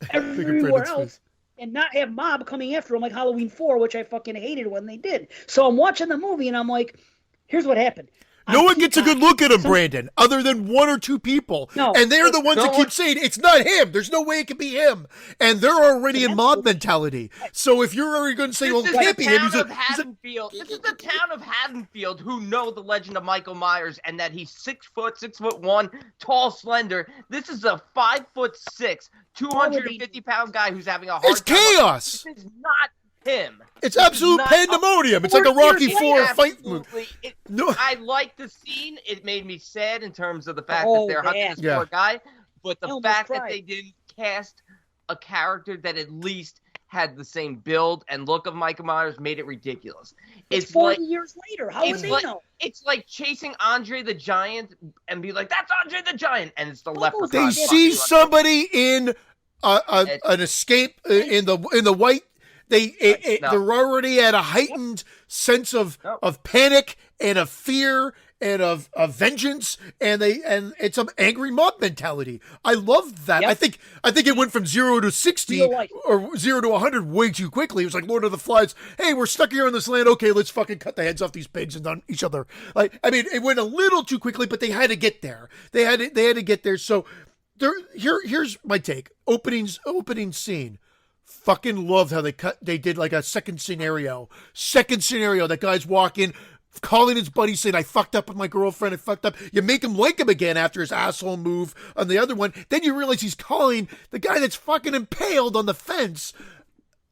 everywhere else and not have mob coming after him like Halloween 4, which I fucking hated when they did. So I'm watching the movie and I'm like, here's what happened. No one gets a good look at him, Brandon, other than 1 or 2 people. No, and they're the ones that keep saying, it's not him. There's no way it could be him. And they're already in mob mentality. So if you're already going to say, well, it can't be him. This is the town of Haddonfield who know the legend of Michael Myers and that he's 6 foot, 6'1", tall, slender. This is a 5'6", 250-pound guy who's having a hard time. It's chaos. This is not him. It's absolute not- pandemonium. It's like a Rocky Here's Four fight movie. Absolutely. No, I like the scene. It made me sad in terms of the fact Oh, that they're hunting yeah. this poor guy, but I the almost fact that cried. they didn't cast a character that at least had the same build and look of Michael Myers made it ridiculous. It's It's 40 like years later. How would it's they like- know? it's like chasing Andre the Giant and be like, "That's Andre the Giant," and it's the What was leprechaun. they Yeah. see somebody in an escape in the white. No. They're already at a heightened sense of Nope. panic and of fear and of vengeance, and it's an angry mob mentality. I love that. Yep. I think it went from 0 to 60 Real life. or 0 to 100 way too quickly. It was like Lord of the Flies. Hey, we're stuck here on this land. Okay, let's fucking cut the heads off these pigs and on each other. Like, I mean, it went a little too quickly, but they had to get there. They had to get there. So here's my take. Opening scene. Fucking loved how they did like a second scenario. That guy's walking, calling his buddy saying, I fucked up with my girlfriend, I fucked up. You make him like him again after his asshole move on the other one. Then you realize he's calling the guy that's fucking impaled on the fence.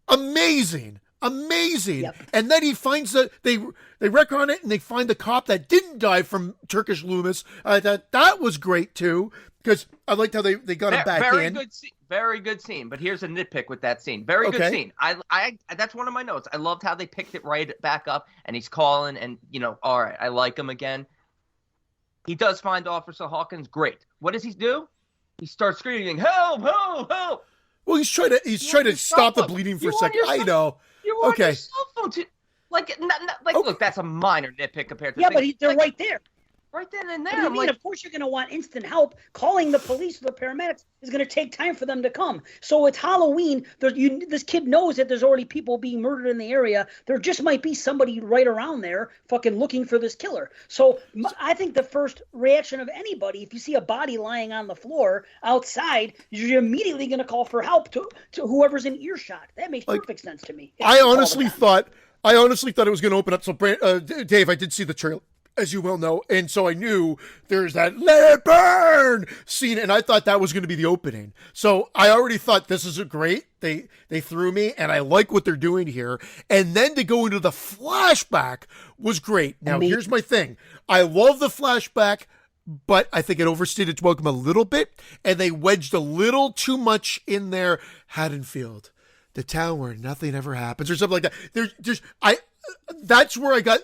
Amazing. Yep. And then he finds they wreck on it and they find the cop that didn't die from Turkish Loomis. That was great too, because I liked how they got him back in. Very good scene. But here's a nitpick with that scene. Very good Okay. scene. I that's one of my notes. I loved how they picked it right back up, and he's calling, and all right, I like him again. He does find Officer Hawkins. Great. What does he do? He starts screaming, "Help! Help! Help!" Well, he's trying to your stop the cell phone. bleeding for You a on second. your I cell- know. You're on Okay. your cell phone too. Like, Okay. look, that's a minor nitpick compared to Yeah, things. but they're like, right there. right then and What there. do you I'm mean? like, Of course, you're going to want instant help. Calling the police or the paramedics is going to take time for them to come. So it's Halloween. This kid knows that there's already people being murdered in the area. There just might be somebody right around there fucking looking for this killer. So I think the first reaction of anybody, if you see a body lying on the floor outside, you're immediately going to call for help to whoever's in earshot. That makes perfect sense to me. I honestly thought it was going to open up. So, Dave, I did see the trailer, as you well know, and so I knew there's that "let it burn" scene, and I thought that was going to be the opening. So I already thought this is great. They threw me, and I like what they're doing here. And then to go into the flashback was great. Now here's my thing: I love the flashback, but I think it overstayed its welcome a little bit, and they wedged a little too much in there. Haddonfield, the town where nothing ever happens, or something like that. That's where I got.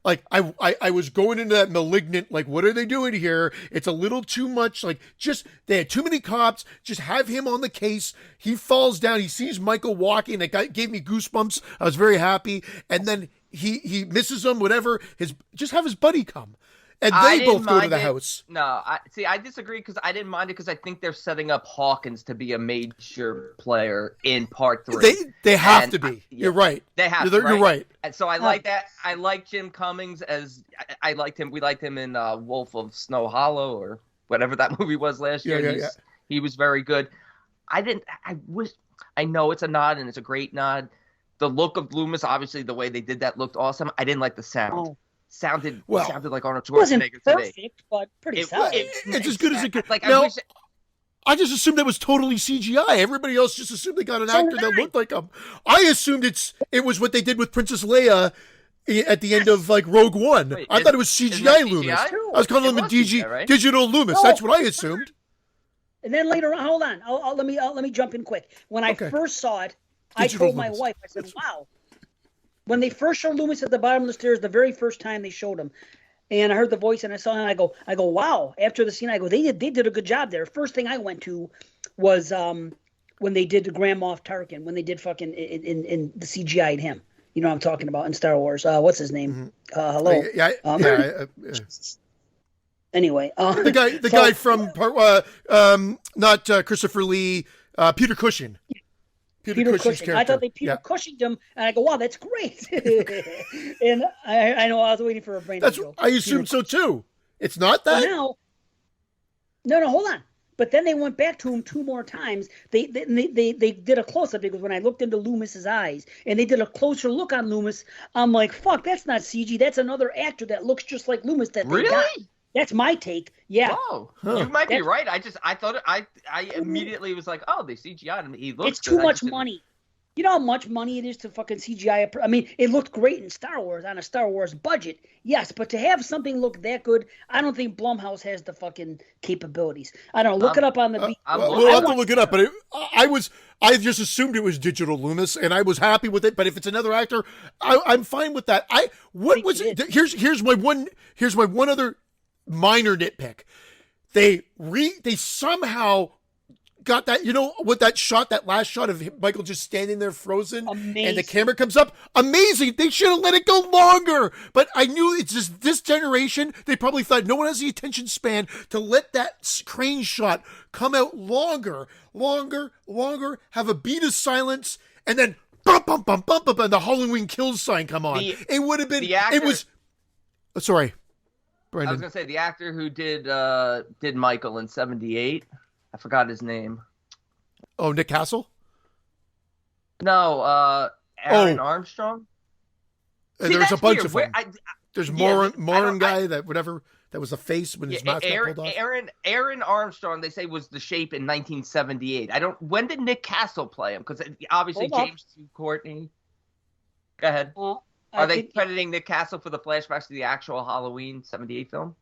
Like I was going into that malignant, like, what are they doing here? It's a little too much. Like, just, they had too many cops. Just have him on the case. He falls down. He sees Michael walking. That gave me goosebumps. I was very happy. And then he misses him, whatever. Just have his buddy come. And I they didn't both go to mind the it. house. No, I disagree because I didn't mind it because I think they're setting up Hawkins to be a major player in part 3. They have And to be. yeah, You're right. They have. You're right. And so I like that. I like Jim Cummings as I liked him. We liked him in Wolf of Snow Hollow or whatever that movie was last year. Yeah. He was very good. I know it's a nod and it's a great nod. The look of Loomis, obviously, the way they did that looked awesome. I didn't like the sound. Oh. Sounded like Arnold It wasn't Schwarzenegger to me. perfect, but pretty solid. It's as good as it could. Like, Now, I wish. I just assumed it was totally CGI. Everybody else just assumed they got an So actor did that I. looked like him. I assumed it was what they did with Princess Leia at the end of like Rogue One. Wait, I thought it was CGI that Loomis. CGI? I was calling him It a was DG, CGI, right? digital Loomis. No. That's what I assumed. And then later on, hold on. Let me jump in quick. When I Okay. first saw it, Digital I told my Loomis. wife, I said, "Wow." When they first showed Loomis at the bottom of the stairs, the very first time they showed him, and I heard the voice and I saw him, I go, "Wow!" After the scene, I go, "They did a good job there." First thing I went to was when they did the Grand Moff Tarkin, when they did fucking in the CGI'd him. You know what I'm talking about in Star Wars. What's his name? Hello. Anyway, The guy from not Christopher Lee, Peter Cushing. Peter Cushing's Cushing. I character. thought they Peter Cushinged him, and I go, "Wow, that's great." And I know I was waiting for a brain. That's to go. I assumed so too. It's not Well, that. now, no, hold on. But then they went back to him 2 more times. They did a close up because when I looked into Loomis's eyes and they did a closer look on Loomis, I'm like, "Fuck, that's not CG. That's another actor that looks just like Loomis." That they got. Really? That's my take. Yeah. Oh, Huh. you might be That's- right. I thought I immediately was like, oh, they CGI'd him. He looks. It's too much money. You know how much money it is to fucking CGI? I mean, it looked great in Star Wars on a Star Wars budget, yes, but to have something look that good, I don't think Blumhouse has the fucking capabilities. I don't know. Look it up on the beat. We'll have to look it up, but I just assumed it was Digital Loomis, and I was happy with it. But if it's another actor, I'm fine with that. Here's my one other minor nitpick. They somehow got that, with that last shot of Michael just standing there frozen. Amazing. And the camera comes up. Amazing. They should have let it go longer. But I knew it's just this generation, they probably thought no one has the attention span to let that crane shot come out longer, have a beat of silence, and then bump, bump, bump, bump, bump, and the Halloween Kills sign come on. It would have been, sorry, Brandon. I was going to say, the actor who did Michael in 78, I forgot his name. Oh, Nick Castle? No, Aaron Armstrong. There's a bunch weird. of them. There's Morin guy that was the face when his mask got pulled off. Aaron Armstrong, they say, was the Shape in 1978. When did Nick Castle play him? Because obviously James T. Courtney. Go ahead. Are they crediting Nick Castle for the flashbacks to the actual Halloween 78 film?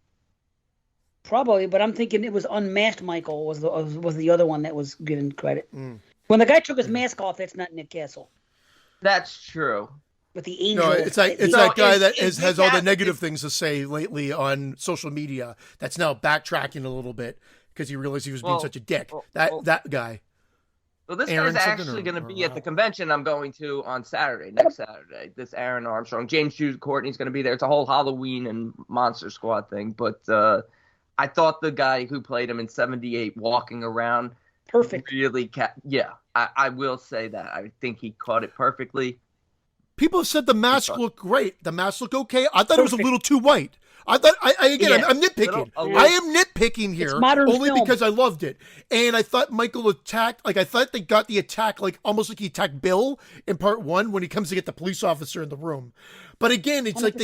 Probably, but I'm thinking it was Unmasked Michael was the other one that was given credit. When the guy took his mask off, that's not Nick Castle. That's true. With the angel. No, it's that guy that has all the negative things to say lately on social media. That's now backtracking a little bit because he realized he was being such a dick. That guy. Well, this guy's actually going to be at the convention I'm going to on next Saturday. This Aaron Armstrong, James Hughes Courtney's going to be there. It's a whole Halloween and Monster Squad thing, but I thought the guy who played him in 78 walking around perfect. Really, I will say that. I think he caught it perfectly. People have said the mask looked great. The mask looked okay. I thought it was a little too white. I thought, I'm nitpicking. I am nitpicking here only because I loved it. And I thought Michael attacked, I thought they got the attack, almost like he attacked Bill in part 1 when he comes to get the police officer in the room. But again, it's 100%. Like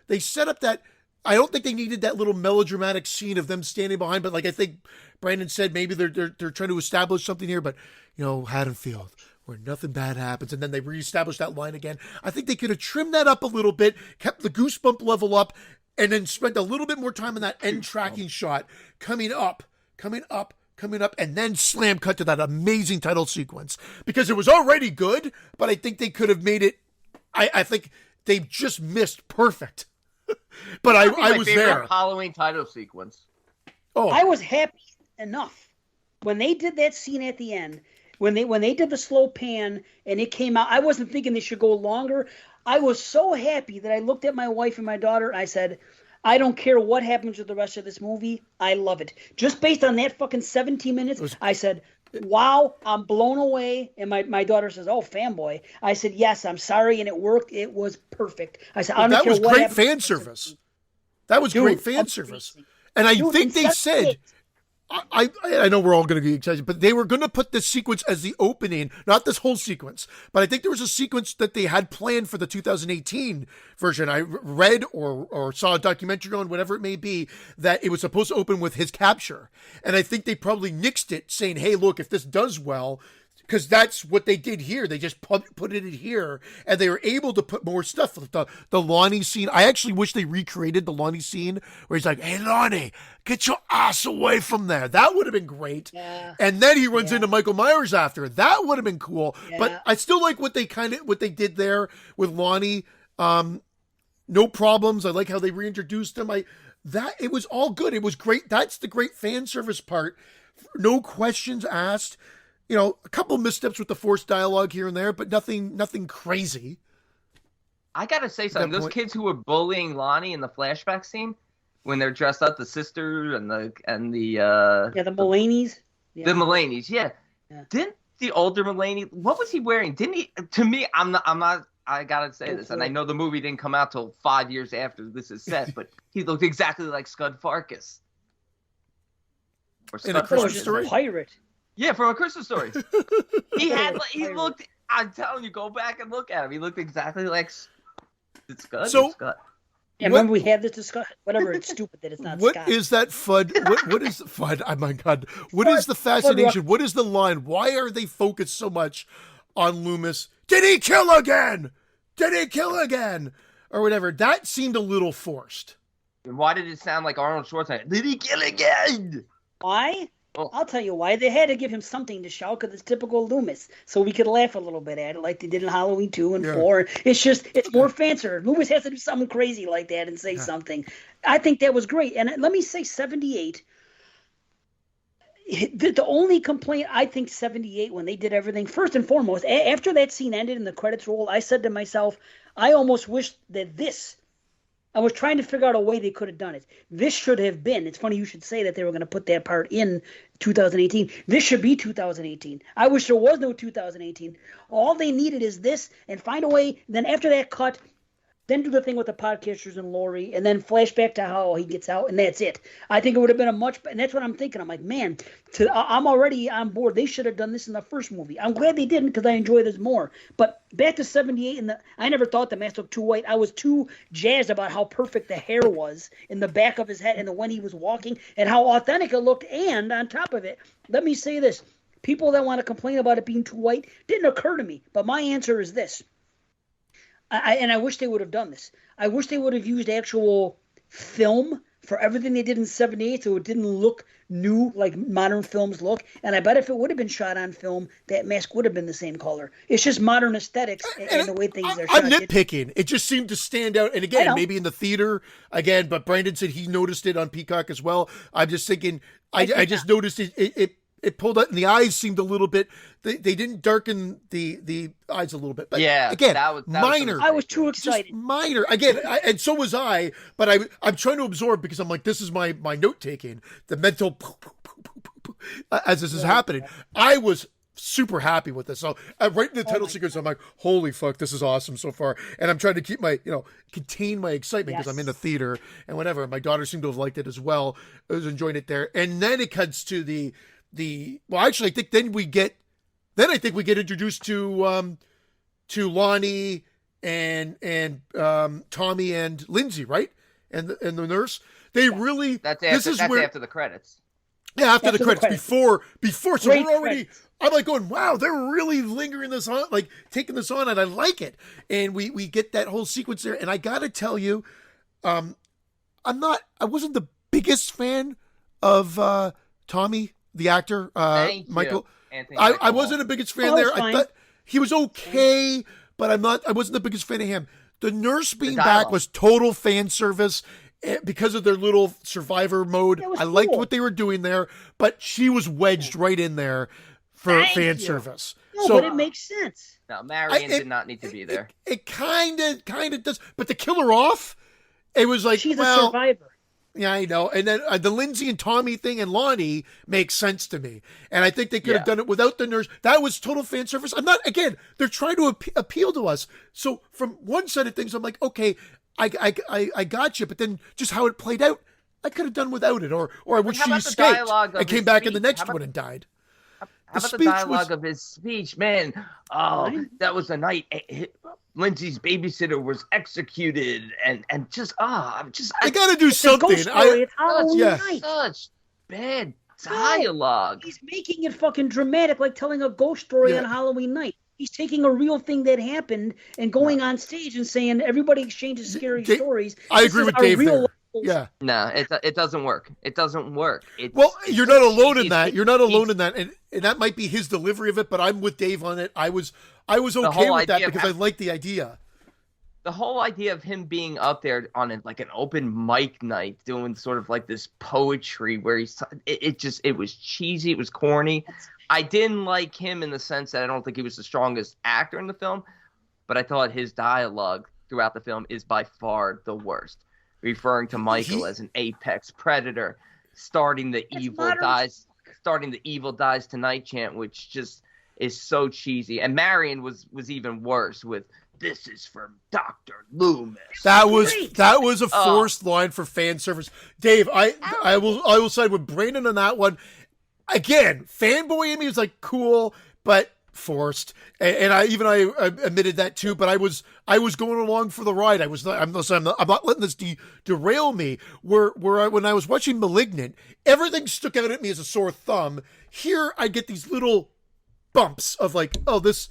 they set up that, I don't think they needed that little melodramatic scene of them standing behind, but I think Brandon said maybe they're trying to establish something here, but Haddonfield, where nothing bad happens, and then they reestablish that line again. I think they could have trimmed that up a little bit, kept the goosebump level up, and then spent a little bit more time on that end tracking shot, coming up, and then slam cut to that amazing title sequence. Because it was already good, but I think they could have made it, I think they just missed perfect. But I was there. Halloween title sequence. Oh, I was happy enough when they did that scene at the end. When they did the slow pan and it came out, I wasn't thinking they should go longer. I was so happy that I looked at my wife and my daughter and I said, I don't care what happens with the rest of this movie. I love it. Just based on that fucking 17 minutes, I said, wow, I'm blown away. And my daughter says, oh, fanboy. I said, yes, I'm sorry. And it worked. It was perfect. I said, I don't care what great fan service. That was great fan service. And I think they said, I know we're all going to be excited, but they were going to put this sequence as the opening, not this whole sequence, but I think there was a sequence that they had planned for the 2018 version. I read or saw a documentary on, whatever it may be, that it was supposed to open with his capture. And I think they probably nixed it saying, hey, look, if this does well, because that's what they did here. They just put it in here, and they were able to put more stuff. The Lonnie scene. I actually wish they recreated the Lonnie scene where he's like, hey, Lonnie, get your ass away from there. That would have been great. Yeah. And then he runs into Michael Myers after. That would have been cool. Yeah. But I still like what they did there with Lonnie. No problems. I like how they reintroduced him. It was all good. It was great. That's the great fan service part. No questions asked. A couple missteps with the forced dialogue here and there, but nothing crazy. I gotta say something. Those kids who were bullying Lonnie in the flashback scene, when they're dressed up, the sister and the the Mulaney's. Yeah. The Mulaney's, yeah. Didn't the older Mulaney? What was he wearing? Didn't he? To me, I'm not. I gotta say this, and I know the movie didn't come out till 5 years after this is set, but he looked exactly like Scud Farkus. Or in A Christmas Story. Pirate. Yeah, from A Christmas Story. He looked. I'm telling you, go back and look at him. He looked exactly like Scud. Yeah, remember we had this discussion. Whatever, it's stupid that it's not. What Scott. Is that FUD? What is FUD? Oh my God! What is the fascination? What is the line? Why are they focused so much on Loomis. Did he kill again? Did he kill again? Or whatever. That seemed a little forced. And why did it sound like Arnold Schwarzenegger? Did he kill again? Why? Oh. I'll tell you why. They had to give him something to shout because it's typical Loomis. So we could laugh a little bit at it like they did in Halloween 2 and 4. It's more fancier. Loomis has to do something crazy like that and say something. I think that was great. And let me say 78. The only complaint, I think 78, when they did everything, first and foremost, after that scene ended and the credits rolled, I said to myself, I almost wish that I was trying to figure out a way they could have done it. This should have been, it's funny you should say that they were going to put that part in 2018. This should be 2018. I wish there was no 2018. All they needed is this and find a way, then after that cut, then do the thing with the podcasters and Laurie, and then flashback to how he gets out, and that's it. I think it would have been and that's what I'm thinking. I'm like, man, I'm already on board. They should have done this in the first movie. I'm glad they didn't because I enjoy this more. But back to 78, and I never thought the mask looked too white. I was too jazzed about how perfect the hair was in the back of his head and when he was walking and how authentic it looked. And on top of it, let me say this. People that want to complain about it being too white didn't occur to me. But my answer is this. I wish they would have done this. I wish they would have used actual film for everything they did in 78 so it didn't look new like modern films look. And I bet if it would have been shot on film, that mask would have been the same color. It's just modern aesthetics and the way things are shot. I'm nitpicking. It just seemed to stand out. And again, maybe in the theater, again, but Brandon said he noticed it on Peacock as well. I'm just thinking, I just noticed it pulled out, and the eyes seemed a little bit. They didn't darken the eyes a little bit. But yeah, again, that was minor. I was too excited. Just minor. Again, and so was I. But I'm trying to absorb because I'm like, this is my note taking, the mental as this is happening. I was super happy with this. So right in the title sequence, I'm like, holy fuck, this is awesome so far. And I'm trying to keep contain my excitement because I'm in the theater and whatever. My daughter seemed to have liked it as well. I was enjoying it there. And then it cuts to actually, I think I think we get introduced to Lonnie and Tommy and Lindsay, right? And the nurse. They really. That's after the credits. Yeah, after the credits. Before. So Great we're already. credits. I'm like going, wow, they're really lingering this on, like taking this on, and I like it. And we get that whole sequence there. And I gotta tell you, I wasn't the biggest fan of Tommy, the actor, Michael. I wasn't the biggest fan there. I thought he was okay, but I wasn't the biggest fan of him. The nurse being back was total fan service because of their little survivor mode. I liked what they were doing there, but she was wedged right in there for fan service. No, but it makes sense. No, Marion did not need to be there. It kind of does, but to kill her off, it was like, she's a survivor. Yeah, I know. And then the Lindsay and Tommy thing and Lonnie makes sense to me. And I think they could have done it without the nurse. That was total fan service. They're trying to appeal to us. So from one side of things, I'm like, okay, I got you. But then just how it played out, I could have done without it. Or I wish she escaped and came back in the next one and died. How about the dialogue of his speech, man? Oh, that was the night Lindsay's babysitter was executed, and I got to do something. Such bad dialogue. He's making it fucking dramatic, like telling a ghost story on Halloween night. He's taking a real thing that happened and going on stage and saying everybody exchanges scary stories. I agree with Dave there. Yeah. No, it doesn't work. It doesn't work. You're not alone in that. You're not alone in that, and that might be his delivery of it. But I'm with Dave on it. I was okay with that because I like the idea. The whole idea of him being up there on an open mic night doing sort of like this poetry where it was cheesy. It was corny. I didn't like him in the sense that I don't think he was the strongest actor in the film, but I thought his dialogue throughout the film is by far the worst. Referring to Michael as an apex predator, starting the evil dies tonight chant, which just is so cheesy. And Marion was even worse with "This is from Dr. Loomis." That was a forced line for fan service. Dave, I will side with Brandon on that one. Again, fanboy in me was like cool, but forced, and I admitted that too. But I was going along for the ride. I'm not letting this derail me. When I was watching *Malignant*, everything stuck out at me as a sore thumb. Here, I get these little bumps of like, oh, this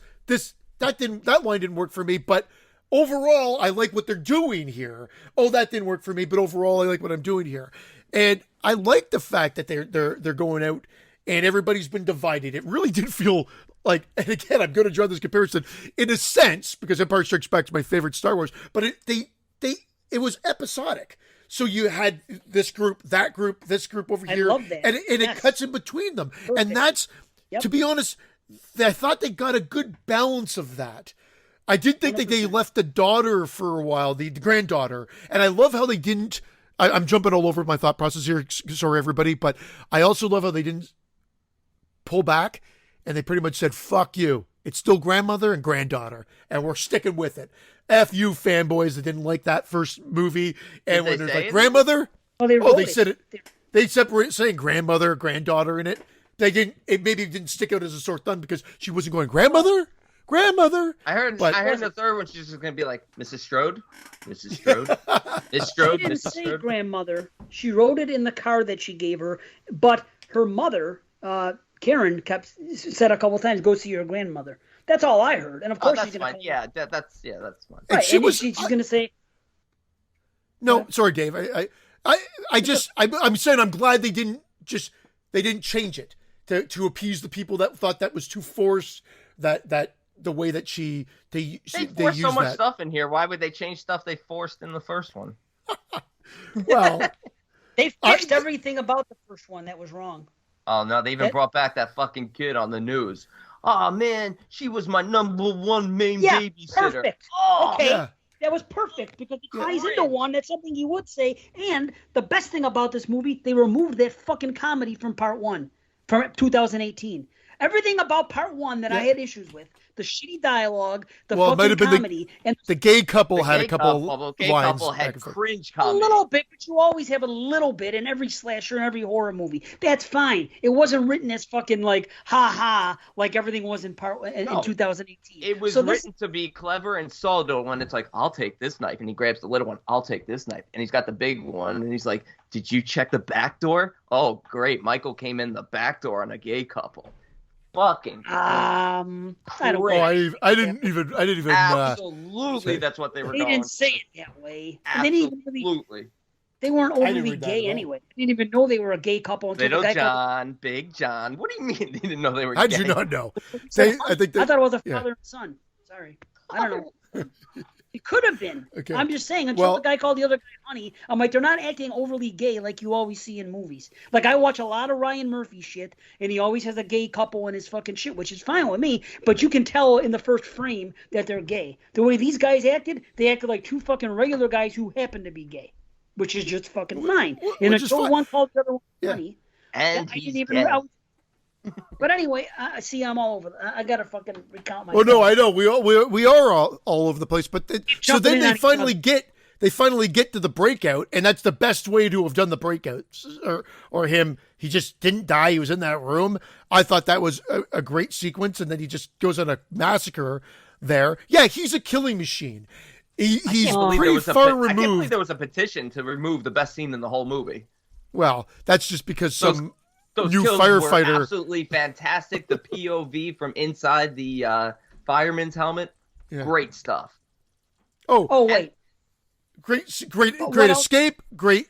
that line didn't work for me, but overall I like what they're doing here. Oh, that didn't work for me, but overall I like what I'm doing here. And I like the fact that they're going out and everybody's been divided. It really did feel like, and again, I'm going to draw this comparison in a sense because Empire Strikes Back is my favorite Star Wars, but it was episodic. So you had this group, that group, this group over here, love that. and it cuts in between them. Perfect. And that's, to be honest, I thought they got a good balance of that. I did think that they left the daughter for a while, the granddaughter, and I love how they didn't. I'm jumping all over my thought process here. Sorry, everybody, but I also love how they didn't pull back, and they pretty much said, "Fuck you." It's still grandmother and granddaughter, and we're sticking with it. F you, fanboys that didn't like that first movie. And when there's like grandmother, they said it. They separate saying grandmother, granddaughter in it. They didn't. It maybe didn't stick out as a sore thumb because she wasn't going grandmother. I heard in the third one she's just gonna be like Mrs. Strode, Mrs. Strode, Miss Strode. She didn't Mrs. say Strode. grandmother. She wrote it in the card that she gave her, but her mother, Karen, said a couple times, "Go see your grandmother." That's all I heard, and of course that's she's gonna. fine. Yeah, that's fine. Right, And she's gonna say. No, sorry, Dave. I'm saying I'm glad they didn't change it to appease the people that thought that was too forced. That the way that they forced so used much that. stuff in here. Why would they change stuff they forced in the first one? Well, They fixed everything about the first one that was wrong. Oh no, they even brought back that fucking kid on the news. Oh man, she was my #1 main babysitter. Perfect. Oh, Okay. yeah. That was perfect because it ties into one. That's something you would say. And the best thing about this movie, they removed that fucking comedy from part one, from 2018. Everything about part one that I had issues with, the shitty dialogue, the fucking comedy, and the gay couple the had gay a couple couple, gay lines. couple back had and forth. cringe a comedy. little bit, but you always have a little bit in every slasher and every horror movie. That's fine. It wasn't written as fucking like ha like everything was in 2018. It was written to be clever and subtle when it's like, I'll take this knife, and he grabs the little one, I'll take this knife, and he's got the big one, and he's like, did you check the back door? Oh, great, Michael came in the back door on a gay couple. Fucking I don't know. I didn't even. absolutely that's what they were They going. didn't say it that way. And they didn't even Absolutely. they weren't didn't overly read that gay at all. anyway. I didn't even know they were a gay couple until Little the guy John, Big John. What do you mean they didn't know they were How'd gay? you not know? I thought it was a yeah. father and son. Sorry. I don't know. It could have been. Okay. I'm just saying, until Well- the guy called the other guy honey, I'm like, they're not acting overly gay like you always see in movies. Like, I watch a lot of Ryan Murphy shit, and he always has a gay couple in his fucking shit, which is fine with me, but you can tell in the first frame that they're gay. The way these guys acted, they acted like two fucking regular guys who happen to be gay, which is just fucking fine. And Which is until fine. one called the other one Yeah. honey, And I he's didn't even gay. know. But anyway, I see I'm all over. I gotta fucking recount my. Well, no, I know we are all over the place, but so jumping then in they on each finally get to the breakout, and that's the best way to have done the breakout. Or him, he just didn't die; he was in that room. I thought that was a great sequence, and then he just goes on a massacre there. Yeah, he's a killing machine. He's pretty far I can't believe removed. there was a petition to remove the best scene in the whole movie. Well, that's just because some Those new kills firefighter. were absolutely fantastic. The POV from inside the fireman's helmet, Yeah. great stuff. Oh wait. Great what else? escape, great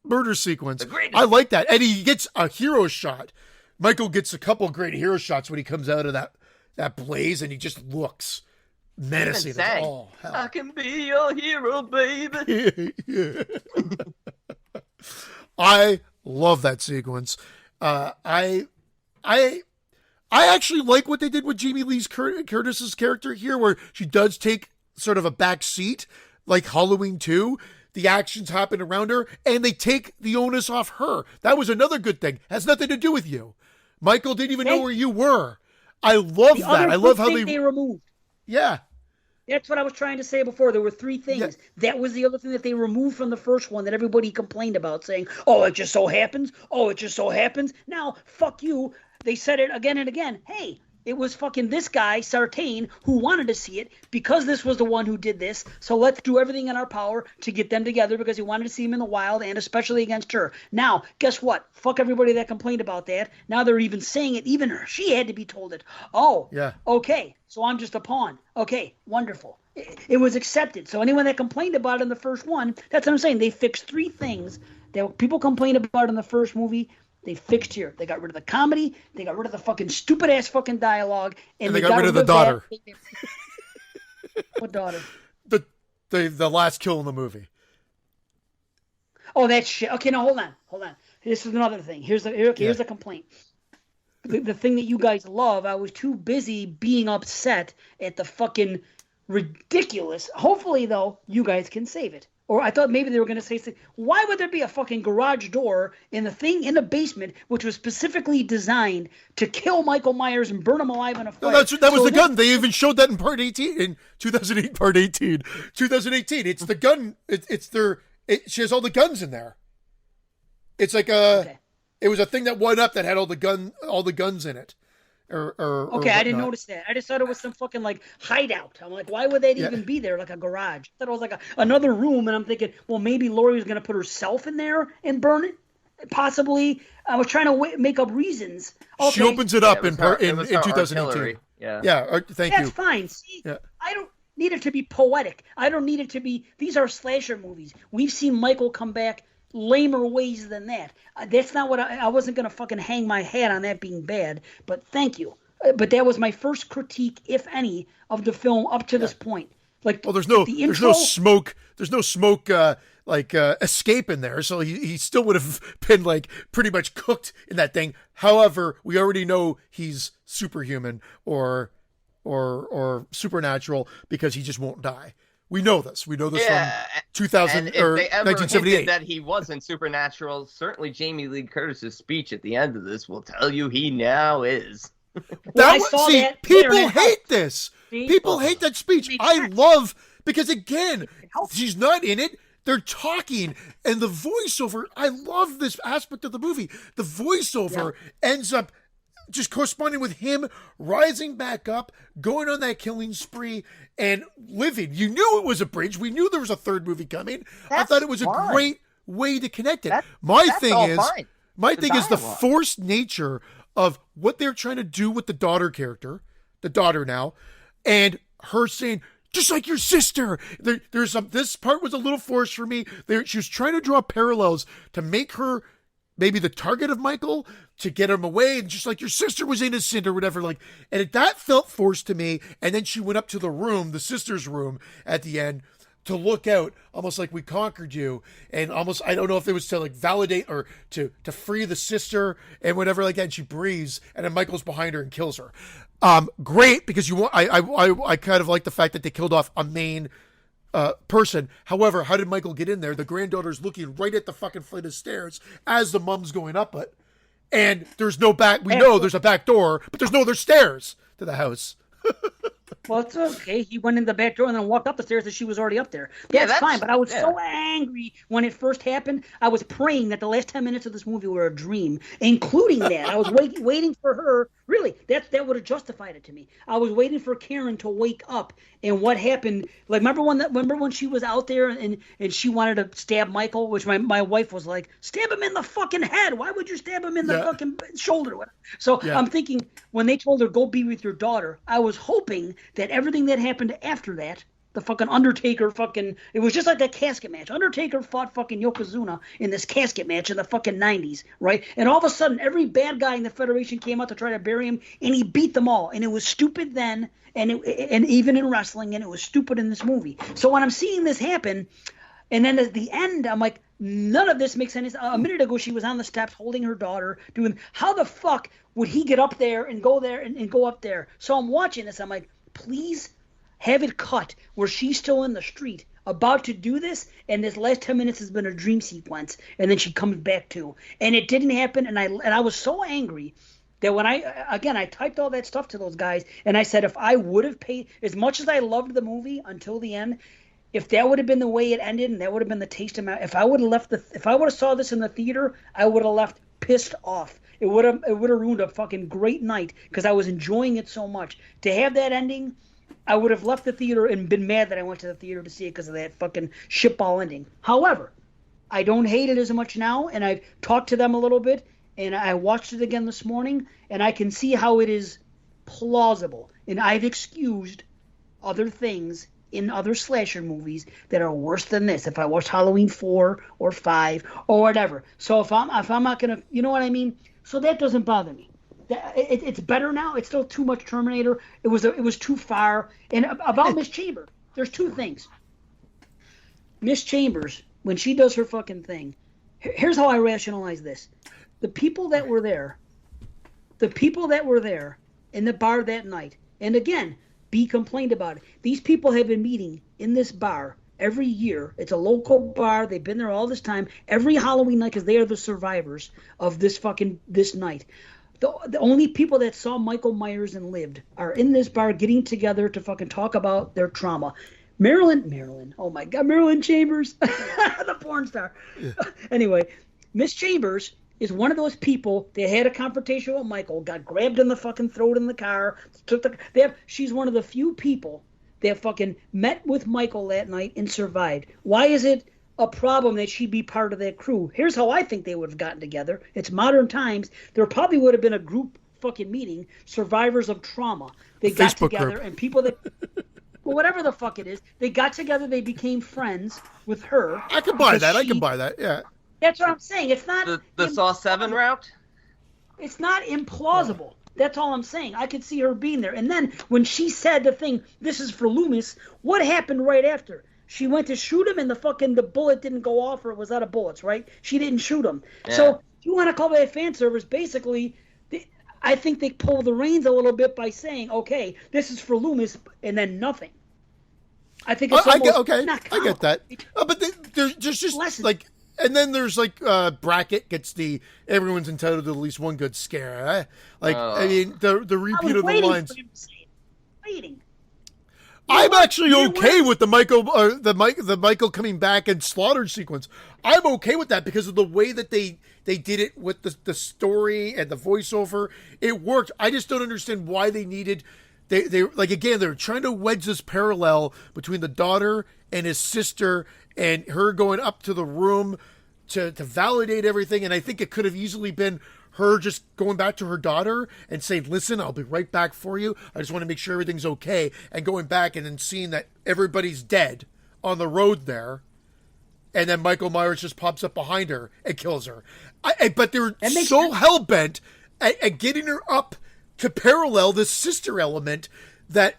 murder sequence. The greatest. I like that. And he gets a hero shot. Michael gets a couple great hero shots when he comes out of that blaze, and he just looks menacing. Even sang, Oh, I hell. can be your hero, baby. I love that sequence. I actually like what they did with Jamie Lee Curtis's character here, where she does take sort of a back seat, like Halloween 2. The actions happen around her, and they take the onus off her. That was another good thing. Has nothing to do with you. Michael didn't even know where you were. I love The that. other I love good how thing they removed. Yeah. That's what I was trying to say before. There were three things. Yeah. That was the other thing that they removed from the first one that everybody complained about, saying, oh, it just so happens. Oh, it just so happens. Now, fuck you. They said it again and again. Hey, It was fucking this guy, Sartain, who wanted to see it because this was the one who did this. So let's do everything in our power to get them together because he wanted to see him in the wild and especially against her. Now, guess what? Fuck everybody that complained about that. Now they're even saying it. Even her. She had to be told it. Oh, Yeah. Okay. So I'm just a pawn. Okay. Wonderful. It was accepted. So anyone that complained about it in the first one, that's what I'm saying. They fixed 3 things that people complained about in the first movie. They fixed here. They got rid of the comedy. They got rid of the fucking stupid ass fucking dialogue, And they got rid of the daughter. What daughter? The last kill in the movie. Oh, that shit. Okay, no, hold on. This is another thing. Here's the complaint. The thing that you guys love. I was too busy being upset at the fucking ridiculous. Hopefully, though, you guys can save it. Or I thought maybe they were going to say, why would there be a fucking garage door in the basement, which was specifically designed to kill Michael Myers and burn him alive in a fire? No, that was the gun. They even showed that in part 18, in 2008, part 18. 2018. It's the gun. She has all the guns in there. It's like Okay. It was a thing that went up that had all the guns in it. Okay, I didn't notice that. I just thought it was some fucking like hideout. I'm like, why would that even be there? Like a garage. I thought it was like another room, and I'm thinking, well, maybe Laurie was gonna put herself in there and burn it. Possibly, I was trying to make up reasons. Okay. She opens it up in her 2018. artillery. Yeah. Yeah. Thank you. That's fine. See, Yeah. I don't need it to be poetic. I don't need it to be. These are slasher movies. We've seen Michael come back lamer ways than that. That's not what I wasn't going to fucking hang my hat on that being bad, but thank you. But that was my first critique, if any, of the film up to this point. Like, Well, there's no smoke. There's no smoke escape in there, so he still would have been like pretty much cooked in that thing. However, we already know he's superhuman or supernatural because he just won't die. We know this. We know this from 2000 and if or they ever 1978. hinted that he wasn't supernatural, certainly Jamie Lee Curtis's speech at the end of this will tell you he now is. I saw that people there, and it hate helped. this. See? People hate that speech. Makes I sense. love because again, helps. she's not in it. They're talking, and the voiceover. I love this aspect of the movie. The voiceover ends up just corresponding with him rising back up, going on that killing spree, and living. You knew it was a bridge. We knew there was a third movie coming. I thought it was a great way to connect it. My thing is the forced nature of what they're trying to do with the daughter character, the daughter now, and her saying, just like your sister. This part was a little forced for me. She was trying to draw parallels to make her maybe the target of Michael to get him away, and just like your sister was innocent or whatever, like, and that felt forced to me. And then she went up to the room, the sister's room at the end, to look out, almost like we conquered you, and almost, I don't know if it was to like validate or to free the sister and whatever like that. And she breathes, and then Michael's behind her and kills her. Great, because I kind of like the fact that they killed off a main person. However, how did Michael get in there? The granddaughter's looking right at the fucking flight of stairs as the mom's going up it, and there's no back. We know there's a back door, but there's no other stairs to the house. Well, it's okay. He went in the back door and then walked up the stairs and she was already up there. That's fine, but I was so angry when it first happened. I was praying that the last 10 minutes of this movie were a dream, including that. I was waiting for her. Really, that would have justified it to me. I was waiting for Karen to wake up, and what happened? Like, remember when she was out there and she wanted to stab Michael, which my wife was like, stab him in the fucking head. Why would you stab him in the fucking shoulder? So I'm thinking, when they told her, go be with your daughter, I was hoping that everything that happened after that, the fucking Undertaker it was just like a casket match. Undertaker fought fucking Yokozuna in this casket match in the fucking 90s, right? And all of a sudden, every bad guy in the Federation came out to try to bury him, and he beat them all. And it was stupid then, and even in wrestling, and it was stupid in this movie. So when I'm seeing this happen, and then at the end, I'm like, none of this makes sense. A minute ago, she was on the steps holding her daughter, how the fuck would he get up there and go there and go up there? So I'm watching this, I'm like, please have it cut where she's still in the street about to do this, and this last 10 minutes has been a dream sequence, and then she comes back to. And it didn't happen, and I was so angry that when I typed all that stuff to those guys, and I said if I would have paid, as much as I loved the movie until the end, if that would have been the way it ended, and that would have been the taste of my, if I would have saw this in the theater, I would have left pissed off. It would have ruined a fucking great night because I was enjoying it so much. To have that ending, I would have left the theater and been mad that I went to the theater to see it because of that fucking shitball ending. However, I don't hate it as much now, and I've talked to them a little bit, and I watched it again this morning, and I can see how it is plausible. And I've excused other things in other slasher movies that are worse than this. If I watched Halloween 4 or 5 or whatever. So if I'm not gonna, you know what I mean? So that doesn't bother me. It's better now. It's still too much Terminator. It was too far. And about Miss Chambers, there's two things. Miss Chambers, when she does her fucking thing, here's how I rationalize this. The people that were there in the bar that night, and again, B complained about it. These people have been meeting in this bar every year. It's a local bar. They've been there all this time. Every Halloween night, because they are the survivors of this night. The only people that saw Michael Myers and lived are in this bar getting together to fucking talk about their trauma. Marilyn, oh my God, Marilyn Chambers, the porn star. Yeah. Anyway, Miss Chambers is one of those people that had a confrontation with Michael, got grabbed in the fucking throat in the car. She's one of the few people that fucking met with Michael that night and survived. Why is it a problem that she be part of that crew? Here's how I think they would have gotten together. It's modern times. There probably would have been a group fucking meeting, survivors of trauma. They got Facebook together group. and people that... Well, whatever the fuck it is, they got together, they became friends with her. I can buy that, yeah. That's what I'm saying. It's not... The Saw 7 route? It's not implausible. That's all I'm saying. I could see her being there. And then when she said the thing, this is for Loomis, what happened right after? She went to shoot him and the bullet didn't go off, or it was out of bullets, right? She didn't shoot him. Yeah. So if you want to call that fan service, basically, I think they pull the reins a little bit by saying, okay, this is for Loomis, and then nothing. I think it's almost not I get that. But there's just Lessons. like... And then there's like Brackett gets the everyone's entitled to at least one good scare. I mean the repeat of the lines. Waiting. I'm actually okay with the Michael coming back and slaughter sequence. I'm okay with that because of the way that they did it with the story and the voiceover. It worked. I just don't understand why they needed. They like again they're trying to wedge this parallel between the daughter and his sister and her going up to the room to validate everything. And I think it could have easily been her just going back to her daughter and saying, listen, I'll be right back for you. I just want to make sure everything's okay. And going back and then seeing that everybody's dead on the road there. And then Michael Myers just pops up behind her and kills her. But they're so hell-bent at getting her up to parallel this sister element that,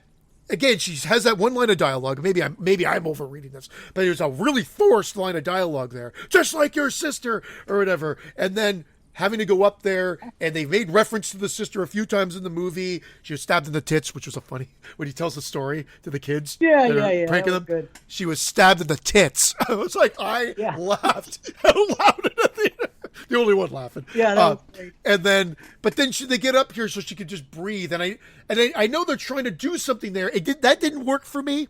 again, she has that one line of dialogue. Maybe I'm overreading this, but there's a really forced line of dialogue there, just like your sister or whatever. And then having to go up there, and they made reference to the sister a few times in the movie. She was stabbed in the tits, which was a funny when he tells the story to the kids. Yeah. Pranking them. Good. She was stabbed in the tits. I was like, laughed out loud at the theater. The only one laughing. Yeah, that was great. And then, but then they get up here so she could just breathe. And I know they're trying to do something there. That didn't work for me.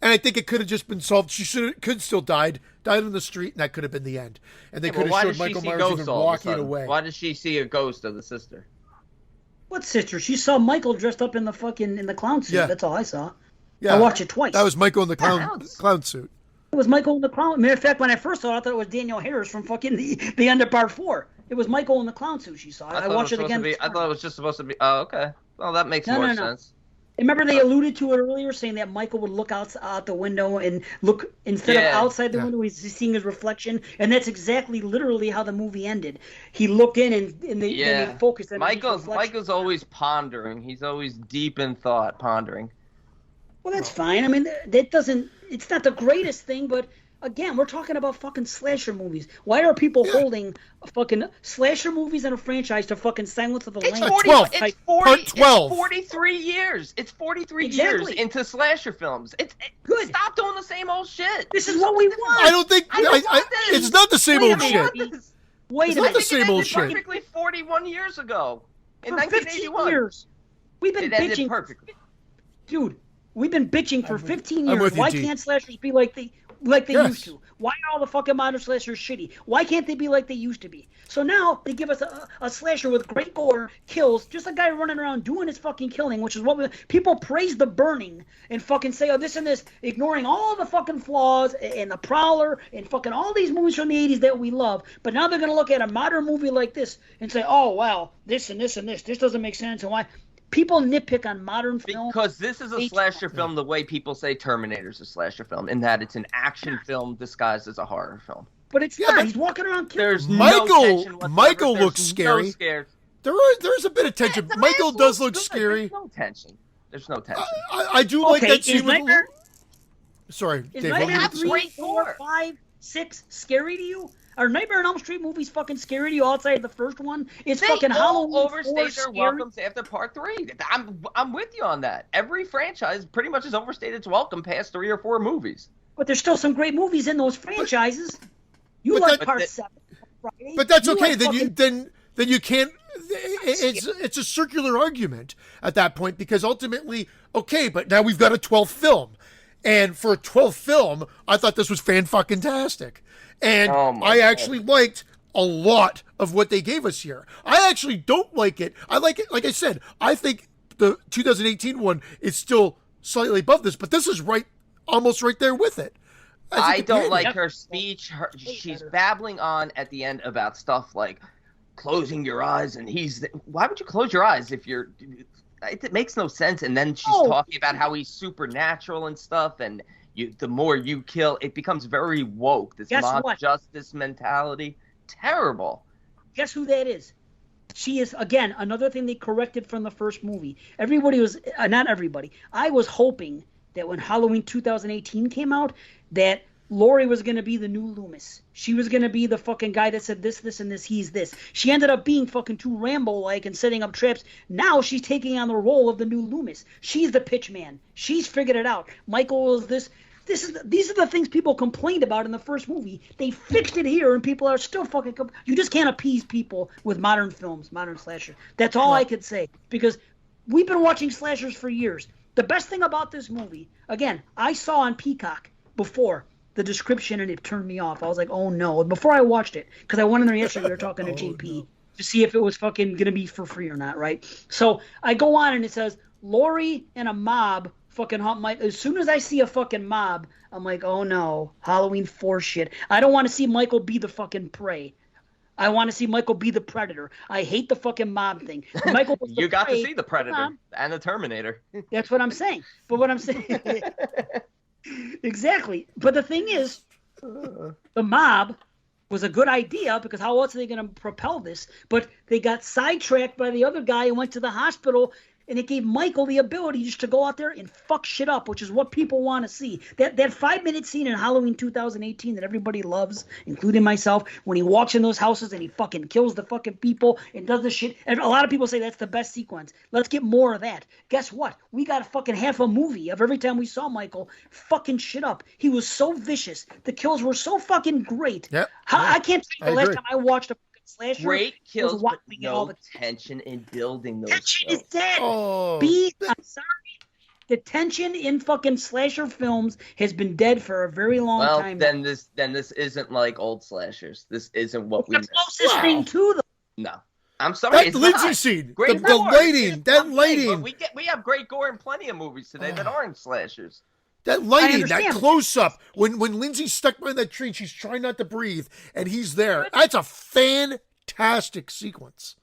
And I think it could have just been solved. She could still died in the street, and that could have been the end. And they could have showed Michael Myers even walking away. Why did she see a ghost of the sister? What sister? She saw Michael dressed up in the clown suit. Yeah. That's all I saw. Yeah, I watched it twice. That was Michael in the clown suit. It was Michael in the clown. Matter of fact, when I first saw it, I thought it was Daniel Harris from fucking the end of part 4. It was Michael in the clown suit she saw. I watched it again. I thought it was just supposed to be. Oh, okay. Well, that makes more sense. Remember they alluded to it earlier, saying that Michael would look out the window and look instead of outside the window, he's seeing his reflection, and that's exactly, literally how the movie ended. He looked in and they focused on Michael's always pondering. He's always deep in thought, pondering. Well, that's fine. I mean, that doesn't. It's not the greatest thing, but again, we're talking about fucking slasher movies. Why are people holding fucking slasher movies in a franchise to fucking Silence of the Lambs? It's 12. It's 43 years. It's 43 years into slasher films. It's good. Stop doing the same old shit. This is what we want. I don't think it's not the same old shit. Wait a minute. It's not the same old shit. Perfectly 41 years ago in For 1981. 15 years. We've been It ended bitching. perfectly. Dude, we've been bitching for 15 years. with you, Why D. can't slashers be like the... like they Yes. used to? Why are all the fucking modern slashers shitty? Why can't they be like they used to be? So now they give us a slasher with great gore, kills, just a guy running around doing his fucking killing, which is what people praise The Burning and fucking say, oh, this and this, ignoring all the fucking flaws and The Prowler and fucking all these movies from the 80s that we love. But now they're going to look at a modern movie like this and say, oh, wow, this and this and this doesn't make sense. And why? People nitpick on modern film. Because this is a slasher film the way people say Terminator's a slasher film, in that it's an action film disguised as a horror film. But it's not. He's walking around killing. There's Michael- no tension whatsoever. Michael There's looks scary. No scares. There's a bit of tension. The Michael mask does looks look good. scary. There's no tension. There's no tension. I do like that is scene with Nightmare, Sorry, is Dave. what were you Nightmare gonna say? 3, Great 4, gore. 5, 6 scary to you? Are Nightmare on Elm Street movies fucking scary to you outside the first one? It's They fucking all Halloween 4 overstayed their scary. welcomes after part 3. I'm with you on that. Every franchise pretty much has overstayed its welcome past 3 or 4 movies. But there's still some great movies in those franchises. You but like that- part but 7. Friday. But that's You okay. like Then fucking- you can't. It's a circular argument at that point, because ultimately, okay, but now we've got a 12th film, and for a 12th film, I thought this was fan-fucking-tastic, and Oh my I God. actually liked a lot of what they gave us here. I actually don't like it. I like it, like I said. I think the 2018 one is still slightly above this, but this is almost right there with it. as a I don't companion. like Yep. her speech. She's better. babbling on at the end about stuff like closing your eyes, and why would you close your eyes if you're? It makes no sense. And then she's Oh. talking about how he's supernatural and stuff, and the more you kill, it becomes very woke. This Guess mob what? justice mentality, terrible. Guess who that is? She is, again, another thing they corrected from the first movie. Everybody was, not everybody, I was hoping that when Halloween 2018 came out, that Laurie was going to be the new Loomis. She was going to be the fucking guy that said this, and this, he's this. She ended up being fucking too Rambo-like and setting up traps. Now she's taking on the role of the new Loomis. She's the pitch man. She's figured it out. Michael is this. These are the things people complained about in the first movie. They fixed it here, and people are still fucking. You just can't appease people with modern films, modern slasher. That's all I could say, because we've been watching slashers for years. The best thing about this movie, again, I saw on Peacock before the description, and it turned me off. I was like, oh no. Before I watched it, because I went in there yesterday, we were talking to JP to see if it was fucking gonna be for free or not, right? So I go on, and it says Laurie and a mob fucking hunt Mike. As soon as I see a fucking mob, I'm like, oh no, Halloween 4 shit. I don't want to see Michael be the fucking prey. I want to see Michael be the predator. I hate the fucking mob thing. Michael was the You got to prey. see the Predator Hold on. and the Terminator. That's what I'm saying. But what I'm saying, exactly. But the thing is, the mob was a good idea, because how else are they going to propel this? But they got sidetracked by the other guy and went to the hospital, and it gave Michael the ability just to go out there and fuck shit up, which is what people want to see. That 5-minute scene in Halloween 2018 that everybody loves, including myself, when he walks in those houses and he fucking kills the fucking people and does the shit. And a lot of people say that's the best sequence. Let's get more of that. Guess what? We got a fucking half a movie of every time we saw Michael fucking shit up. He was so vicious. The kills were so fucking great. Yep. I can't tell you I the last agree. time I watched a fucking slasher. Great was kills, but watching all no the tension in building those tension is kills. dead. Oh, I'm sorry. The tension in fucking slasher films has been dead for a very long Well, time. then this isn't like old slashers. This isn't what we the know. closest Wow. thing to them. No, I'm sorry. that it's Lindsay not. scene, Great the gore. lighting, It's that one thing, lighting, but we have great gore in plenty of movies today that aren't slashers. that lighting, that understand. close up when Lindsay's stuck behind that tree and she's trying not to breathe and he's there. That's a fantastic sequence.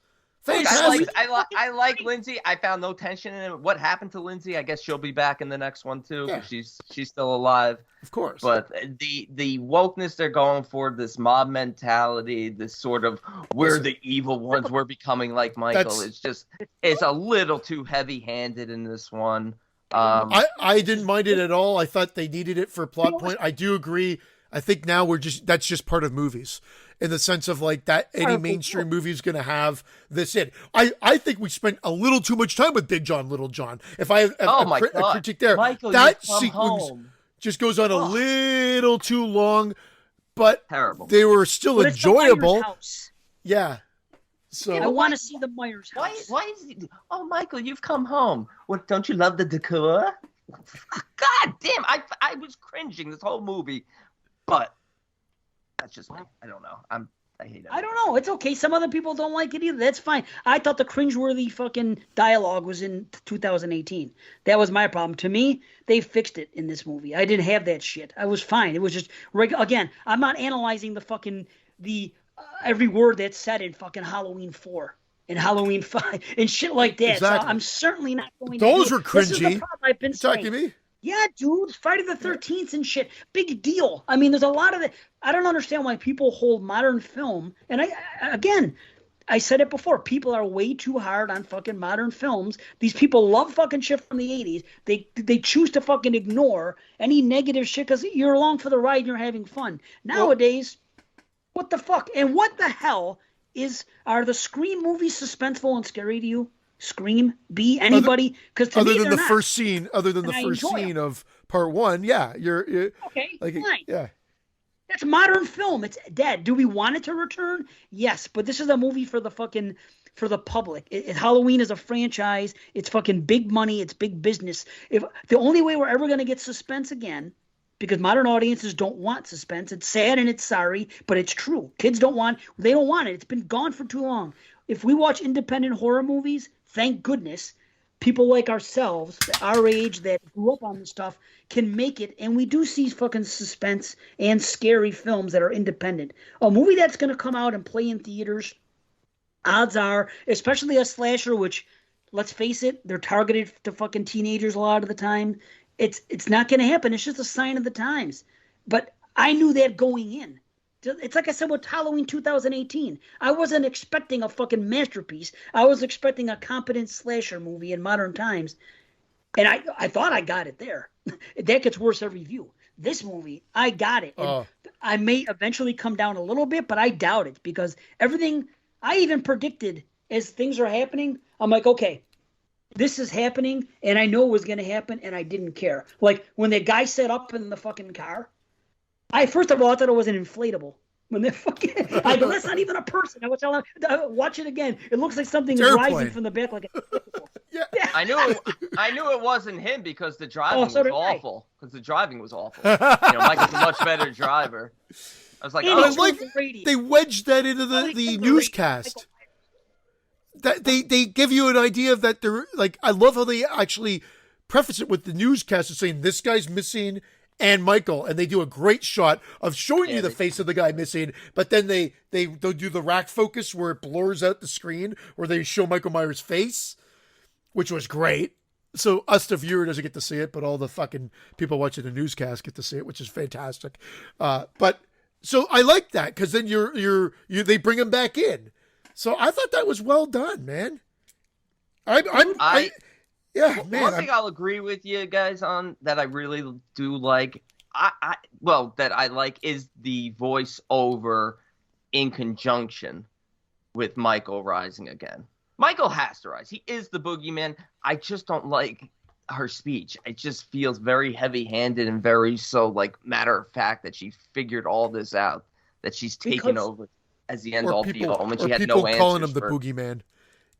Fantastic. I like Lindsay. I found no tension in it. What happened to Lindsay? I guess she'll be back in the next one too. Yeah. She's still alive. Of course. But the wokeness they're going for, this mob mentality, this sort of we're the evil ones, we're becoming like Michael. It's a little too heavy-handed in this one. I didn't mind it at all. I thought they needed it for a plot point. I do agree. I think now that's just part of movies, in the sense of like that any mainstream movie is going to have this in. I think we spent a little too much time with Big John, Little John. If I have a critique there, Michael, that you come sequence home. just goes on a little too long, but Terrible. they were still But it's the Myers enjoyable. house. Yeah. So I want to see the Myers house. Why is he? Oh, Michael, you've come home. What? Don't you love the decor? God damn, I was cringing this whole movie, but that's just me. I don't know. I hate it. I don't know. It's okay. Some other people don't like it either. That's fine. I thought the cringeworthy fucking dialogue was in 2018. That was my problem. To me, they fixed it in this movie. I didn't have that shit. I was fine. It was just again. I'm not analyzing the every word that's said in fucking Halloween 4 and Halloween 5 and shit like that. Exactly. So I'm certainly not going. Those to were This is the cringy. problem I've been Talking to saying. me? Yeah, dude, Friday the 13th and shit. Big deal. I mean, there's a lot of it. I don't understand why people hold modern film. And I said it before. People are way too hard on fucking modern films. These people love fucking shit from the 80s. They choose to fucking ignore any negative shit because you're along for the ride and you're having fun. Nowadays, what the fuck? And what the hell are the Scream movies suspenseful and scary to you? Scream, B, anybody? Because to Other me, than they're the not. first scene, of part 1, yeah, you're Okay, like, fine. yeah. That's modern film. It's dead. Do we want it to return? Yes, but this is a movie for the public. Halloween is a franchise. It's fucking big money. It's big business. If the only way we're ever gonna get suspense again, because modern audiences don't want suspense. It's sad and it's sorry, but it's true. Kids don't want it. It's been gone for too long. If we watch independent horror movies, thank goodness, people like ourselves, our age that grew up on this stuff, can make it, and we do see fucking suspense and scary films that are independent. A movie that's going to come out and play in theaters, odds are, especially a slasher, which, let's face it, they're targeted to fucking teenagers a lot of the time. It's not going to happen. It's just a sign of the times. But I knew that going in. It's like I said with Halloween 2018. I wasn't expecting a fucking masterpiece. I was expecting a competent slasher movie in modern times. And I thought I got it there. That gets worse every view. This movie, I got it. And I may eventually come down a little bit, but I doubt it because everything I even predicted as things are happening, I'm like, okay, this is happening and I know it was going to happen and I didn't care. Like when the guy set up in the fucking car, first of all, I thought it was an inflatable. When they fucking, I go, that's not even a person. I watch it again. It looks like something is rising from the back, like a Yeah. I knew it wasn't him because the driving was awful. Because the driving was awful. Michael's a much better driver. I was like, they wedged that into the newscast. That they give you an idea of that. They're like, I love how they actually preface it with the newscast of saying this guy's missing. And Michael, and they do a great shot of showing you the face of the guy missing, but then they do the rack focus where it blurs out the screen, where they show Michael Myers' face, which was great. So us, the viewer, doesn't get to see it, but all the fucking people watching the newscast get to see it, which is fantastic. But so I like that because then they bring him back in. So I thought that was well done, man. Yeah, man. One thing I'll agree with you guys on that I really do like, that I like is the voiceover in conjunction with Michael rising again. Michael has to rise. He is the boogeyman. I just don't like her speech. It just feels very heavy-handed and very matter of fact that she figured all this out, that she's taken over as the end all be all when she had no answers. People calling him the boogeyman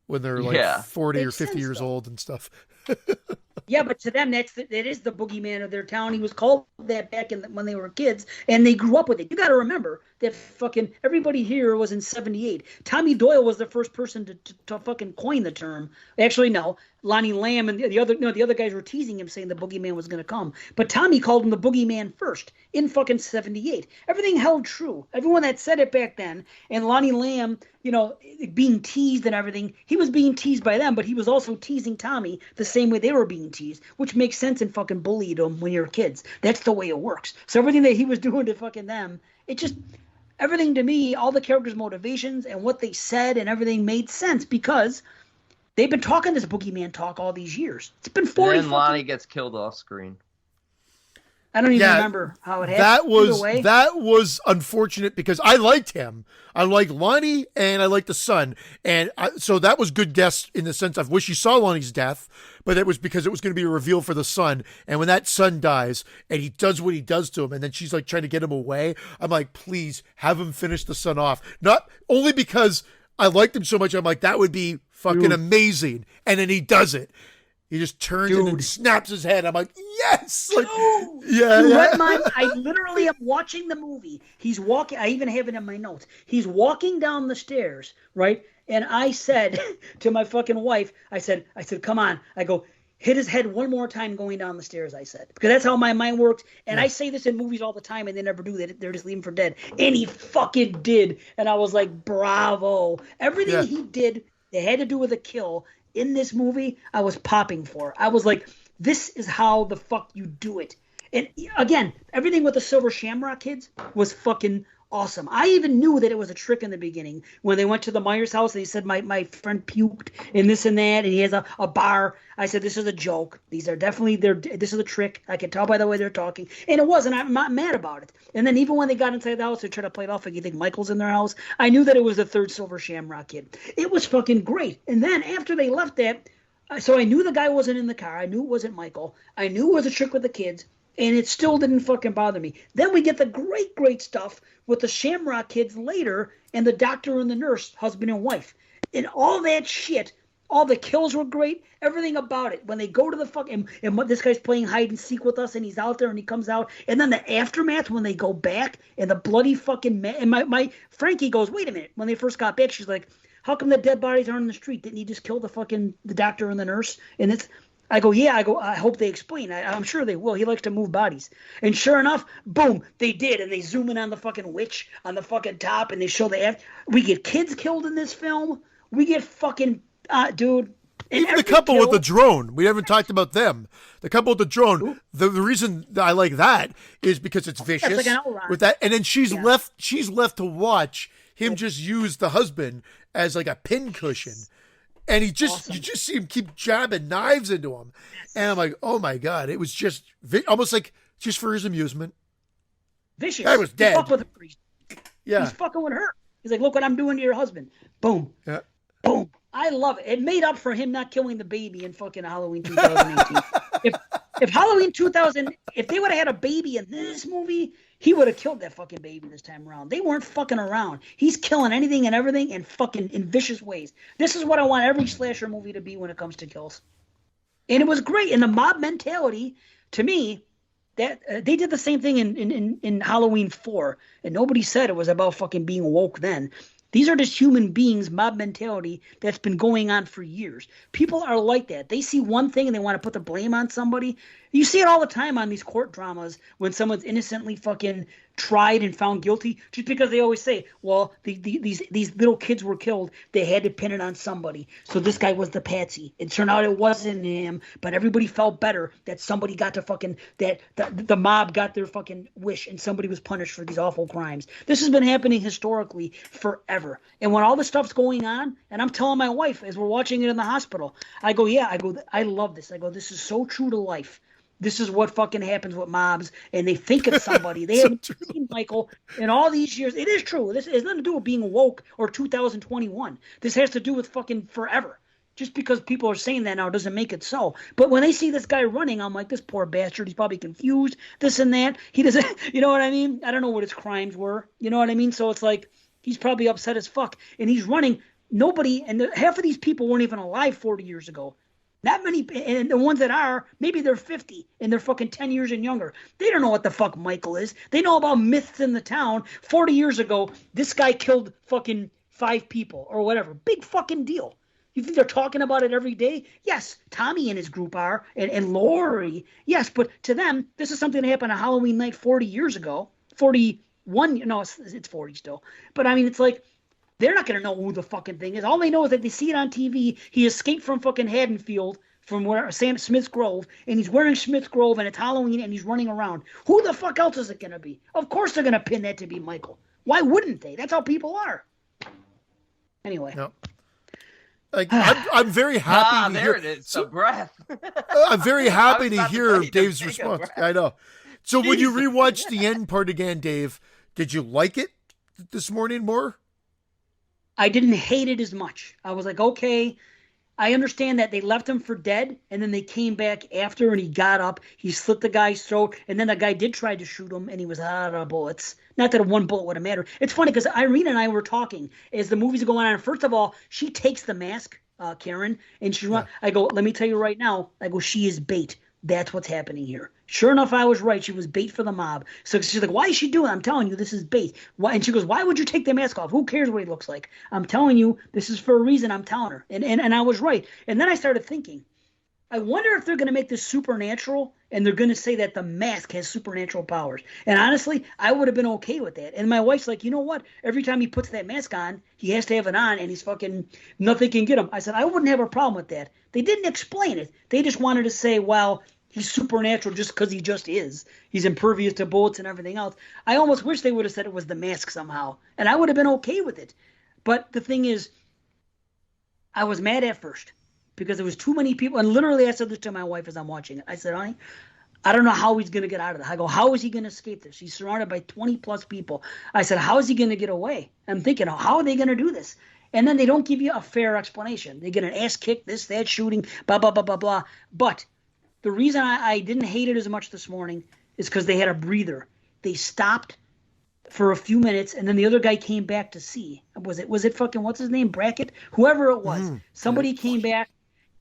when they're 40 or 50 years old and stuff. Yeah, but to them, that is the boogeyman of their town. He was called that back when they were kids, and they grew up with it. You got to remember that fucking everybody here was in '78. Tommy Doyle was the first person to fucking coin the term. Actually, no, Lonnie Lamb and the other guys were teasing him, saying the boogeyman was going to come. But Tommy called him the boogeyman first in fucking '78. Everything held true. Everyone that said it back then, and Lonnie Lamb, being teased and everything, he was being teased by them, but he was also teasing Tommy the same way they were being teased, which makes sense in fucking bulliedom when you're kids. That's the way it works. So everything that he was doing to fucking them, everything to me, all the characters' motivations and what they said and everything made sense because they've been talking this boogeyman talk all these years. It's been 40 And then Lonnie gets killed off screen. I don't even remember how it happened. That was unfortunate because I liked him. I like Lonnie and I like the son. And so that was good guess in the sense I wish you saw Lonnie's death, but it was because it was going to be a reveal for the son. And when that son dies and he does what he does to him and then she's like trying to get him away, I'm like, please have him finish the son off. Not only because I liked him so much, I'm like, that would be fucking amazing. And then he does it. He just turns and then Dude. snaps his head. I'm like, yes! Like, Dude, yeah, you yeah. read mine? I literally am watching the movie. He's walking. I even have it in my notes. He's walking down the stairs, right? And I said to my fucking wife, I said, come on. I go, hit his head one more time going down the stairs, I said. Because that's how my mind works. And I say this in movies all the time, and they never do. They're just leaving for dead. And he fucking did. And I was like, bravo. Everything he did, they had to do with a kill. In this movie, I was popping for. I was like, this is how the fuck you do it. And again, everything with the Silver Shamrock kids was fucking awesome. I even knew that it was a trick in the beginning when they went to the Myers house and he said, my friend puked and this and that, and he has a bar. I said, this is a joke. These are definitely, this is a trick. I can tell by the way they're talking. And it was, and I'm not mad about it. And then even when they got inside the house, they tried to play it off like you think Michael's in their house. I knew that it was the third Silver Shamrock kid. It was fucking great. And then after they left that, so I knew the guy wasn't in the car. I knew it wasn't Michael. I knew it was a trick with the kids. And it still didn't fucking bother me. Then we get the great stuff with the Shamrock kids later and the doctor and the nurse, husband and wife. And all that shit, all the kills were great. Everything about it. When they go to the fucking, and this guy's playing hide and seek with us and he's out there and he comes out. And then the aftermath when they go back and the bloody fucking, and my Frankie goes, wait a minute. When they first got back, she's like, how come the dead bodies aren't in the street? Didn't he just kill the doctor and the nurse? And I go, yeah. I hope they explain. I'm sure they will. He likes to move bodies. And sure enough, boom, they did. And they zoom in on the fucking witch on the fucking top, and they show we get kids killed in this film. We get fucking, dude. Even the couple with the drone. We haven't talked about them. The couple with the drone. The reason that I like that is because it's vicious like an outrun. with that. And then she's left to watch him just use the husband as like a pincushion. And you just see him keep jabbing knives into him. And I'm like, oh my God. It was just almost like just for his amusement. Vicious. Guy was dead. He fucked with her. Yeah. He's fucking with her. He's like, look what I'm doing to your husband. Boom. Yeah. Boom. I love it. It made up for him not killing the baby in fucking Halloween 2018. if Halloween 2000, if they would have had a baby in this movie, he would have killed that fucking baby this time around. They weren't fucking around. He's killing anything and everything in fucking in vicious ways. This is what I want every slasher movie to be when it comes to kills. And it was great. And the mob mentality, to me, that they did the same thing in Halloween 4. And nobody said it was about fucking being woke then. These are just human beings, mob mentality that's been going on for years. People are like that. They see one thing and they want to put the blame on somebody. You see it all the time on these court dramas when someone's innocently fucking tried and found guilty, just because they always say, well, these little kids were killed. They had to pin it on somebody. So this guy was the patsy. It turned out it wasn't him, but everybody felt better that somebody got to fucking, that the mob got their fucking wish and somebody was punished for these awful crimes. This has been happening historically forever. And when all this stuff's going on, and I'm telling my wife as we're watching it in the hospital, I go, I love this. I go, this is so true to life. This is what fucking happens with mobs, and they think it's somebody. They haven't seen Michael in all these years. It is true. This has nothing to do with being woke or 2021. This has to do with fucking forever. Just because people are saying that now doesn't make it so. But when they see this guy running, I'm like, this poor bastard, he's probably confused, this and that. He doesn't, you know what I mean? I don't know what his crimes were. You know what I mean? So it's like, he's probably upset as fuck. And he's running. Nobody, and half of these people weren't even alive 40 years ago. That many, and the ones that are, maybe they're 50 and they're fucking 10 years and younger. They don't know what the fuck Michael is. They know about myths in the town. 40 years ago, this guy killed fucking 5 people or whatever. Big fucking deal. You think they're talking about it every day? Yes, Tommy and his group are, and Lori. Yes, but to them, this is something that happened on Halloween night 40 years ago. 41, no, it's 40 still. But I mean, it's like, they're not going to know who the fucking thing is. All they know is that they see it on TV. He escaped from fucking Haddonfield, from where Smith's Grove, and he's wearing Smith's Grove, and it's Halloween, and he's running around. Who the fuck else is it going to be? Of course they're going to pin that to be Michael. Why wouldn't they? That's how people are. Anyway. No. Like, I'm very happy to hear. There it is. The breath. I'm very happy to about to hear tell you to Dave's take a response. breath. I know. So when you Jesus. rewatched the end part again, Dave, did you like it this morning more? I didn't hate it as much. I was like, okay, I understand that they left him for dead, and then they came back after, and he got up, he slit the guy's throat, and then the guy did try to shoot him, and he was out of bullets. Not that one bullet would have mattered. It's funny because Irene and I were talking as the movie's going on. First of all, she takes the mask Karen. And I go, let me tell you right now. I go, she is bait. That's what's happening here. Sure enough, I was right. She was bait for the mob. So she's like, why is she doing it? I'm telling you, this is bait. Why? And she goes, why would you take the mask off? Who cares what he looks like? I'm telling you, this is for a reason. I'm telling her. And I was right. And then I started thinking, I wonder if they're going to make this supernatural and they're going to say that the mask has supernatural powers. And honestly, I would have been okay with that. And my wife's like, you know what? Every time he puts that mask on, he has to have it on and he's fucking, nothing can get him. I said, I wouldn't have a problem with that. They didn't explain it. They just wanted to say, well, he's supernatural just because he just is. He's impervious to bullets and everything else. I almost wish they would have said it was the mask somehow. And I would have been okay with it. But the thing is, I was mad at first because there was too many people. And literally I said this to my wife as I'm watching it. I said, honey, I don't know how he's going to get out of it. I go, how is he going to escape this? He's surrounded by 20 plus people. I said, how is he going to get away? I'm thinking, how are they going to do this? And then they don't give you a fair explanation. They get an ass kick, this, that, shooting, blah, blah, blah, blah, blah. But the reason I didn't hate it as much this morning is because they had a breather. They stopped for a few minutes, and then the other guy came back to see. Was it fucking, what's his name, Brackett? Whoever it was. Somebody came back,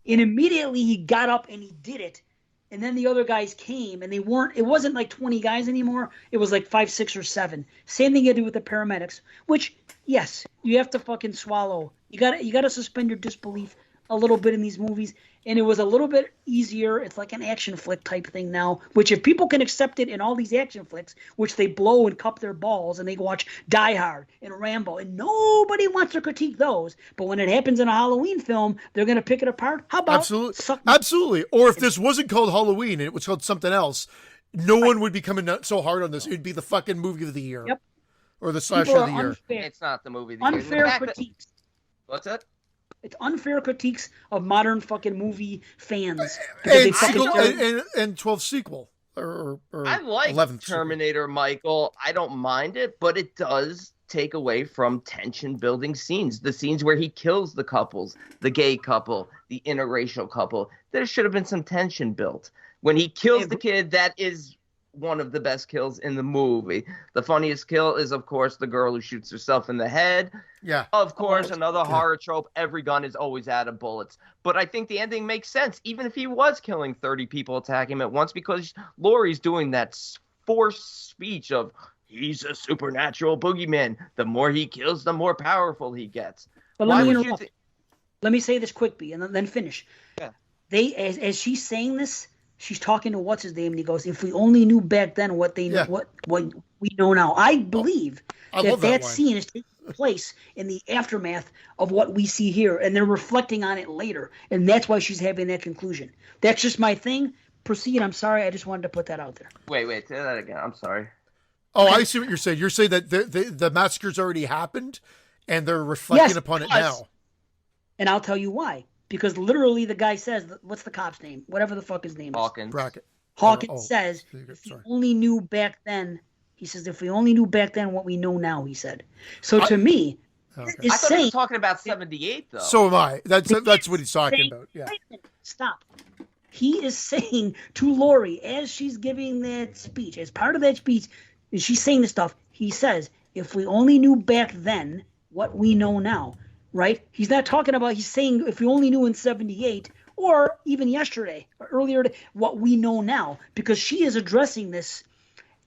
and immediately he got up and he did it. And then the other guys came, and it wasn't like 20 guys anymore. It was like 5, 6, or 7. Same thing you do with the paramedics, which, yes, you have to fucking swallow. You gotta suspend your disbelief a little bit in these movies. And it was a little bit easier. It's like an action flick type thing now, which if people can accept it in all these action flicks, which they blow and cup their balls and they watch Die Hard and Rambo, and nobody wants to critique those. But when it happens in a Halloween film, they're going to pick it apart. How about Absolutely. Or if this wasn't called Halloween and it was called something else, no one would be coming out so hard on this. It'd be the fucking movie of the year. Yep. Or the slasher of the year. It's not the movie of the year. Unfair critiques. What's that? It's unfair critiques of modern fucking movie fans. And 12th sequel. Or I like 11th Terminator, sequel. Michael. I don't mind it, but it does take away from tension-building scenes. The scenes where he kills the couples, the gay couple, the interracial couple. There should have been some tension built. When he kills the kid, that is one of the best kills in the movie. The funniest kill is, of course, the girl who shoots herself in the head. Yeah. Of course, another horror trope. Every gun is always out of bullets. But I think the ending makes sense, even if he was killing 30 people attacking him at once, because Laurie's doing that forced speech of, he's a supernatural boogeyman. The more he kills, the more powerful he gets. But let me interrupt. Let me say this quick, B, and then finish. Yeah. As she's saying this, she's talking to what's his name, and he goes, "If we only knew back then what they know, what we know now." I believe that scene is taking place in the aftermath of what we see here, and they're reflecting on it later, and that's why she's having that conclusion. That's just my thing. Proceed. I'm sorry. I just wanted to put that out there. Wait. Say that again. I'm sorry. Oh, I see what you're saying. You're saying that the massacre's already happened, and they're reflecting upon it now. And I'll tell you why. Because literally the guy says, what's the cop's name? Whatever the fuck his name is. Hawkins. Brackett. Hawkins says, if we only knew back then, he says, if we only knew back then what we know now, he said. So to me, I thought he was talking about 78, though. So am I. That's what he's talking about. Yeah. Wait a minute, stop. He is saying to Laurie, as she's giving that speech, as part of that speech, and she's saying this stuff, he says, if we only knew back then what we know now. Right? He's not talking about, he's saying if we only knew in 78 or even yesterday or earlier, what we know now, because she is addressing this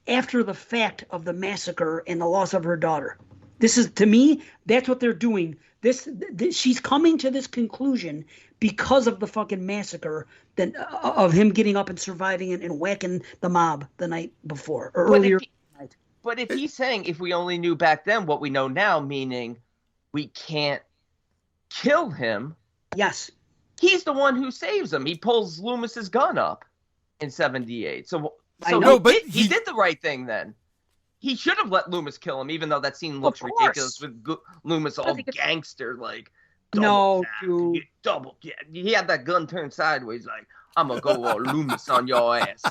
after the fact of the massacre and the loss of her daughter. This is, to me, that's what they're doing. This she's coming to this conclusion because of the fucking massacre of him getting up and surviving and whacking the mob the night before or earlier. But if he's saying if we only knew back then what we know now, meaning we can't kill him. Yes. He's the one who saves him. He pulls Loomis's gun up in 78. So he did the right thing then. He should have let Loomis kill him, even though that scene looks ridiculous with Loomis all gangster, like, double. He had that gun turned sideways, like, I'm going to go all Loomis on your ass.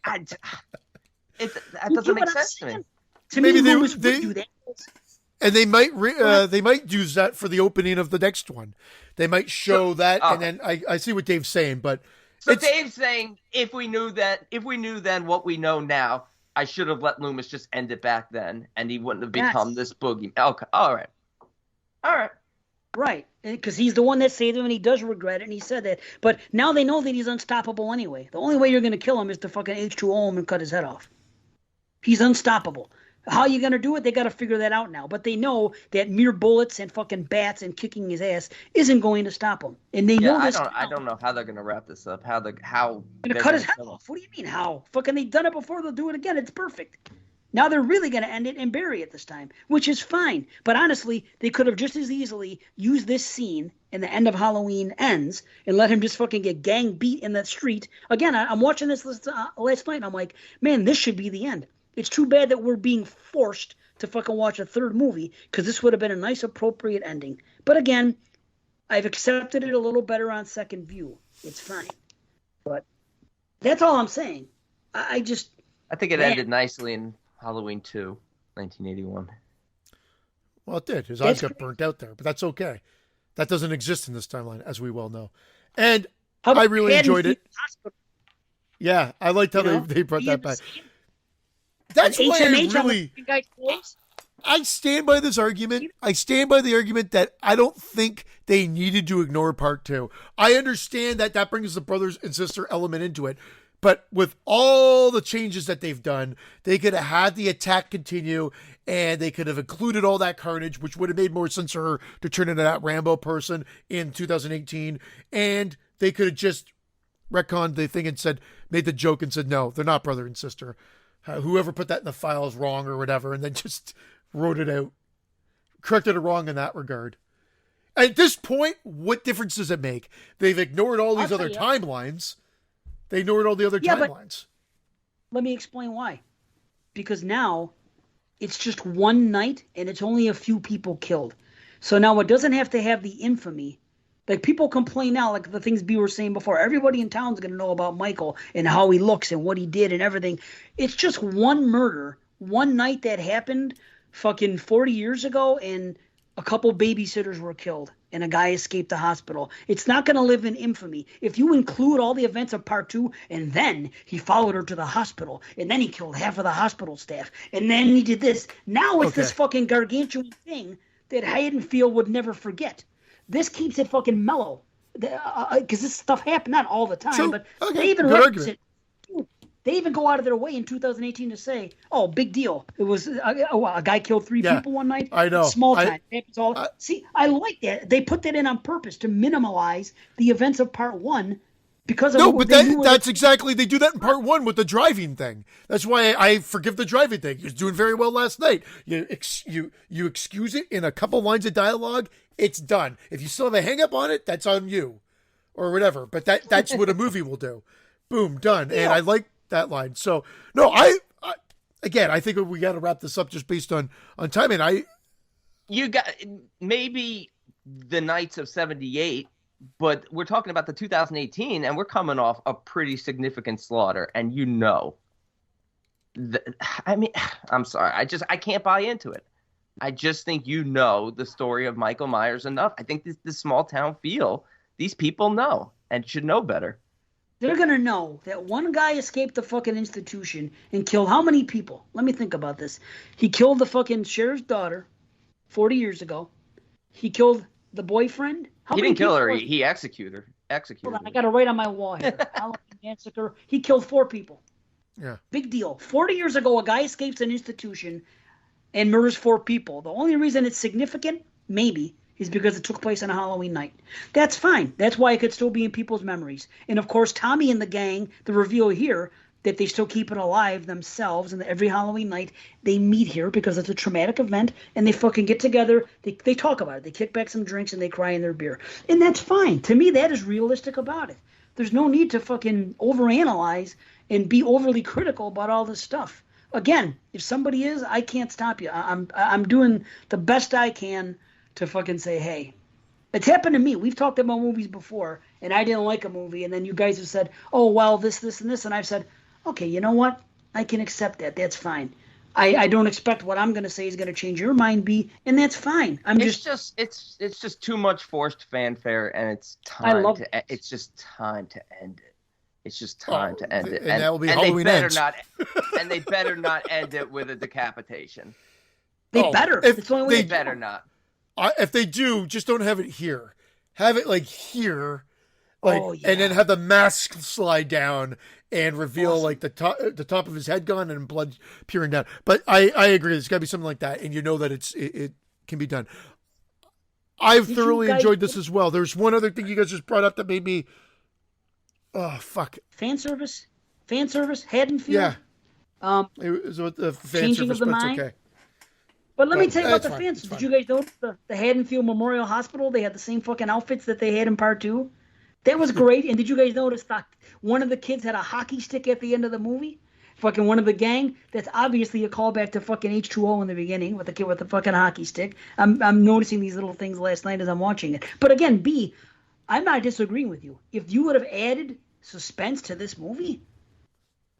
That doesn't make sense to me. To me, Loomis would do that. And they might use that for the opening of the next one. They might show that, and then I see what Dave's saying, but Dave's saying if we knew then what we know now, I should have let Loomis just end it back then, and he wouldn't have become this boogeyman. Okay, all right. Right, because he's the one that saved him, and he does regret it, and he said that. But now they know that he's unstoppable anyway. The only way you're going to kill him is to fucking H2O him and cut his head off. He's unstoppable. How are you going to do it? They got to figure that out now. But they know that mere bullets and fucking bats and kicking his ass isn't going to stop him. And they know this. I don't know how they're going to wrap this up. How Going to cut his head off. What do you mean how? Fucking they've done it before. They'll do it again. It's perfect. Now they're really going to end it and bury it this time, which is fine. But honestly, they could have just as easily used this scene in the end of Halloween Ends and let him just fucking get gang beat in the street. Again, I'm watching this last night, and I'm like, man, this should be the end. It's too bad that we're being forced to fucking watch a third movie, because this would have been a nice, appropriate ending. But again, I've accepted it a little better on second view. It's fine. But that's all I'm saying. I think it ended nicely in Halloween 2, 1981. Well, it did. His eyes got burnt out there, but that's okay. That doesn't exist in this timeline, as we well know. And I really enjoyed it. Yeah, I liked how they brought that back. That's why I stand by this argument. I stand by the argument that I don't think they needed to ignore part 2. I understand that brings the brothers and sister element into it. But with all the changes that they've done, they could have had the attack continue, and they could have included all that carnage, which would have made more sense for her to turn into that Rambo person in 2018. And they could have just retconned the thing and made the joke and said, no, they're not brother and sister. Whoever put that in the file is wrong or whatever, and then just wrote it out. Corrected it wrong in that regard. At this point, what difference does it make? They've ignored all these other timelines. They ignored all the other timelines. Let me explain why. Because now it's just one night and it's only a few people killed. So now it doesn't have to have the infamy. Like, people complain now, like the things B were saying before. Everybody in town's going to know about Michael and how he looks and what he did and everything. It's just one murder, one night that happened fucking 40 years ago, and a couple babysitters were killed and a guy escaped the hospital. It's not going to live in infamy. If you include all the events of part 2, and then he followed her to the hospital, and then he killed half of the hospital staff, and then he did this. Now it's this fucking gargantuan thing that Haddonfield would never forget. This keeps it fucking mellow, because this stuff happened not all the time, but they even reference it. They even go out of their way in 2018 to say, "Oh, big deal! It was a guy killed 3 people one night. I know, small time. See, I like that. They put that in on purpose to minimize the events of part 1. Because of that's exactly, they do that in part 1 with the driving thing. That's why I forgive the driving thing. He was doing very well last night. You excuse it in a couple lines of dialogue. It's done. If you still have a hang up on it, that's on you, or whatever. But that's what a movie will do. Boom, done. And I like that line. So no, I think we got to wrap this up just based on time. And you got maybe the Knights of 78. But we're talking about the 2018, and we're coming off a pretty significant slaughter, and I'm sorry, I can't buy into it. I just think the story of Michael Myers enough. I think this small town feel, these people know and should know better. They're going to know that one guy escaped the fucking institution and killed how many people? Let me think about this. He killed the fucking sheriff's daughter 40 years ago. He killed the boyfriend. He didn't kill her. He executed her. Hold on, I got it right on my wall here. Halloween Massacre. He killed 4 people. Yeah. Big deal. 40 years ago, a guy escapes an institution and murders 4 people. The only reason it's significant, maybe, is because it took place on a Halloween night. That's fine. That's why it could still be in people's memories. And, of course, Tommy and the gang, the reveal here, that they still keep it alive themselves, and every Halloween night they meet here because it's a traumatic event, and they fucking get together, they talk about it, they kick back some drinks, and they cry in their beer. And that's fine. To me, that is realistic about it. There's no need to fucking overanalyze and be overly critical about all this stuff. Again, if somebody is, I can't stop you. I'm doing the best I can to fucking say, hey, it's happened to me. We've talked about movies before, and I didn't like a movie, and then you guys have said, oh, well, this, and this, and I've said, okay, you know what? I can accept that. That's fine. I don't expect what I'm going to say is going to change your mind, B, and that's fine. It's just too much forced fanfare, and it's just time to end it. It's just time to end it. And that will be Halloween Ends. And they better not end it with a decapitation. They better. They better not. If they do, just don't have it here. Have it like here, like, Oh, and then yeah. have the mask slide down and reveal like the top of his head gone and blood peering down. But I agree. There's got to be something like that, and you know that it can be done. I've Did you thoroughly guys- enjoyed this as well. There's one other thing you guys just brought up that made me. Oh fuck! Fan service, Haddonfield. Yeah, Um, it was with the fan Changing service, of the but it's mind? okay. but let me But tell you about that's the fine, fans. it's Did fine. you guys notice the Haddonfield Memorial Hospital? They had the same fucking outfits that they had in part 2. That was great. And did you guys notice that one of the kids had a hockey stick at the end of the movie? Fucking one of the gang. That's obviously a callback to fucking H2O in the beginning with the kid with the fucking hockey stick. I'm noticing these little things last night as I'm watching it. But again, B, I'm not disagreeing with you. If you would have added suspense to this movie,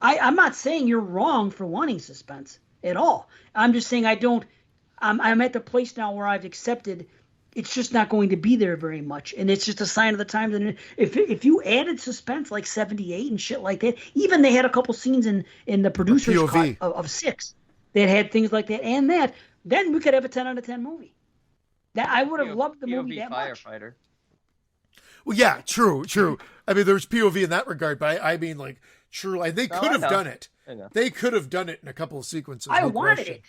I'm not saying you're wrong for wanting suspense at all. I'm just saying I'm at the place now where I've accepted it's just not going to be there very much, and it's just a sign of the times. And if you added suspense like 78 and shit like that, even they had a couple scenes in the producer's POV. cut of 6 that had things like that, and that then we could have a 10 out of 10 movie. That I would have loved the movie that much. Firefighter. Well, yeah, true. I mean, there's POV in that regard, but I mean, like, true. Like, they No, could I have know. done it. I know. They could have done it in a couple of sequences. I no wanted question. it.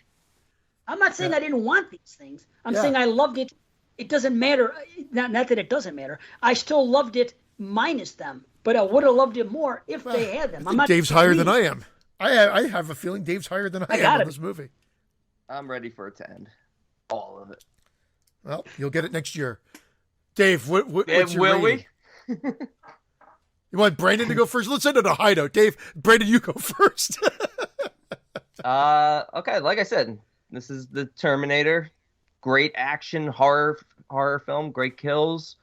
I'm not saying I didn't want these things. I'm Yeah. saying I loved it. It doesn't matter. Not that it doesn't matter. I still loved it minus them, but I would have loved it more if they had them. I I'm think not Dave's higher than I disagreeing. am. I have a feeling Dave's higher than I am got on it. this movie. I'm ready for it to end. All of it. Well, you'll get it next year. Dave, what's And your will rating? we? You want Brandon to go first? Let's end on a high note. Dave, Brandon, you go first. Okay, like I said, this is the Terminator. Great action horror film, great kills.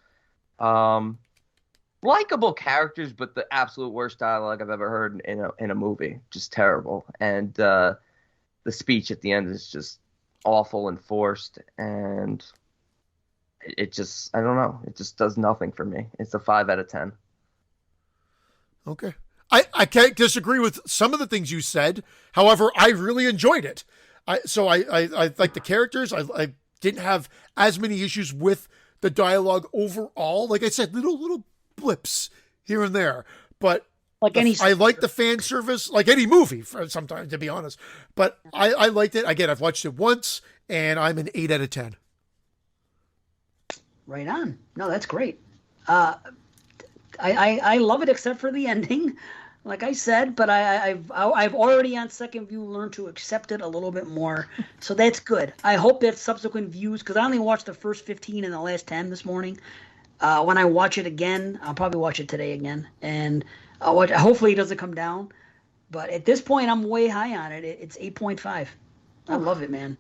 Likable characters, but the absolute worst dialogue I've ever heard in a movie. Just terrible. And the speech at the end is just awful and forced, and it just, I don't know, it just does nothing for me. It's a 5 out of 10. Okay. I can't disagree with some of the things you said. However, I really enjoyed it. I like the characters. I didn't have as many issues with the dialogue overall. Like I said, little blips here and there. But Like any I like the fan service, like any movie, sometimes, to be honest. But I liked it. Again, I've watched it once, and I'm an 8 out of 10. Right on. No, that's great. I love it except for the ending, like I said. But I've already on second view learned to accept it a little bit more, so that's good. I hope that subsequent views, because I only watched the first 15 and the last 10 this morning. When I watch it again, I'll probably watch it today again, and hopefully it doesn't come down. But at this point, I'm way high on it. It's 8.5. I love it, man.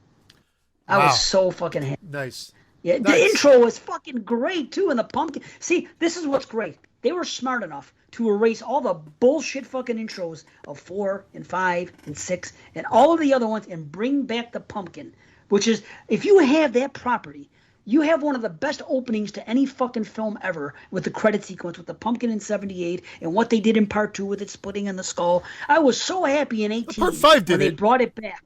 I Wow. was so fucking happy. Nice. Yeah, Nice. the intro was fucking great too, and the pumpkin. See, this is what's great. They were smart enough to erase all the bullshit fucking intros of 4 and 5 and 6 and all of the other ones and bring back the pumpkin, which is, if you have that property, you have one of the best openings to any fucking film ever with the credit sequence with the pumpkin in 78 and what they did in part 2 with it splitting in the skull. I was so happy in 18 Part 5 did when they it. brought it back.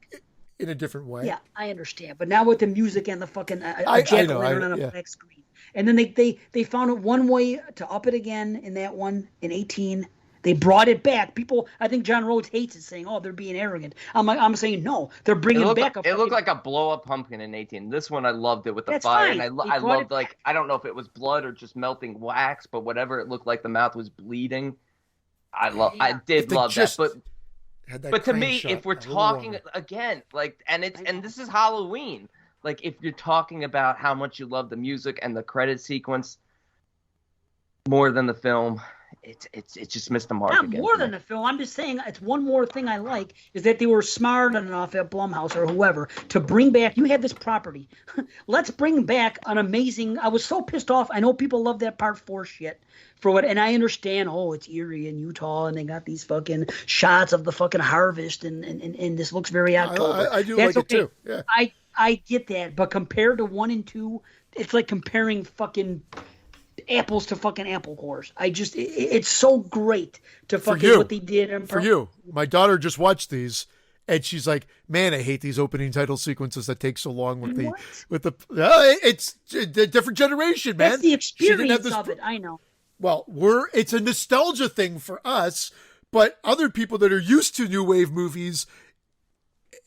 In a different way. Yeah, I understand. But now with the music and the fucking I jack know, lantern on a yeah. black screen. And then they found it one way to up it again in that one in 18. They brought it back. People, I think John Rhodes hates it, saying, "Oh, they're being arrogant." I'm saying no, they're bringing back a. It looked like a blow up pumpkin in 18. This one I loved it with the That's fire, fine. and They I brought loved, it like, I don't know if it was blood or just melting wax, but whatever it looked like, the mouth was bleeding. I Yeah. did If they love just that, had that but to crane me, shot if we're a little talking longer. again, like, and this is Halloween, like, if you're talking about how much you love the music and the credit sequence more than the film, it just missed the mark Not again. more for me. than the film. I'm just saying it's one more thing I like is that they were smart enough at Blumhouse or whoever to bring back. You had this property. Let's bring back an amazing. I was so pissed off. I know people love that part 4 shit for what, and I understand. Oh, it's Erie and Utah, and they got these fucking shots of the fucking harvest, and this looks very October. I do That's like it okay. too. Yeah. I get that, but compared to 1 and 2, it's like comparing fucking apples to fucking apple cores. It's so great to fucking you. what they did. For you, my daughter just watched these, And she's like, "Man, I hate these opening title sequences that take so long with What? it's a different generation, man." That's the She didn't have experience this of it. I know. Well, it's a nostalgia thing for us, but other people that are used to new wave movies,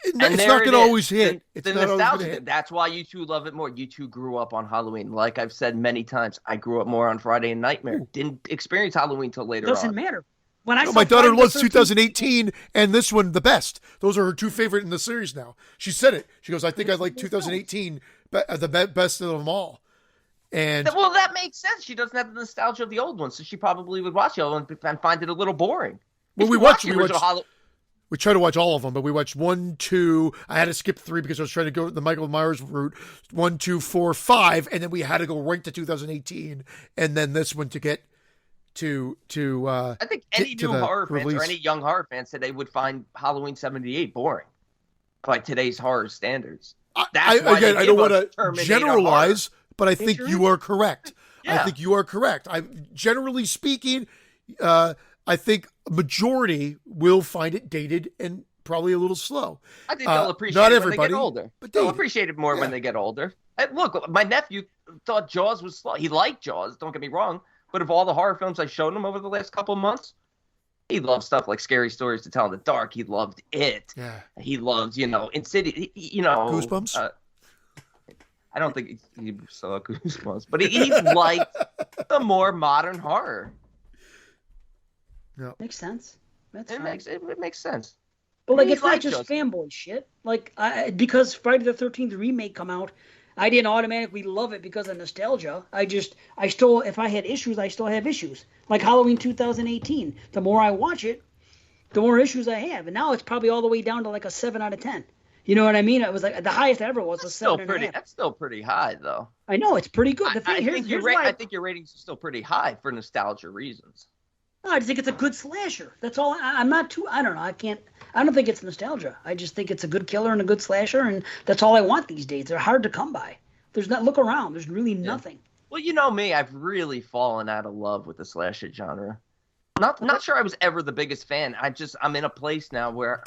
it's not going to always hit. It's the not always nostalgia. going to hit. That's why you two love it more. You two grew up on Halloween. Like I've said many times, I grew up more on Friday and Nightmare. Didn't experience Halloween till later Doesn't on. matter. When I No, saw my daughter Friday the loves 13th 2018 and this one the best. Those are her two favorite in the series now. She said it. She goes, "I think I like 2018 the best of them all." And Well, that makes sense. She doesn't have the nostalgia of the old ones, so she probably would watch the old one and find it a little boring. well, If we you watch watched. the We original watched. We try to watch all of them, but we watched 1, 2. I had to skip 3 because I was trying to go the Michael Myers route. 1, 2, 4, 5, and then we had to go right to 2018, and then this one to get to. I think any to new the horror fans release. or any young horror fans today would find Halloween '78 boring by today's horror standards. That's why Again, they I don't give want us to Terminator generalize, but I think Sure you are correct. I Yeah. think you are correct. Generally speaking, I think a majority will find it dated and probably a little slow. I think they'll appreciate not it when they everybody, get older. but They'll dated. appreciate it more Yeah. when they get older. And look, my nephew thought Jaws was slow. He liked Jaws, don't get me wrong. But of all the horror films I showed him over the last couple of months, he loved stuff like Scary Stories to Tell in the Dark. He loved It. Yeah. He loved, Insidious, Goosebumps? I don't think he saw Goosebumps, but he liked the more modern horror. Makes sense. That's It fine. makes sense. But like, He's it's not like just Jaws. fanboy shit. Like, because Friday the 13th remake come out, I didn't automatically love it because of nostalgia. I still, if I had issues, I still have issues. Like Halloween 2018. The more I watch it, the more issues I have. And now it's probably all the way down to like a 7 out of 10. You know what I mean? It was like the highest ever was a That's still 7.5. that's still pretty high though. I know it's pretty good. The I thing think here's why I think your ratings are still pretty high for nostalgia reasons. I just think it's a good slasher. That's all. I'm not too. I don't know. I don't think it's nostalgia. I just think it's a good killer and a good slasher, and that's all I want these days. They're hard to come by. There's not. Look around. There's really nothing. Well, you know me, I've really fallen out of love with the slasher genre. Not sure I was ever the biggest fan. I'm in a place now where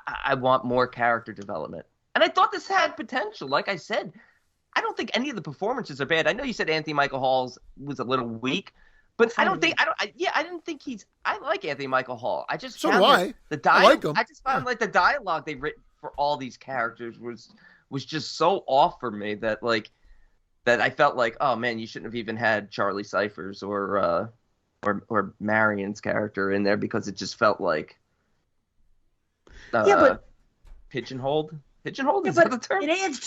I want more character development. And I thought this had potential. Like I said, I don't think any of the performances are bad. I know you said Anthony Michael Hall's was a little weak, but I didn't think I like Anthony Michael Hall. I just So found do that I. the I like him. I just found like the dialogue they've written for all these characters was just so off for me that I felt like, oh man, you shouldn't have even had Charlie Cyphers or Marion's character in there because it just felt like but pigeonholed. Pigeonholed, is but that the term? it adds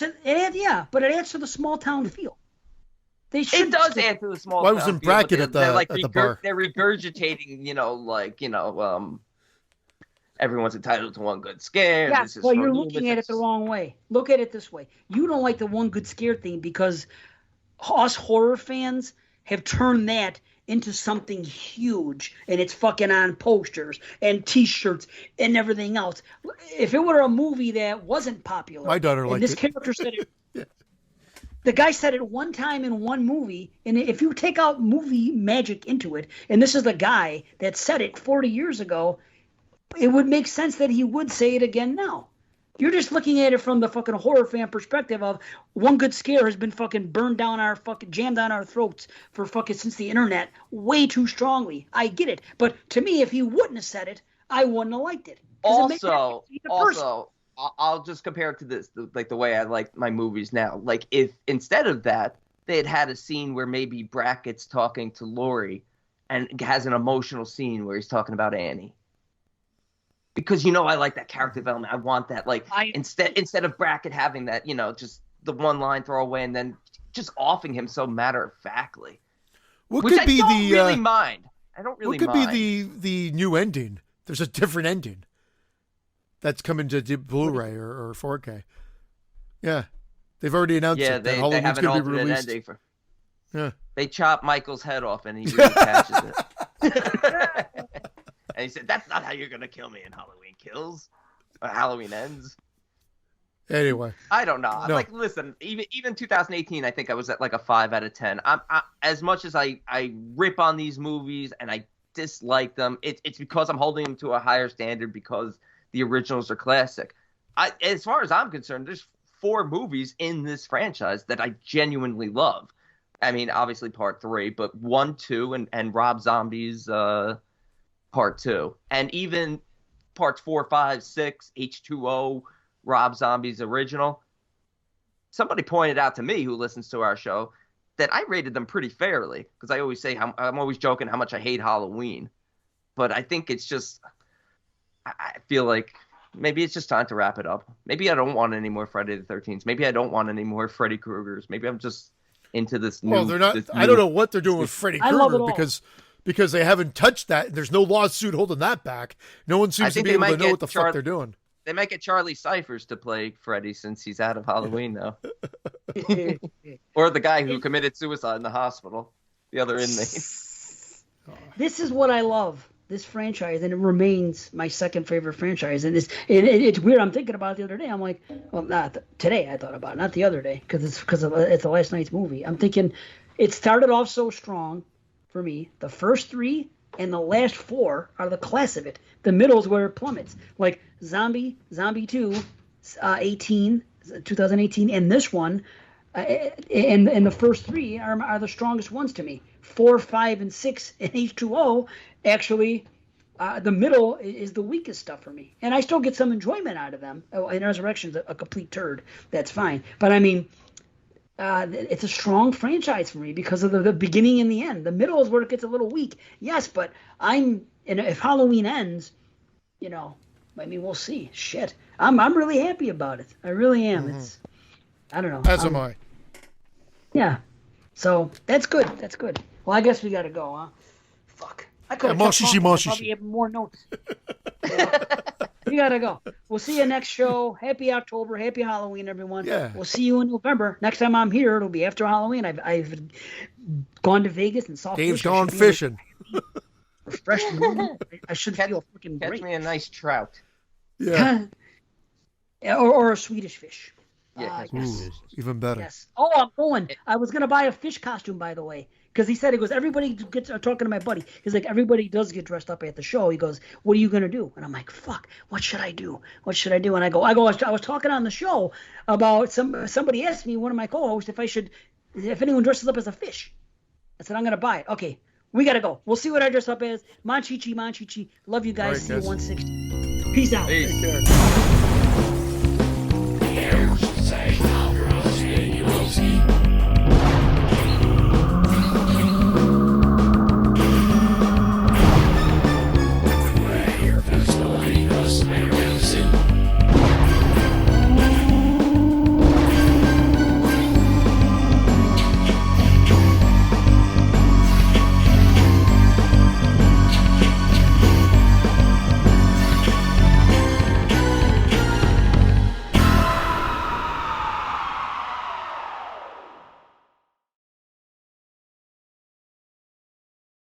to the small town feel. They should. It does add to the small. Well, I was town in feel, but Bracket they're at the bar. They're regurgitating, everyone's entitled to one good scare. Yeah, This is well, for you're looking at it lunatics. the wrong way. Look at it this way. You don't like the one good scare thing because us horror fans have turned that into something huge, and it's fucking on posters and T-shirts and everything else. If it were a movie that wasn't popular, My daughter and liked this it. character said it. The guy said it one time in one movie, and if you take out movie magic into it, and this is the guy that said it 40 years ago, it would make sense that he would say it again now. You're just looking at it from the fucking horror fan perspective of one good scare has been fucking jammed down our throats for fucking since the internet way too strongly. I get it. But to me, if he wouldn't have said it, I wouldn't have liked it. 'Cause it makes Also, me the person. I'll just compare it to this, like the way I like my movies now. Like if instead of that, they had a scene where maybe Brackett's talking to Laurie and has an emotional scene where he's talking about Annie. Because I like that character development. I want that. Like instead of Brackett having that, just the one line throwaway and then just offing him so matter of factly. What Which could I be don't the really mind. I don't really what could mind. be the new ending? There's a different ending that's coming to Blu-ray or 4K. Yeah, they've already announced Yeah, it. they Halloween's have an going to be alternate released. ending for. Yeah. They chop Michael's head off and he reattaches it. And he said, "That's not how you're gonna kill me in Halloween Kills, or Halloween Ends." Anyway, I don't know. No. Like, listen, even 2018, I think I was at like a 5 out of 10. I as much as I rip on these movies and I dislike them, it's because I'm holding them to a higher standard because the originals are classic. As far as I'm concerned, there's 4 movies in this franchise that I genuinely love. I mean, obviously part 3, but 1, 2, and Rob Zombie's part 2. And even parts 4, 5, 6, H2O, Rob Zombie's original. Somebody pointed out to me, who listens to our show, that I rated them pretty fairly, because I always say, I'm always joking how much I hate Halloween. But I think it's just, I feel like maybe it's just time to wrap it up. Maybe I don't want any more Friday the 13th. Maybe I don't want any more Freddy Kruegers. Maybe I'm just into this new. Well, they're not. I don't know what they're doing with Freddy I love it Krueger all. because they haven't touched that. There's no lawsuit holding that back. No one seems to think be they able to might know get what the fuck they're doing. They might get Charlie Cyphers to play Freddy since he's out of Halloween now. Or the guy who committed suicide in the hospital, the other inmate. This is what I love, this franchise, and it remains my second favorite franchise. And it's weird. I'm thinking about it the other day. I'm like, well, not today. I thought about it, not the other day, because it's the last night's movie. I'm thinking it started off so strong for me. The first 3 and the last 4 are the class of it. The middle is where it plummets. Like Zombie 2, 2018, and this one, and the first 3 are the strongest ones to me. 4, 5, and 6 and H2O, actually, the middle is the weakest stuff for me. And I still get some enjoyment out of them. Oh, and Resurrection's a complete turd. That's fine. But I mean, it's a strong franchise for me because of the beginning and the end. The middle is where it gets a little weak. Yes, but if Halloween ends, I mean, we'll see. Shit. I'm really happy about it. I really am. Mm-hmm. It's, I don't know. As am I. Yeah. So that's good. That's good. Well, I guess we got to go, huh? Fuck. I could have probably have more notes. We got to go. We'll see you next show. Happy October. Happy Halloween, everyone. Yeah. We'll see you in November. Next time I'm here, it'll be after Halloween. I've gone to Vegas and saw Dave's fish. I gone should be fishing. refreshed. I should feel freaking Catch great. me a nice trout. Yeah. or a Swedish fish. Yeah, Yes. Ooh, even better. Yes. Oh, I'm going. I was going to buy a fish costume, by the way. Because he said, everybody gets, talking to my buddy. He's like, everybody does get dressed up at the show. He goes, what are you going to do? And I'm like, fuck, what should I do? What should I do? And I was talking on the show about somebody asked me, one of my co-hosts, if anyone dresses up as a fish. I said, I'm going to buy it. Okay, we got to go. We'll see what I dress up as. Monchichi. Love you guys. All right, See you guys. 160. Peace out. Peace. Take care.